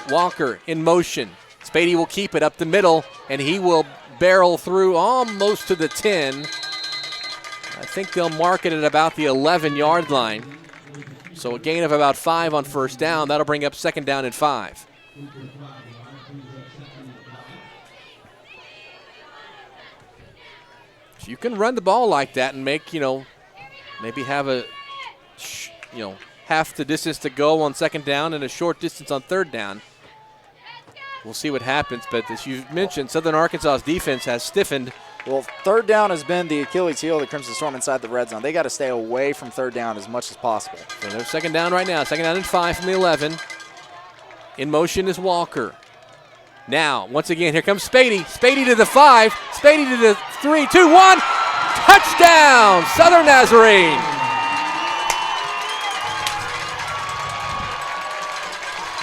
S1: Walker in motion. Spady will keep it up the middle, and he will barrel through almost to the 10. I think they'll mark it at about the 11-yard line. So a gain of about 5 on 1st down. That'll bring up 2nd down and 5. If you can run the ball like that and make, maybe have a, half the distance to go on second down and a short distance on third down, we'll see what happens. But as you mentioned, Southern Arkansas's defense has stiffened.
S2: Well, third down has been the Achilles heel of the Crimson Storm inside the red zone. They got to stay away from third down as much as possible.
S1: So they're second down right now. Second down and 5 from the 11. In motion is Walker. Now, once again, here comes Spady. Spady to the 5. Spady to the 3, 2, 1. Touchdown, Southern Nazarene.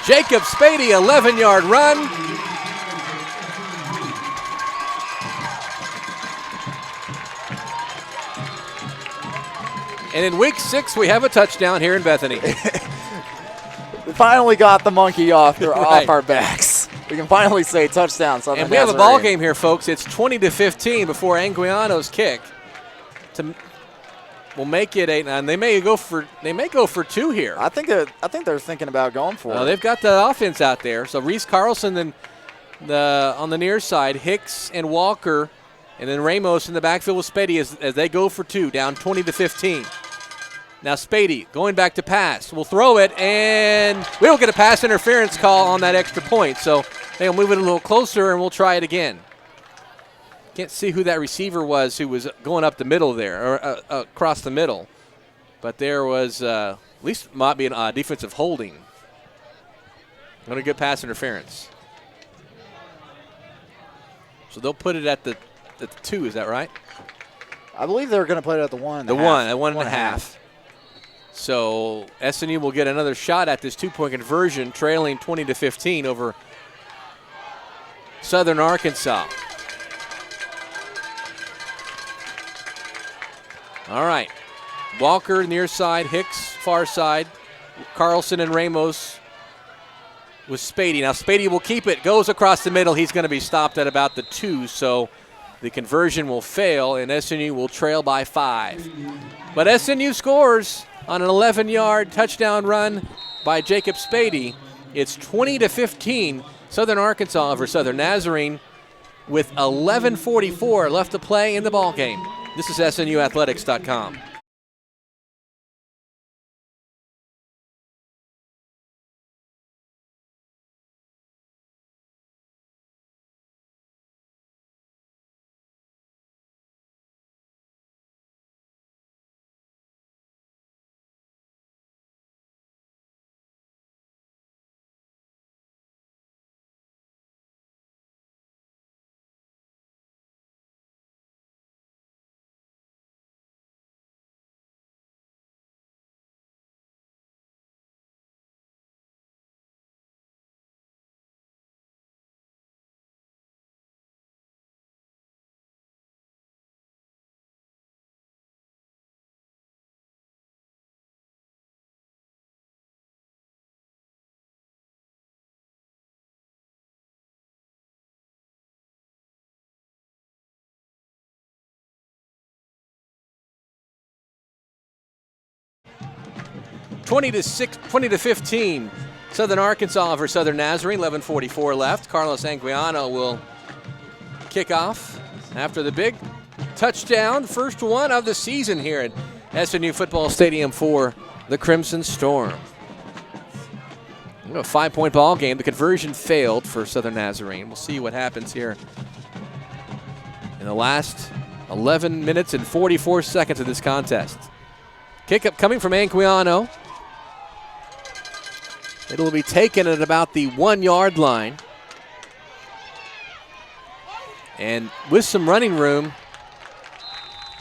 S1: Jacob Spady, 11-yard run. And in week 6, we have a touchdown here in Bethany.
S2: We finally got the monkey off our backs. We can finally say touchdown. Southern
S1: And we have a
S2: Nazarene.
S1: ball game here, folks. It's 20-15 before Anguiano's kick. Will make it 8, and they may go for 2 here.
S2: I think they're thinking about going for it.
S1: They've got the offense out there. So Reese Carlson then on the near side, Hicks and Walker, and then Ramos in the backfield with Spady as they go for 2, down 20-15. Now Spady going back to pass. We'll throw it, and we don't get a pass interference call on that extra point. So they'll move it a little closer, and we'll try it again. Can't see who that receiver was who was going up the middle there, or across the middle. But there was, at least might be a defensive holding. Going to get pass interference. So they'll put it at the 2, is that right?
S2: I believe they're going to put it at the 1.
S1: The 1, at 1.5. So SNU will get another shot at this 2-point conversion, trailing 20-15 over Southern Arkansas. All right. Walker near side, Hicks far side, Carlson and Ramos with Spady. Now Spady will keep it, goes across the middle. He's going to be stopped at about the 2, so the conversion will fail, and SNU will trail by 5. But SNU scores on an 11-yard touchdown run by Jacob Spady. It's 20-15, Southern Arkansas over Southern Nazarene with 11:44 left to play in the ball game. This is SNUathletics.com. Twenty to 15, Southern Arkansas over Southern Nazarene. 11:44 left. Carlos Anguiano will kick off after the big touchdown, first one of the season here at SNU Football Stadium for the Crimson Storm. A 5-point ball game. The conversion failed for Southern Nazarene. We'll see what happens here in the last 11 minutes and 44 seconds of this contest. Kick up coming from Anguiano. It'll be taken at about the 1-yard line. And with some running room,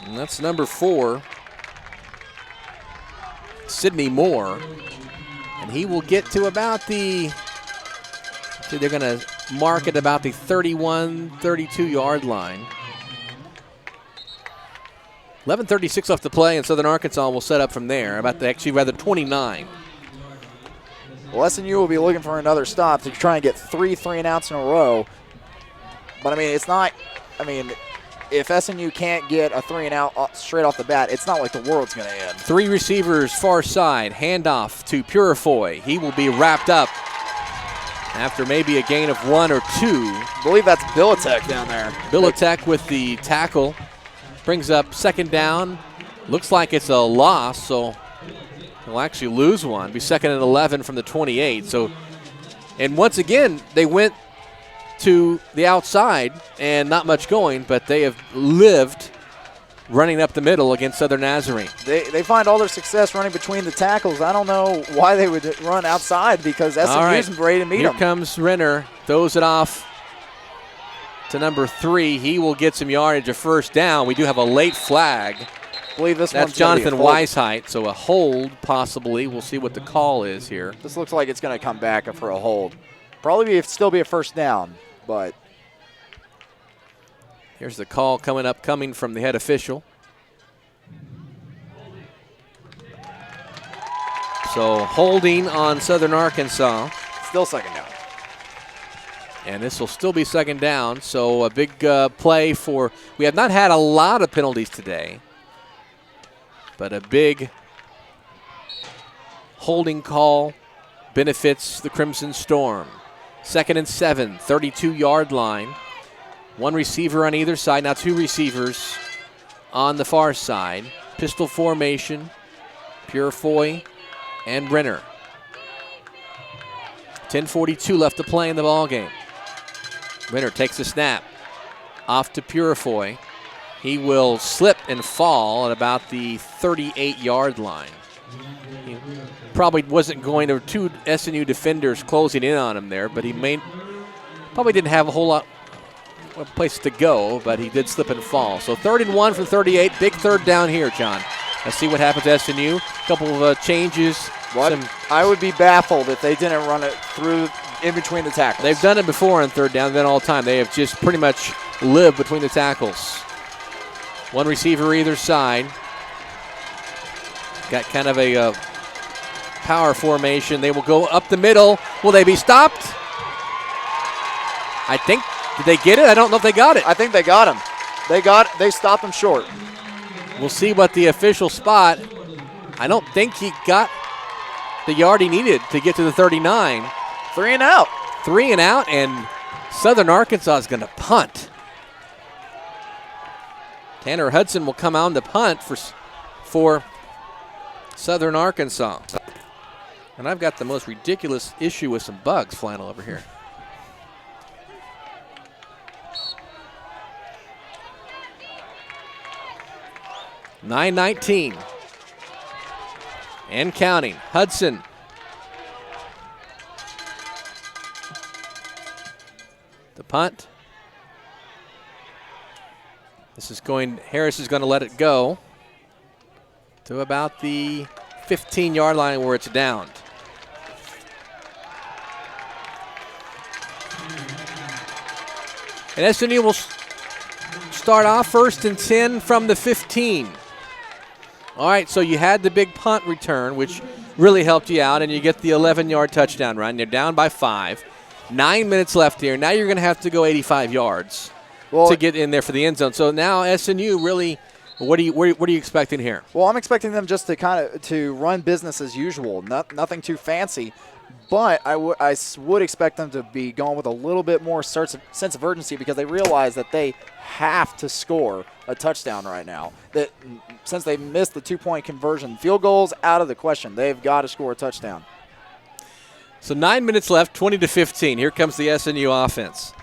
S1: and that's number 4, Sidney Moore. And he will get to about the, they're going to mark it about the 31, 32-yard line. 11:36 left to play, and Southern Arkansas will set up from there, about the, actually rather 29.
S2: Well, SNU will be looking for another stop to try and get 3 3-and-outs in a row. But, I mean, it's not – I mean, if SNU can't get a 3-and-out straight off the bat, it's not like the world's going to end.
S1: 3 receivers far side, handoff to Purifoy. He will be wrapped up after maybe a gain of 1 or 2.
S2: I believe that's Biletek down there.
S1: Biletek with the tackle. Brings up second down. Looks like it's a loss, so he'll actually lose one. Be second and 11 from the 28. So, and once again, they went to the outside and not much going, but they have lived running up the middle against Southern Nazarene.
S2: They find all their success running between the tackles. I don't know why they would run outside because SNU's ready to meet them.
S1: Here comes Renner, throws it off to number 3. He will get some yardage, a first down. We do have a late flag.
S2: I believe this
S1: That's
S2: one's gonna be a
S1: Jonathan
S2: hold.
S1: Weisheidt, so a hold possibly. We'll see what the call is here.
S2: This looks like it's going to come back for a hold. Still be a first down, but
S1: Here's the call coming from the head official. So holding on Southern Arkansas.
S2: still second down.
S1: And this will still be second down. So a big play for, we have not had a lot of penalties today, but a big holding call benefits the Crimson Storm. 2nd and 7, 32-yard line. One receiver on either side, now 2 receivers on the far side. Pistol formation, Purifoy and Renner. 10:42 left to play in the ball game. Renner takes the snap. Off to Purifoy. He will slip and fall at about the 38-yard line. He probably wasn't going to 2 SNU defenders closing in on him there, but he probably didn't have a whole lot of place to go, but he did slip and fall. So 3rd and 1 from 38. Big third down here, John. Let's see what happens to SNU. A couple of changes.
S2: I would be baffled if they didn't run it through in between the tackles.
S1: They've done it before on 3rd down, then all the time. They have just pretty much lived between the tackles. One receiver either side. Got kind of a power formation. They will go up the middle. Will they be stopped? I think, did they get it? I don't know if they got it.
S2: I think they got him. They stopped him short.
S1: We'll see what the official spot. I don't think he got the yard he needed to get to the 39.
S2: 3 and out.
S1: 3 and out, and Southern Arkansas is going to punt. Tanner Hudson will come on to punt for Southern Arkansas. And I've got the most ridiculous issue with some bugs flying all over here. .919 and counting. Hudson. The punt. Harris is going to let it go to about the 15-yard line where it's downed. And SNU will start off 1st and 10 from the 15. All right, so you had the big punt return, which really helped you out, and you get the 11-yard touchdown run. You're down by 5. 9 minutes left here. Now you're going to have to go 85 yards to get in there for the end zone. So now SNU really, what are you expecting here?
S2: Well, I'm expecting them just to run business as usual. Nothing too fancy. But I would expect them to be going with a little bit more sense of urgency because they realize that they have to score a touchdown right now. That since they missed the 2-point conversion, field goals out of the question. They've got to score a touchdown.
S1: So 9 minutes left, 20-15. Here comes the SNU offense.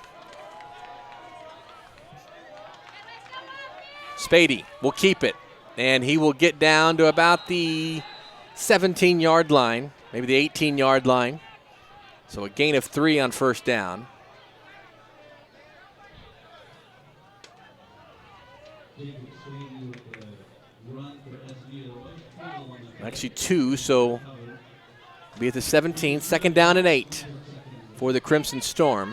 S1: Spady will keep it, and he will get down to about the 17-yard line. Maybe the 18-yard line. So a gain of 3 on 1st down. Actually 2, so be at the 17, 2nd down and 8 for the Crimson Storm.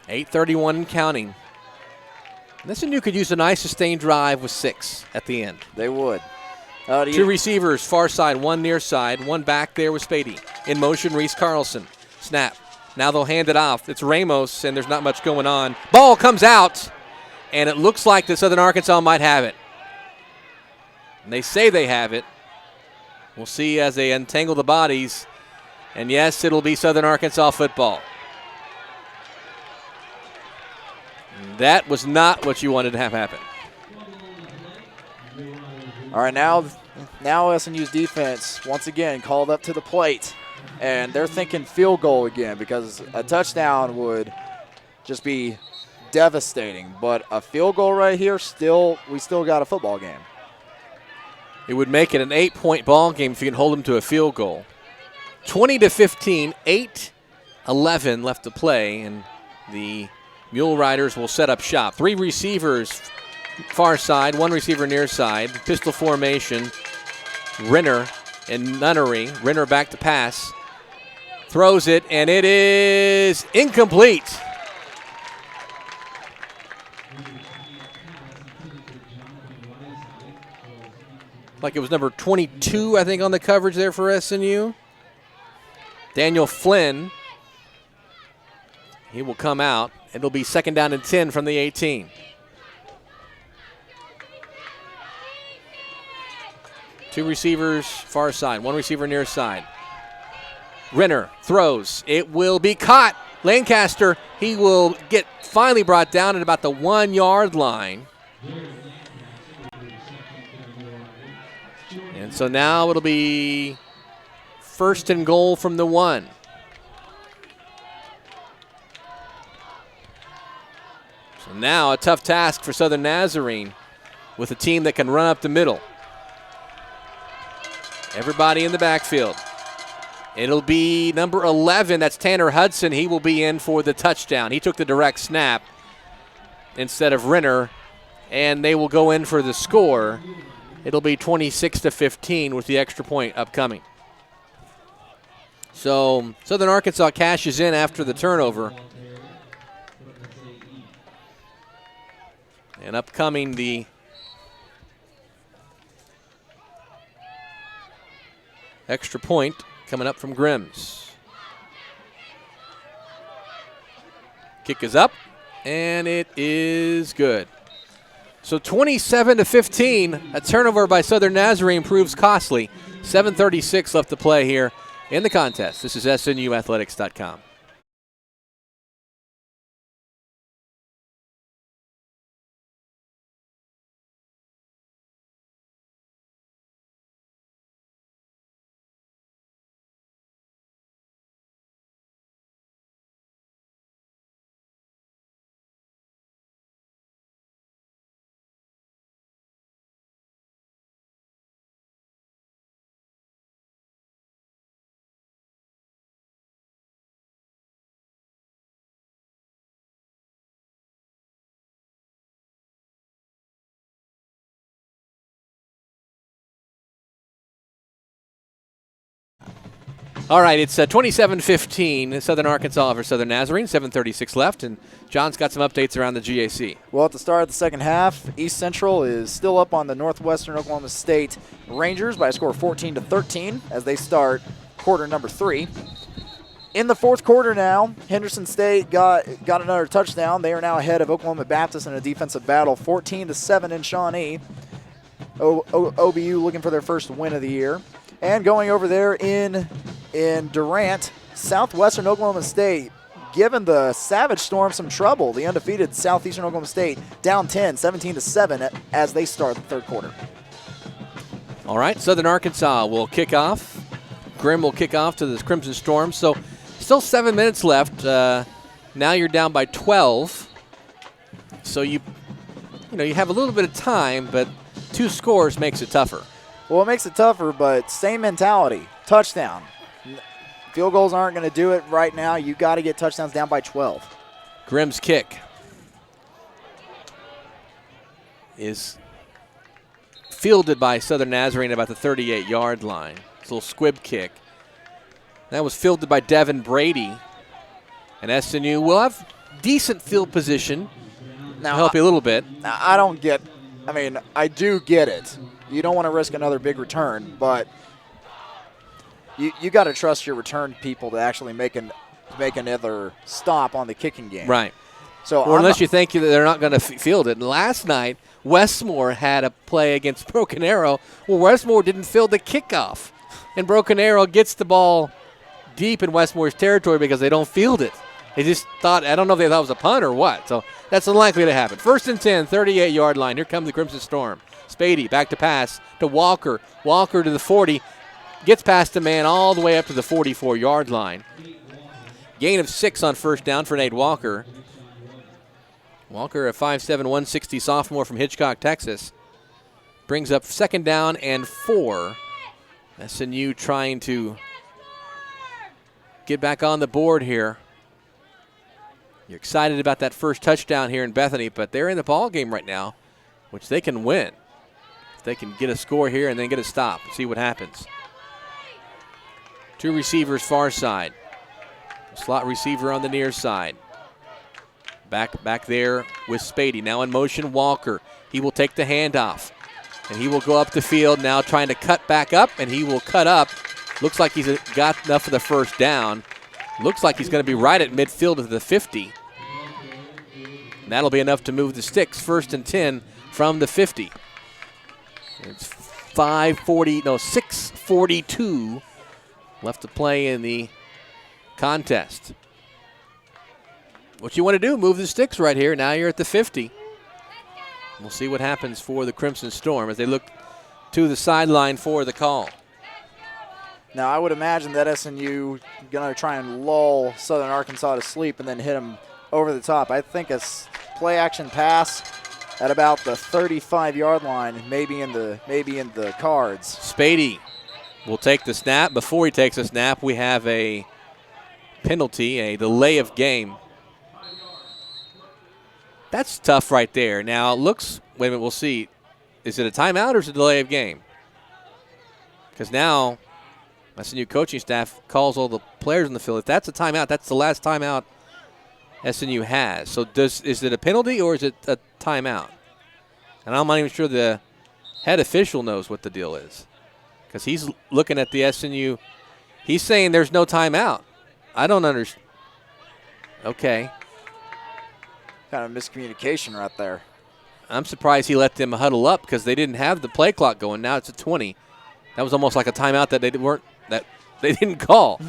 S1: 8:31 and counting. SNU could use a nice sustained drive with 6 at the end.
S2: They would.
S1: 2 receivers, far side, 1 near side, 1 back there with Spady. In motion, Reese Carlson. Snap. Now they'll hand it off. It's Ramos, and there's not much going on. Ball comes out, and it looks like the Southern Arkansas might have it. And they say they have it. We'll see as they untangle the bodies. And yes, it'll be Southern Arkansas football. That was not what you wanted to have happen.
S2: All right, now SNU's defense once again called up to the plate, and they're thinking field goal again because a touchdown would just be devastating. But a field goal right here, we still got a football game.
S1: It would make it an 8-point ball game if you can hold them to a field goal. 20-15, 8-11 left to play, and the Mule Riders will set up shop. 3 receivers far side, 1 receiver near side. Pistol formation. Renner and Nunnery. Renner back to pass. Throws it, and it is incomplete. Like it was number 22, I think, on the coverage there for SNU. Daniel Flynn. He will come out. It'll be 2nd down and 10 from the 18. Two receivers far side, 1 receiver near side. Renner throws. It will be caught. Lancaster, he will get finally brought down at about the 1-yard line. And so now it'll be 1st and goal from the 1. So now a tough task for Southern Nazarene with a team that can run up the middle. Everybody in the backfield. It'll be number 11, that's Tanner Hudson. He will be in for the touchdown. He took the direct snap instead of Renner, and they will go in for the score. It'll be 26-15 with the extra point upcoming. So Southern Arkansas cashes in after the turnover. And upcoming the extra point coming up from Grims. Kick is up, and it is good. So 27-15, a turnover by Southern Nazarene proves costly. 7:36 left to play here in the contest. This is SNUathletics.com. All right, it's 27-15, Southern Arkansas over Southern Nazarene, 7:36 left, and John's got some updates around the GAC.
S2: Well, at the start of the second half, East Central is still up on the Northwestern Oklahoma State Rangers by a score of 14-13 as they start quarter number 3. In the fourth quarter now, Henderson State got another touchdown. They are now ahead of Oklahoma Baptist in a defensive battle, 14-7 in Shawnee. OBU looking for their first win of the year. And going over there in Durant, Southwestern Oklahoma State giving the Savage Storm some trouble. The undefeated Southeastern Oklahoma State down 10, 17-7 as they start the third quarter.
S1: All right, Southern Arkansas will kick off. Grimm will kick off to the Crimson Storm. So still 7 minutes left. Now you're down by 12. So you have a little bit of time, but 2 scores makes it tougher.
S2: Well, it makes it tougher, but same mentality. Touchdown. Field goals aren't going to do it right now. You got to get touchdowns down by 12.
S1: Grimm's kick is fielded by Southern Nazarene about the 38-yard line. It's a little squib kick. That was fielded by Devin Brady. And SNU will have decent field position. Now, help you a little bit.
S2: I do get it. You don't want to risk another big return, but you got to trust your return people to actually make another stop on the kicking game.
S1: Right.
S2: So,
S1: or unless you think that they're not going to field it. And last night, Westmore had a play against Broken Arrow. Well, Westmore didn't field the kickoff. And Broken Arrow gets the ball deep in Westmore's territory because they don't field it. They just thought, I don't know if they thought it was a punt or what. So That's unlikely to happen. 1st and 10, 38-yard line. Here comes the Crimson Storm. Spady back to pass to Walker. Walker to the 40. Gets past the man all the way up to the 44-yard line. Gain of 6 on first down for Nate Walker. Walker, a 5'7", 160 sophomore from Hitchcock, Texas. Brings up 2nd down and 4. SNU trying to get back on the board here. You're excited about that first touchdown here in Bethany, but they're in the ball game right now, which they can win. If they can get a score here and then get a stop, see what happens. 2 receivers far side. Slot receiver on the near side. Back there with Spady. Now in motion, Walker. He will take the handoff. And he will go up the field now trying to cut back up, and he will cut up. Looks like he's got enough for the first down. Looks like he's going to be right at midfield of the 50. And that'll be enough to move the sticks. 1st and 10 from the 50. It's 6:42 left to play in the contest. What you want to do, move the sticks right here. Now you're at the 50. We'll see what happens for the Crimson Storm as they look to the sideline for the call.
S2: Now, I would imagine that SNU going to try and lull Southern Arkansas to sleep and then hit them over the top. I think a play-action pass at about the 35-yard line, maybe in the cards.
S1: Spady will take the snap. Before he takes a snap, we have a penalty, a delay of game. That's tough right there. Now, it looks, wait a minute, we'll see. Is it a timeout or is it a delay of game? Because now, SNU coaching staff calls all the players in the field. If that's a timeout, that's the last timeout SNU has. So is it a penalty or is it a timeout? And I'm not even sure the head official knows what the deal is. Because he's looking at the SNU. He's saying there's no timeout. I don't understand. Okay.
S2: Kind of miscommunication right there.
S1: I'm surprised he let them huddle up because they didn't have the play clock going. Now it's a 20. That was almost like a timeout that they didn't call.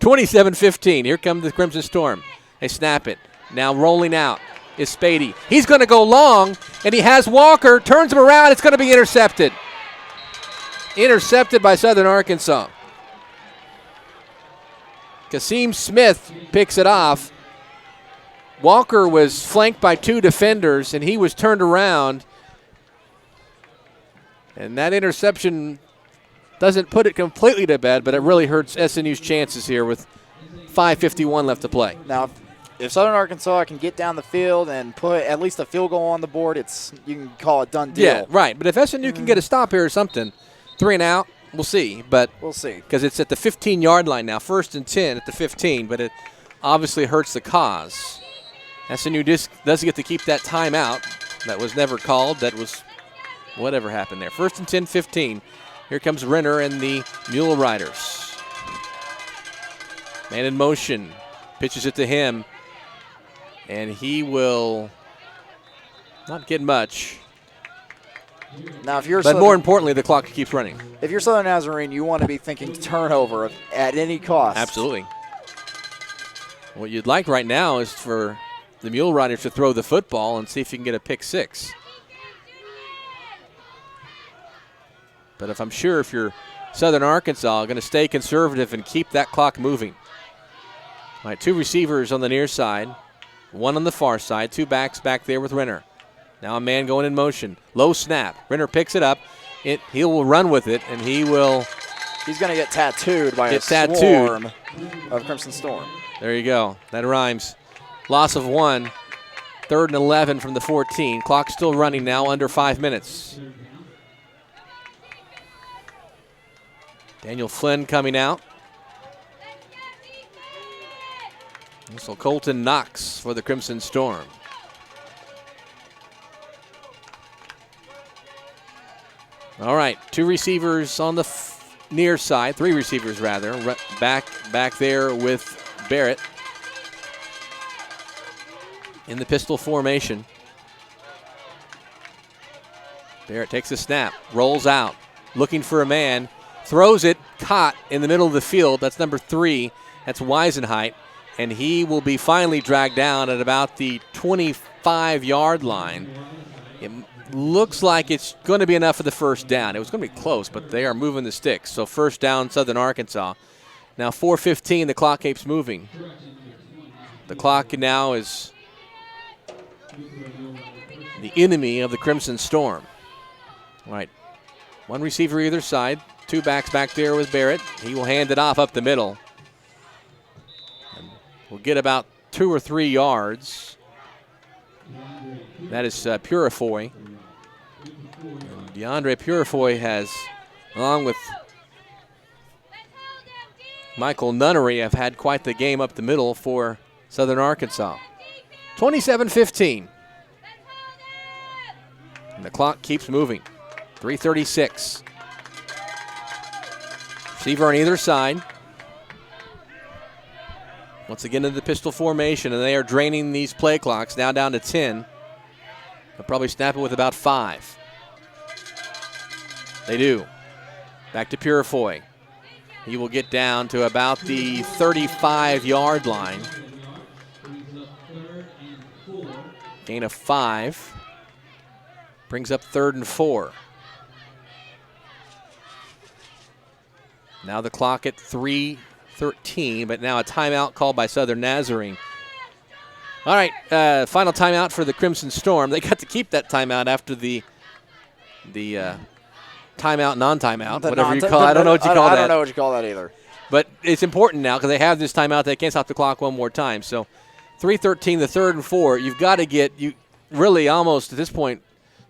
S1: 27-15. Here comes the Crimson Storm. They snap it. Now rolling out is Spady. He's going to go long, and he has Walker. Turns him around. It's going to be intercepted. Intercepted by Southern Arkansas. Kasim Smith picks it off. Walker was flanked by 2 defenders, and he was turned around. And that interception doesn't put it completely to bed, but it really hurts SNU's chances here with 5:51 left to play.
S2: Now, if Southern Arkansas can get down the field and put at least a field goal on the board, you can call it done deal.
S1: Yeah, right. But if SNU can get a stop here or something, 3 and out, we'll see. But
S2: we'll see.
S1: Because it's at the 15-yard line now, 1st and 10 at the 15, but it obviously hurts the cause. SNU does get to keep that timeout. That was never called. That was whatever happened there. 1st and 10, 15. Here comes Renner and the Mule Riders. Man in motion. Pitches it to him. And he will not get much.
S2: Now, if you're
S1: but more importantly, the clock keeps running.
S2: If you're Southern Nazarene, you want to be thinking turnover at any cost.
S1: Absolutely. What you'd like right now is for the Mule Riders to throw the football and see if you can get a pick 6. But if you're Southern Arkansas, going to stay conservative and keep that clock moving. All right, 2 receivers on the near side, 1 on the far side, 2 backs back there with Renner. Now a man going in motion. Low snap. Renner picks it up. He will run with it, and he's going
S2: to get tattooed by a swarm of Crimson Storm.
S1: There you go. That rhymes. Loss of 1. 3rd and 11 from the 14. Clock still running now, under 5 minutes. Daniel Flynn coming out. So Colton Knox for the Crimson Storm. All right, 2 receivers on the near side, 3 receivers rather, back there with Barrett in the pistol formation. Barrett takes a snap, rolls out, looking for a man, throws it, caught in the middle of the field. That's number 3. That's Weisenheit. and he will be finally dragged down at about the 25-yard line. It looks like it's going to be enough for the first down. It was going to be close, but they are moving the sticks. So first down, Southern Arkansas. Now 4:15, the clock keeps moving. The clock now is the enemy of the Crimson Storm. All right, one receiver either side. Two backs back there with Barrett. He will hand it off up the middle. And we'll get about 2 or 3 yards. That is Purifoy. And DeAndre Purifoy has, along with Michael Nunnery, have had quite the game up the middle for Southern Arkansas. 27-15. And the clock keeps moving. 3:36. Receiver on either side. Once again in the pistol formation, and they are draining these play clocks, now down to 10. They'll probably snap it with about 5. They do. Back to Purifoy. He will get down to about the 35-yard line. Gain of 5. Brings up 3rd and 4. Now the clock at 3:13, but now a timeout called by Southern Nazarene. All right, final timeout for the Crimson Storm. They got to keep that timeout after the timeout, non-timeout, whatever you call it. I don't know what you call that.
S2: I don't know what you call that either.
S1: But it's important now because they have this timeout. They can't stop the clock one more time. So 3:13, the 3rd and 4. You've got to get, you really almost at this point,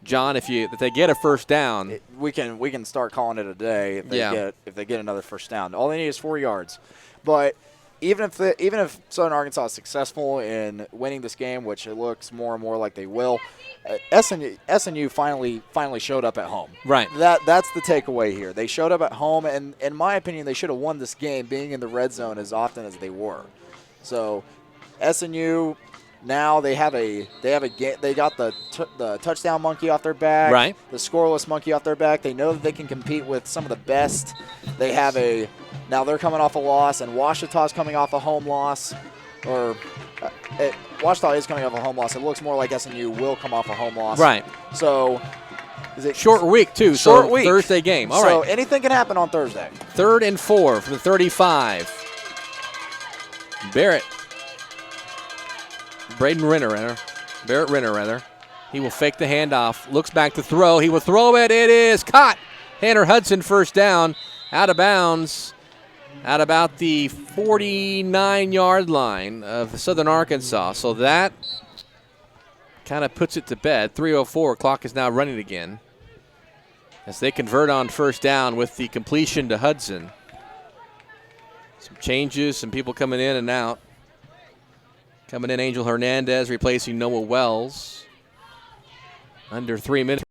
S1: John, if they get a first down,
S2: we can start calling it a day if they get another first down. All they need is 4 yards. But even if Southern Arkansas is successful in winning this game, which it looks more and more like they will, SNU finally showed up at home.
S1: Right.
S2: That's the takeaway here. They showed up at home, and in my opinion, they should have won this game, being in the red zone as often as they were. So SNU. Now they got the touchdown monkey off their back,
S1: right?
S2: The scoreless monkey off their back. They know that they can compete with some of the best. Now they're coming off a loss, and Washita's coming off a home loss, Washita is coming off a home loss. It looks more like SNU will come off a home loss,
S1: right?
S2: So, is it
S1: short week too?
S2: Short week,
S1: Thursday game. All right.
S2: So anything can happen on Thursday.
S1: 3rd and 4 from the 35. Barrett Renner. He will fake the handoff. Looks back to throw. He will throw it. It is caught. Tanner Hudson first down. Out of bounds. At about the 49-yard line of Southern Arkansas. So that kind of puts it to bed. 3:04. Clock is now running again. As they convert on first down with the completion to Hudson. Some changes. Some people coming in and out. Coming in, Angel Hernandez replacing Noah Wells. Under 3 minutes.